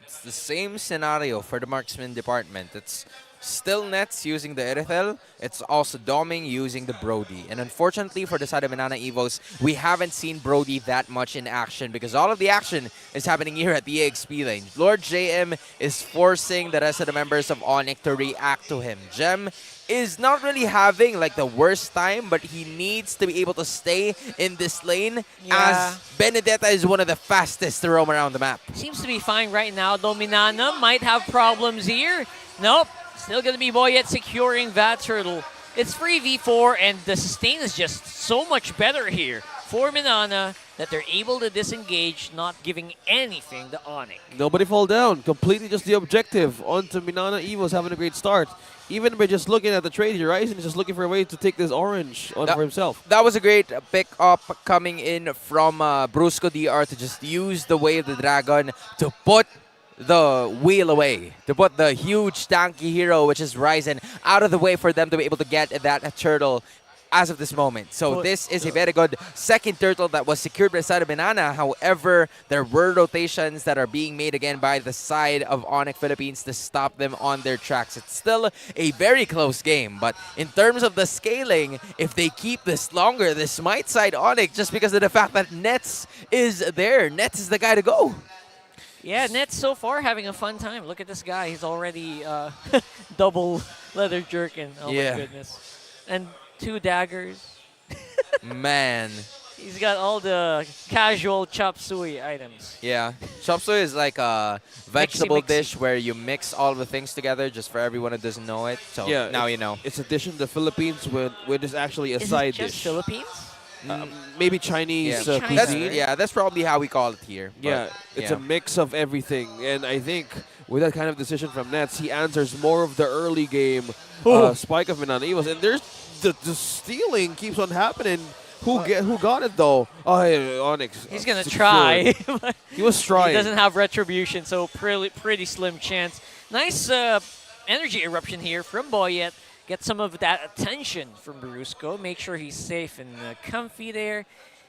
It's the same scenario for the marksman department. It's still Nets using the Erethel. It's also Doming using the Brody. And unfortunately for the side of MNNE EVOS, we haven't seen Brody that much in action because all of the action is happening here at the EXP lane. Lord JM is forcing the rest of the members of ONIC to react to him. Gem is not really having like the worst time, but he needs to be able to stay in this lane as Benedetta is one of the fastest to roam around the map. Seems to be fine right now, though Minana might have problems here. Nope. Still going to be Boyet securing that turtle. It's free V4, and the sustain is just so much better here for Minana that they're able to disengage, not giving anything to ONIC. Nobody fall down. Completely just the objective. On to MNNE EVOS having a great start. Even by just looking at the trade here, Ryzen is just looking for a way to take this orange on for himself. That was a great pick up coming in from Brusco DR to just use the Way of the Dragon to put the wheel away, to put the huge tanky hero, which is Ryzen, out of the way for them to be able to get that turtle as of this moment. So this is a very good second turtle that was secured by the side of MNNE. However, there were rotations that are being made again by the side of ONIC Philippines to stop them on their tracks. It's still a very close game, but in terms of the scaling, if they keep this longer, this might side ONIC just because of the fact that Nets is there. Nets is the guy to go. Yeah, Nets so far having a fun time. Look at this guy. He's already double leather jerkin. Oh Yeah. my goodness. And 2 daggers. Man. He's got all the casual chop suey items. Yeah. Chop suey is like a vegetable Mixy. dish where you mix all the things together just for everyone who doesn't know it. So Yeah, now you know. It's a dish in the Philippines with is actually a Is side it just dish. Philippines? Maybe Chinese Yeah. cuisine. That's probably how we call it here. Yeah, but, it's a mix of everything, and I think with that kind of decision from Nets, he answers more of the early game spike of MNNE EVOs, and there's the stealing keeps on happening. Who got it though? Oh, hey, Onyx. He's gonna secured. try. He was trying. He doesn't have retribution, so pretty slim chance. Nice energy eruption here from Boyet. Get some of that attention from Brusco. Make sure he's safe and comfy there.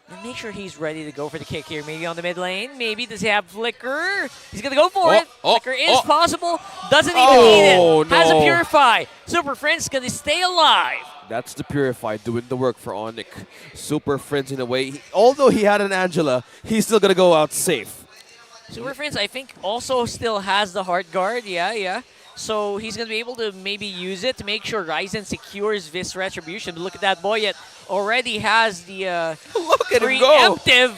And make sure he's ready to go for the kick here. Maybe on the mid lane. Maybe does he have Flicker? He's going to go for it. Flicker is possible. Doesn't even need it. Has a Purify. Super Friends going to stay alive. That's the Purify doing the work for ONIC. Super Friends in a way. Although he had an Angela, he's still going to go out safe. Super Friends, I think, also still has the Heart Guard. Yeah. So he's going to be able to maybe use it to make sure Ryzen secures this retribution. But look at that, Boyet already has the preemptive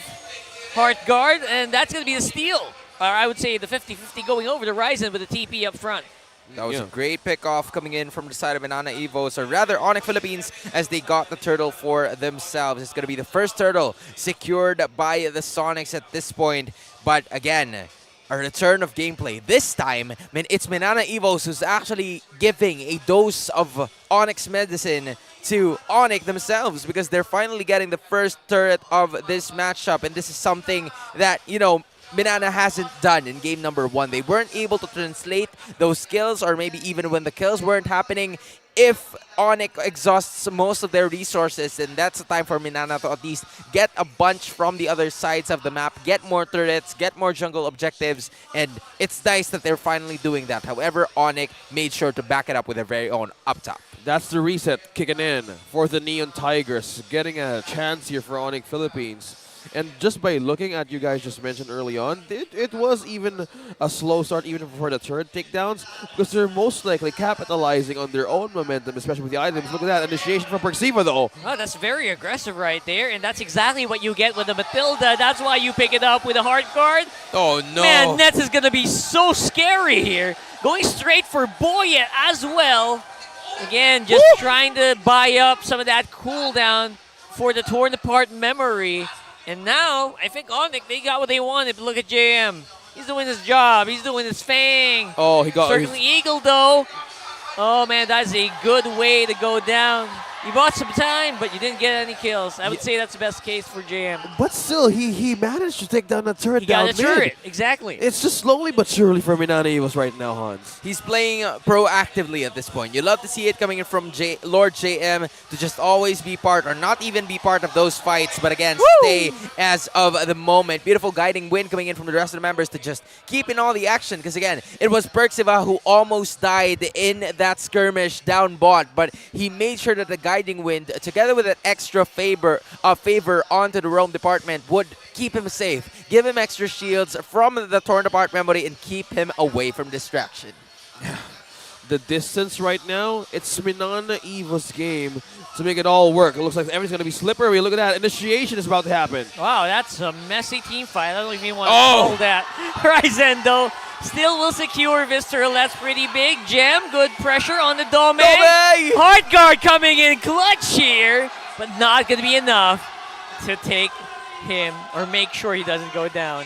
Heart Guard, and that's going to be the steal. Or I would say the 50-50 going over to Ryzen with the TP up front. That was a great pick-off coming in from the side of MNNE EVOs, or rather ONIC Philippines, as they got the turtle for themselves. It's going to be the first turtle secured by the Sonics at this point. But again, a return of gameplay. This time, it's MNNE EVOs who's actually giving a dose of Onyx medicine to ONIC themselves, because they're finally getting the first turret of this matchup, and this is something that, MNNE hasn't done in game number 1. They weren't able to translate those skills, or maybe even when the kills weren't happening, if ONIC exhausts most of their resources, then that's the time for MNNE to at least get a bunch from the other sides of the map, get more turrets, get more jungle objectives, and it's nice that they're finally doing that. However, ONIC made sure to back it up with their very own up top. That's the reset kicking in for the Neon Tigers, getting a chance here for ONIC Philippines. And just by looking at you guys just mentioned early on, it was even a slow start even for the turret takedowns, because they're most likely capitalizing on their own momentum, especially with the items. Look at that initiation from Perxiva though. Oh, that's very aggressive right there, and that's exactly what you get with the Matilda. That's why you pick it up with a Heart Guard. Oh no. Man, Nets is going to be so scary here. Going straight for Boyet as well. Again, just trying to buy up some of that cooldown for the torn apart memory. And now, I think ONIC, they got what they wanted. But look at JM. He's doing his job. He's doing his thing. Oh, he got... Circling Eagle, though. Oh, man, that's a good way to go down. You bought some time, but you didn't get any kills. I would say that's the best case for JM. But still, he managed to take down the turret down He got a turret, exactly. It's just slowly but surely for MNNE EVOs right now, Hans. He's playing proactively at this point. You love to see it coming in from Lord JM to just always be part, or not even be part of those fights, but again, stay as of the moment. Beautiful guiding wind coming in from the rest of the members to just keep in all the action, because again, it was Perxiva who almost died in that skirmish down bot, but he made sure that the guiding wind, together with an extra favor onto the roam department, would keep him safe, give him extra shields from the torn apart memory, and keep him away from distraction. The distance right now, it's MNNE EVO's game to make it all work. It looks like everything's going to be slippery. Look at that. Initiation is about to happen. Wow, that's a messy team fight. I don't even want to call that. Ryzen, though, still will secure Visceral. That's pretty big. Gem, good pressure on the Domain. Heart Guard coming in clutch here, but not going to be enough to take him or make sure he doesn't go down.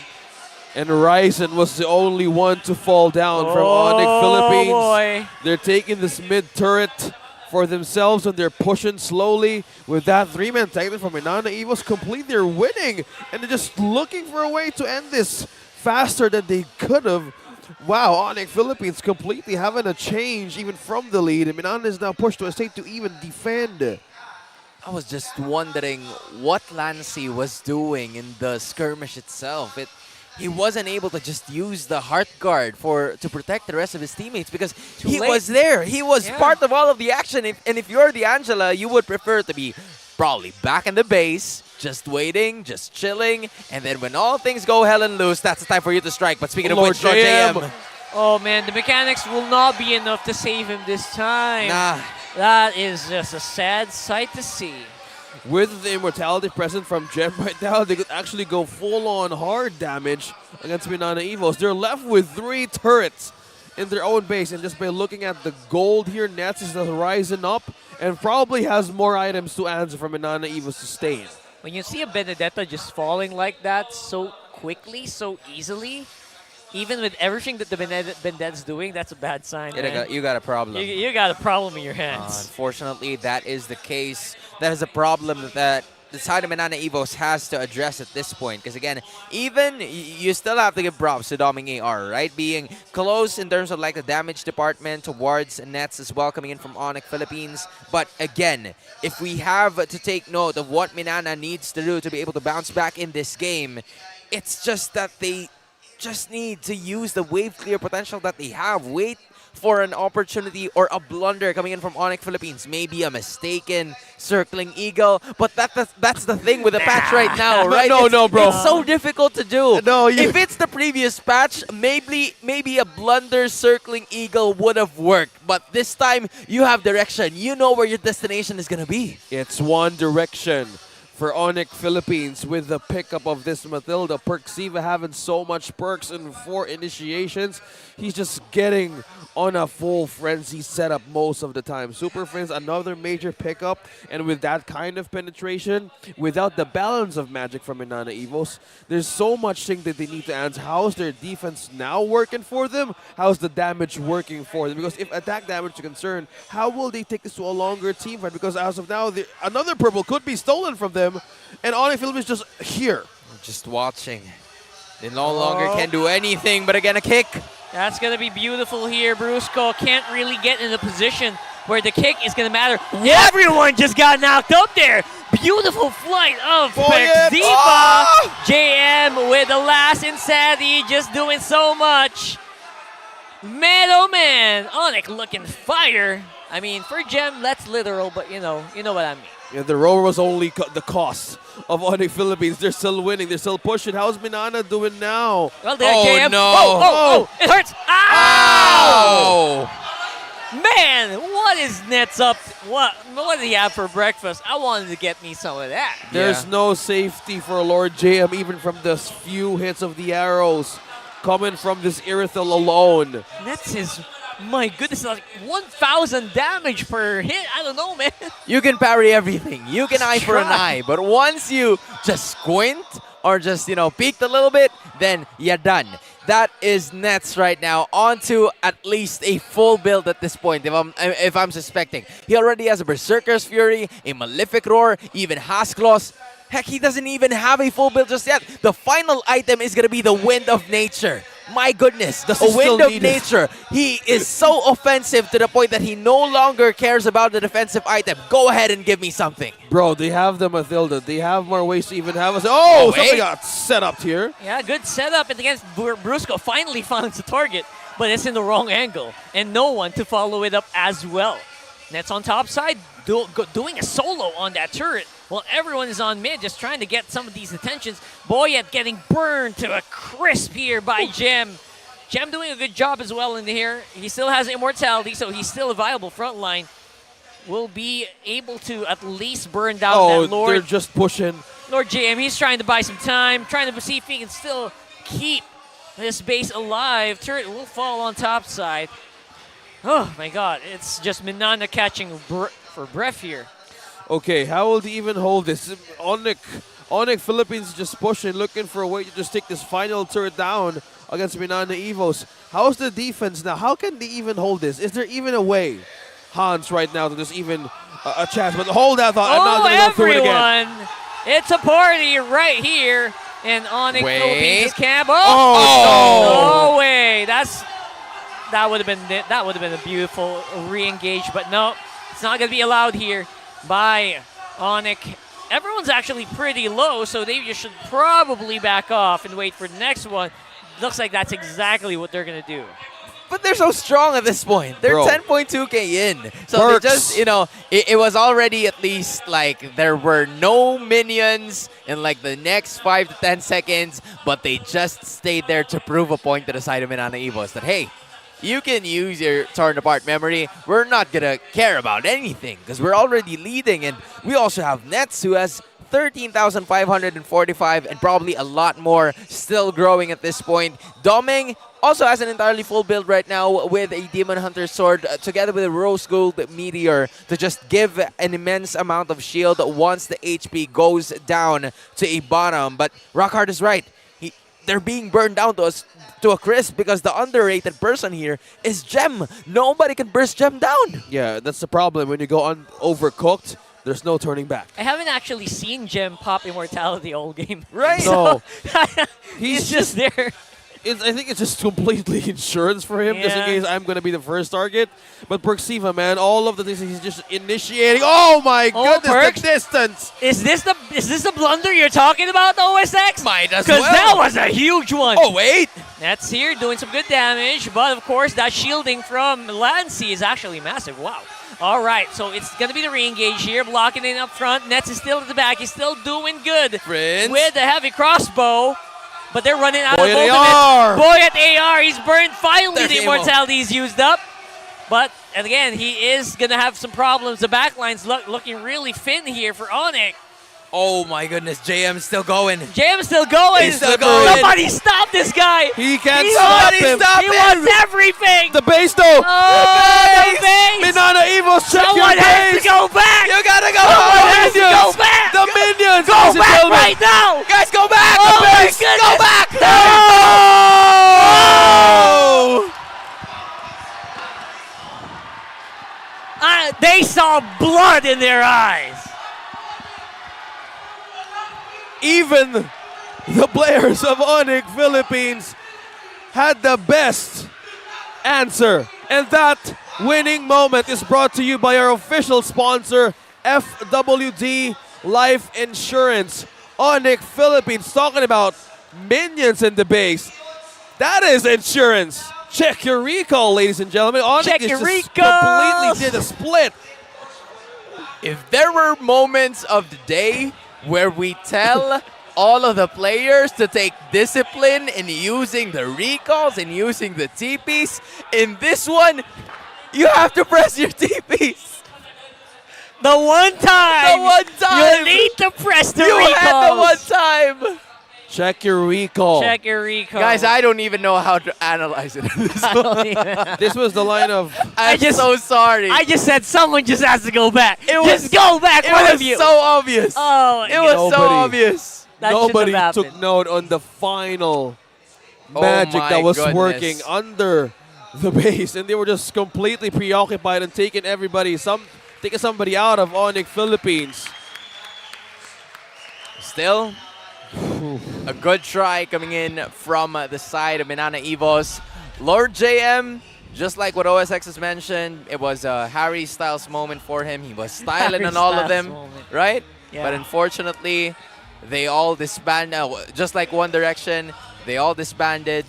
And Ryzen was the only one to fall down from ONIC Philippines. Boy. They're taking this mid turret for themselves and they're pushing slowly with that 3-man Titan from MNNE Evos complete. They're winning and they're just looking for a way to end this faster than they could have. Wow, ONIC Philippines completely having a change even from the lead. And MNNE is now pushed to a state to even defend. I was just wondering what Lancy was doing in the skirmish itself. He wasn't able to just use the heart guard to protect the rest of his teammates because he was there. He was part of all of the action. And if you're the Angela, you would prefer to be probably back in the base, just waiting, just chilling. And then when all things go hell and loose, that's the time for you to strike. But speaking of which, Lord JM. Oh man, the mechanics will not be enough to save him this time. Nah. That is just a sad sight to see. With the immortality present from Gem right now, they could actually go full-on hard damage against MNNE Evos. They're left with 3 turrets in their own base, and just by looking at the gold here, Nets is rising up and probably has more items to answer from MNNE Evos to stay in. When you see a Benedetta just falling like that so quickly, so easily, even with everything that the Bendetta's doing, that's a bad sign. You got a problem. You got a problem in your hands. Unfortunately, that is the case. That is a problem that the side of MNNE Evos has to address at this point. Because again, even you still have to give props to Doming AR, right? Being close in terms of like the damage department towards Nets as well, coming in from ONIC Philippines. But again, if we have to take note of what MNNE needs to do to be able to bounce back in this game, it's just that they just need to use the wave clear potential that they have. Wait for an opportunity or a blunder coming in from ONIC Philippines. Maybe a mistaken circling eagle, but that's the thing with the patch right now, right? No, bro. It's so difficult to do. No, if it's the previous patch, maybe a blunder circling eagle would have worked, but this time you have direction. You know where your destination is gonna be. It's one direction for ONIC Philippines with the pickup of this Matilda. Perksiva having so much perks and 4 initiations. He's just getting on a full frenzy setup most of the time. Super Friends, another major pickup, and with that kind of penetration, without the balance of magic from MNNE Evos, there's so much thing that they need to answer. How's their defense now working for them? How's the damage working for them? Because if attack damage is concerned, how will they take this to a longer team fight? Because as of now, another purple could be stolen from them, and ONIC Philippines just here. Just watching. They no longer can do anything, but again, a kick. That's going to be beautiful here. Brusco can't really get in a position where the kick is going to matter. Everyone just got knocked up there. Beautiful flight of Perksiva. JM with the last insanity, just doing so much. Man, oh man, ONIC looking fire. I mean, for Gem, that's literal, but you know what I mean. Yeah, the roar was only the cost of ONIC Philippines. They're still winning. They're still pushing. How's MNNE doing now? Well, JM. Oh, it hurts. Ow! Man, what is Nets up? What do he have for breakfast? I wanted to get me some of that. There's no safety for Lord JM, even from the few hits of the arrows coming from this Irithel alone. Nets is, my goodness, like 1,000 damage per hit. I don't know, man. You can parry everything. You can eye for an eye. But once you just squint or just, peeked a little bit, then you're done. That is Nets right now, onto at least a full build at this point, if I'm suspecting. He already has a Berserker's Fury, a Malefic Roar, even Hasklos. Heck, he doesn't even have a full build just yet. The final item is going to be the Wind of Nature. My goodness, a Wind of Nature. He is so offensive to the point that he no longer cares about the defensive item. Go ahead and give me something. Bro, they have the Matilda. They have more ways to even have us. Oh, something got set up here. Yeah, good setup. And against Brusco, finally finds the target, but it's in the wrong angle. And no one to follow it up as well. Nets on top side, doing a solo on that turret. Well, everyone is on mid, just trying to get some of these attentions. Boyet getting burned to a crisp here by Gem. Gem doing a good job as well in here. He still has immortality, so he's still a viable front line. Will be able to at least burn down that Lord. They're just pushing. Lord JM, he's trying to buy some time, trying to see if he can still keep this base alive. Turret will fall on top side. Oh my god, it's just MNNE catching for breath here. Okay, how will they even hold this? ONIC ONIC Philippines just pushing, looking for a way to just take this final turret down against MNNE EVOS. How's the defense now? How can they even hold this? Is there even a way, Hans, right now, to just even a chance? But hold that thought. I'm not going to go through it again. Everyone! It's a party right here in ONIC Wait. Philippines camp. Oh, no way! That would have been a beautiful re-engage, but no, it's not going to be allowed here by ONIC. Everyone's actually pretty low, so they just should probably back off and wait for the next one. Looks like that's exactly what they're going to do. But they're so strong at this point. They're Bro. 10.2k in. So they just, you know, it was already at least like there were no minions in like the next 5 to 10 seconds, but they just stayed there to prove a point to the side of MNNE EVOS that, hey, you can use your torn apart memory. We're not going to care about anything because we're already leading. And we also have Nets, who has 13,545 and probably a lot more still growing at this point. Doming also has an entirely full build right now with a Demon Hunter sword together with a Rose Gold Meteor to just give an immense amount of shield once the HP goes down to a bottom. But Rockhard is right. They're being burned down to a crisp because the underrated person here is Gem. Nobody can burst Gem down. Yeah, that's the problem. When you go on overcooked, there's no turning back. I haven't actually seen Gem pop Immortality all game. Right? No. He's just there. I think it's just completely insurance for him, just in Yeah. case I'm going to be the first target. But Perksiva, man, all of the things he's just initiating. Oh my goodness, Perks. the distance! Is this the blunder you're talking about, OSX? Might as Because well. that was a huge one. Oh, wait. That's here doing some good damage, but of course that shielding from Lancy is actually massive. Wow. All right, so it's going to be the re-engage here, blocking it up front. Nets is still at the back. He's still doing good Prince. with the heavy crossbow. But they're running out Boy of at ultimate. AR. Boy at AR, he's burned. Finally, There's the Emo. immortality is used up. But, and again, he is going to have some problems. The backline's looking really thin here for ONIC. Oh my goodness, JM's still going. JM's still going. He's still going. Somebody stop this guy. He can't He stop wants- him. Stop He him. wants everything. The base, though! Oh, the base. MNNE EVOS, check Someone your has base! to go back. You gotta go. Someone has to Minions. go back. The minions! Go ladies and back gentlemen. right now. Guys, go back. Oh my Base, goodness. Go back. They saw blood in their eyes. Even the players of ONIC Philippines had the best answer. And that winning moment is brought to you by our official sponsor, FWD Life Insurance. ONIC Philippines talking about minions in the base. That is insurance. Check your recall, ladies and gentlemen. ONIC Check is your just recalls. completely did a split. If there were moments of the day where we tell all of the players to take discipline in using the recalls and using the TPs, in this one, you have to press your TPs. The one time. The one time. You need to press the You recalls. had the one time. Check your recall. Check your recall. Guys, I don't even know how to analyze it. This was the line of... I'm so sorry. I just said someone just has to go back. It Go back, It one was of you. so obvious. Oh, It was so Nobody. obvious. That shouldn't Nobody have took happened. note on the final Oh magic my that was goodness. working under the base, and they were just completely preoccupied and taking taking somebody out of ONIC Philippines. Still, a good try coming in from the side of MNNE EVOS. Lord JM, just like what OSX has mentioned, it was a Harry Styles moment for him. He was styling Harry on all of Styles them, moment. right? Yeah. But unfortunately, they all disbanded. Just like One Direction, they all disbanded,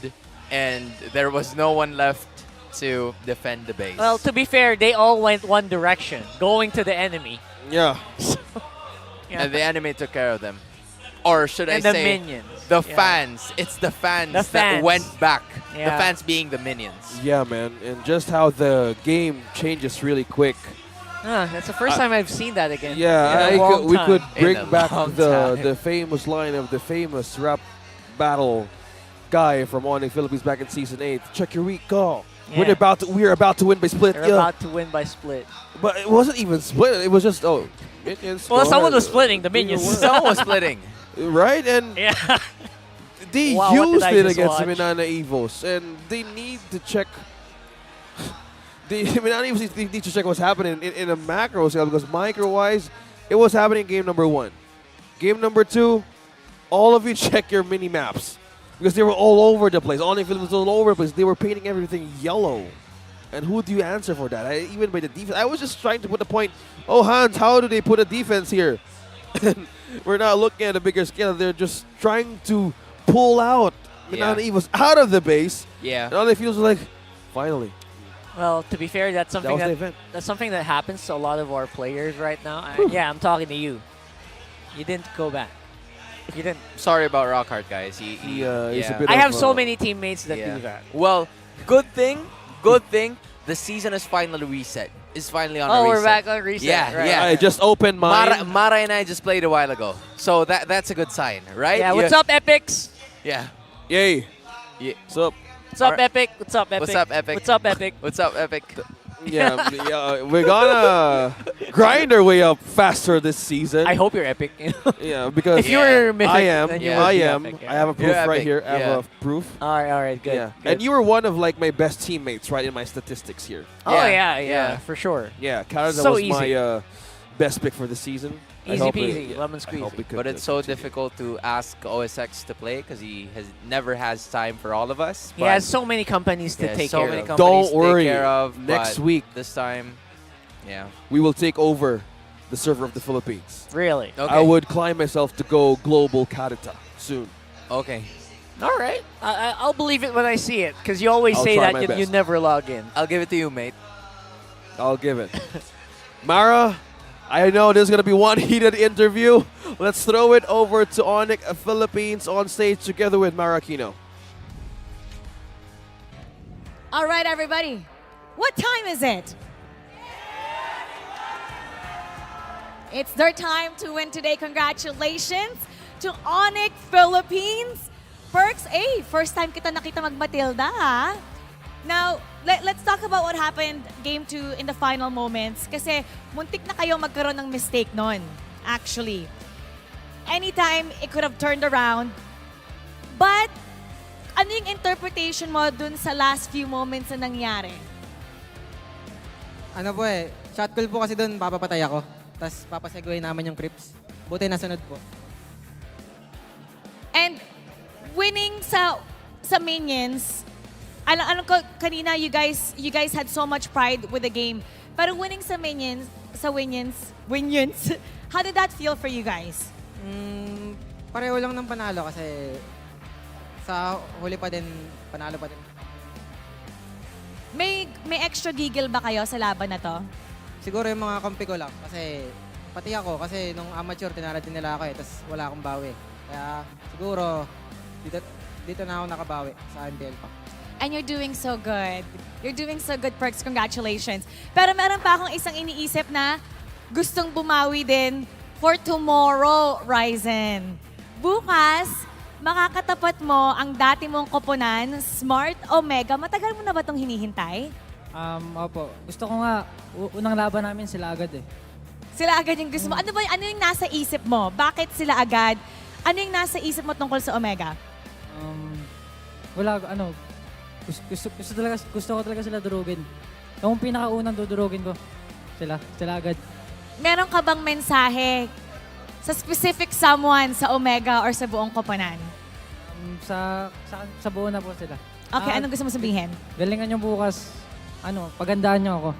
and there was no one left to defend the base. Well, to be fair, they all went one direction, going to the enemy. Yeah. Yeah. And the enemy took care of them. Or should I And the say, minions. the Yeah. fans. It's the fans, The that fans. went back. Yeah. The fans being the minions. Yeah, man. And just how the game changes really quick. That's the first time I've seen that again. Yeah, in a long we time. could In bring a back long the time. famous line of the famous rap battle guy from ONIC Philippines back in season 8. Check your recall. Yeah. We're about to win by split. They're about to win by split. But it wasn't even split. It was just minions. Well, go someone ahead. was splitting the minions. Someone was splitting. Right? And Yeah. they Wow, what did used I it just against watch? MNNE Evos, and they need to check. The MNNE Evos need to check what's happening in a macro scale, because micro-wise, it was happening in game number 1. Game number 2, all of you check your mini maps, because they were all over the place. ONIC was all over the place. They were painting everything yellow. And who do you answer for that? Even by the defense. I was just trying to put the point, oh, Hans, how do they put a defense here? We're not looking at a bigger scale. They're just trying to pull out MNNE was out of the base. Yeah. And all they feel is like, finally. Well, to be fair, that's something was the that, event. that's something that happens to a lot of our players right now. Yeah, I'm talking to you. You didn't go back. You didn't. Sorry about Rockhart, guys. He's a bit I of, have so many teammates that do that. Well, good thing. The season is finally reset. It's finally on a Oh, reset. we're back on reset. Yeah, right. yeah. I just opened mine. Mara and I just played a while ago. So that's a good sign, right? Yeah, what's up, Epics? Yeah. Yay. Yeah. What's up? What's up, Epic? What's up, Epic? What's up, Epic? What's up, Epic? What's up, Epic? Yeah, we're gonna grind our way up faster this season. I hope you're Epic. Yeah, because If you were Mythic, I am. then you I would be am. Epic, yeah. I have a proof You're right epic, here. I yeah. have a proof. all right, good. Yeah. good. And you were one of like my best teammates, right, in my statistics here. Oh yeah, for sure. Yeah, Canada So was easy. my best pick for the season. I Easy hope peasy, it- lemon I hope squeezy. it could, But it's so continue. difficult to ask OSX to play because he never has time for all of us. He has so many companies to Yeah, take so care many of. companies Don't to worry. take care of. Next but week, this time, yeah. we will take over the server of the Philippines. Really? Okay. I would climb myself to go global Kadita soon. Okay. All right. I'll believe it when I see it, because you always I'll say try that my you best. never log in. I'll give it to you, mate. I'll give it. Mara, I know this is going to be one heated interview. Let's throw it over to ONIC Philippines on stage together with Mara Aquino. All right, everybody. What time is it? It's their time to win today. Congratulations to ONIC Philippines. Perks, first time kita nakita mag-Matilda, ha? Now, let's talk about what happened game 2 in the final moments. Kasi muntik na kayo magkaroon ng mistake nun, actually. Anytime, it could have turned around. But, ano yung interpretation mo dun sa last few moments na nangyari? Ano po shot call po kasi doon, papapatay ako. Tapos papasegway naman yung creeps. Buti nasunod po. And winning sa minions, alam ko kanina you guys had so much pride with the game. Pero winning sa minions, how did that feel for you guys? Pareho lang ng panalo kasi sa huli pa din, panalo pa din. May extra giggle ba kayo sa laban na to? Siguro yung mga kampi ko lang kasi pati ako kasi nung amateur tinalo din nila ako tapos wala akong bawi. Kaya siguro dito na ako nakabawi sa MPL pa. And you're doing so good. You're doing so good, Perks. Congratulations. Pero meron pa akong isang iniisip na gustong bumawi din for tomorrow, Ryzen. Bukas, makakatapat mo ang dati mong koponan, Smart Omega. Matagal mo na ba itong hinihintay? Opo. Gusto ko nga, unang laban namin sila agad eh. Sila agad yung gusto mo. Ano yung nasa isip mo? Bakit sila agad? Ano yung nasa isip mo tungkol sa Omega? Wala, gusto ko talaga sila durugin. Yung pinakaunang dudurugin ko, sila agad. Meron ka bang mensahe sa specific someone sa Omega or sa buong koponan? Sa buo na po sila. Okay, anong gusto mo sabihin? Galingan nyo bukas, pagandaan nyo ako.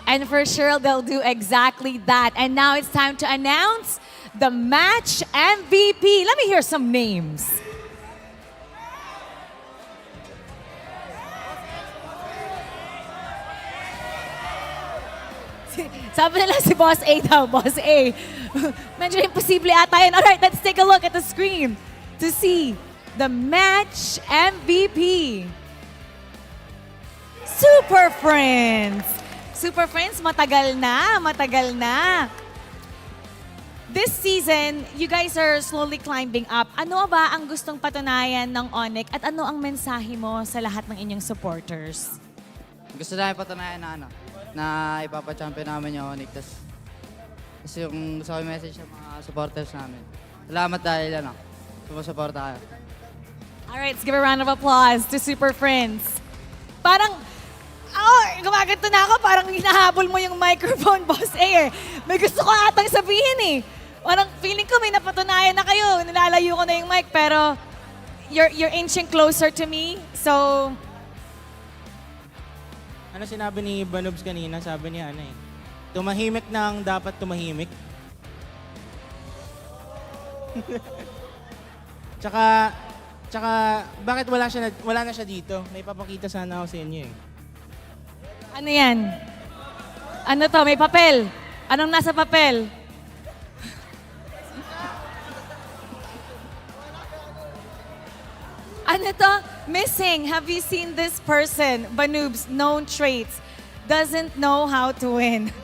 And for sure, they'll do exactly that. And now it's time to announce the match MVP. Let me hear some names. Sabi nila si Boss A daw, Boss A. Medyo imposible ata yun. Alright, let's take a look at the screen to see the match MVP. Super Friends. Super Friends, matagal na. This season, you guys are slowly climbing up. Ano ba ang gustong patunayan ng ONIC at ano ang mensahe mo sa lahat ng inyong supporters? Gusto namin patunayan na na ipapa-champion namin yung ONIC. Tas Kasi yung gusto ko message sa mga supporters namin. Salamat dahil sumusuporta kayo. All right, let's give a round of applause to Super Friends. Parang, gumaganto na ako. Parang hinahabol mo yung microphone, Boss A eh. May gusto ko atang sabihin eh. Parang feeling ko may napatunayan na kayo. Nilalayo ko na yung mic, pero you're inching closer to me. So, Ano sinabi ni Banobs kanina? Sabi niya tumahimik na ang dapat tumahimik. tsaka, bakit wala na siya dito? May papakita sana ako sa inyo eh. ano yan? Ano to? May papel. Anong nasa papel? Ano to? Missing. Have you seen this person? Banoob's known traits. Doesn't know how to win.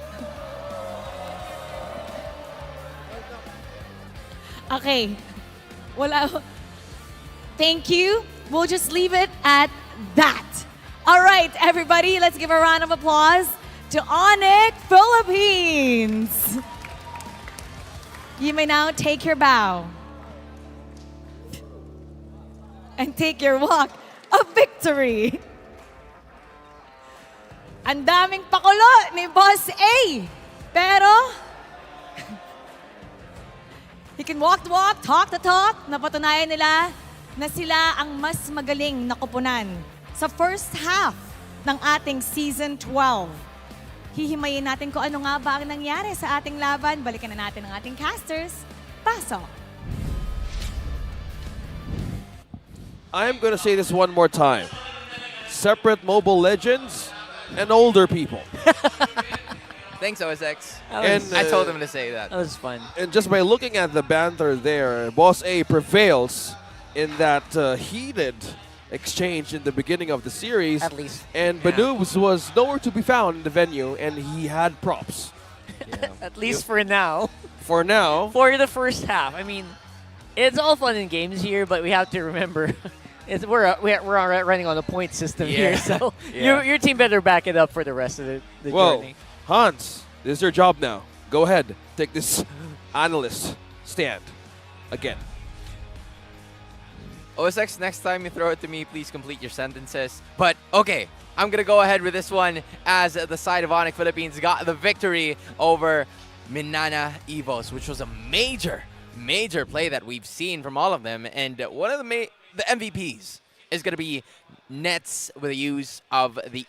Okay. Wala. Thank you. We'll just leave it at that. All right, everybody, let's give a round of applause to ONIC Philippines. You may now take your bow and take your walk of victory. Ang daming pakulo ni Boss A. Pero, he can walk the walk, talk the talk. Napatunayan nila na sila ang mas magaling na koponan sa first half ng ating Season 12. Hihimayin natin kung ano nga ba ang nangyari sa ating laban. Balikan na natin ang ating casters. Pasok! I'm going to say this one more time. Separate Mobile Legends and older people. Thanks, OSX. I told him to say that. That was fun. And just by looking at the banter there, Boss A prevails in that heated exchange in the beginning of the series. At least. And Banoobs was nowhere to be found in the venue, and he had props. At least for now. For now. For the first half. I mean, it's all fun and games here, but we have to remember we're running on a point system here, so your team better back it up for the rest of the journey. Hans, this is your job now. Go ahead, take this analyst stand again. OSX, next time you throw it to me, please complete your sentences. But, okay, I'm going to go ahead with this one as the side of ONIC Philippines got the victory over MNNE Evos, which was a major play that we've seen from all of them. And one of the MVPs is going to be Nets with the use of the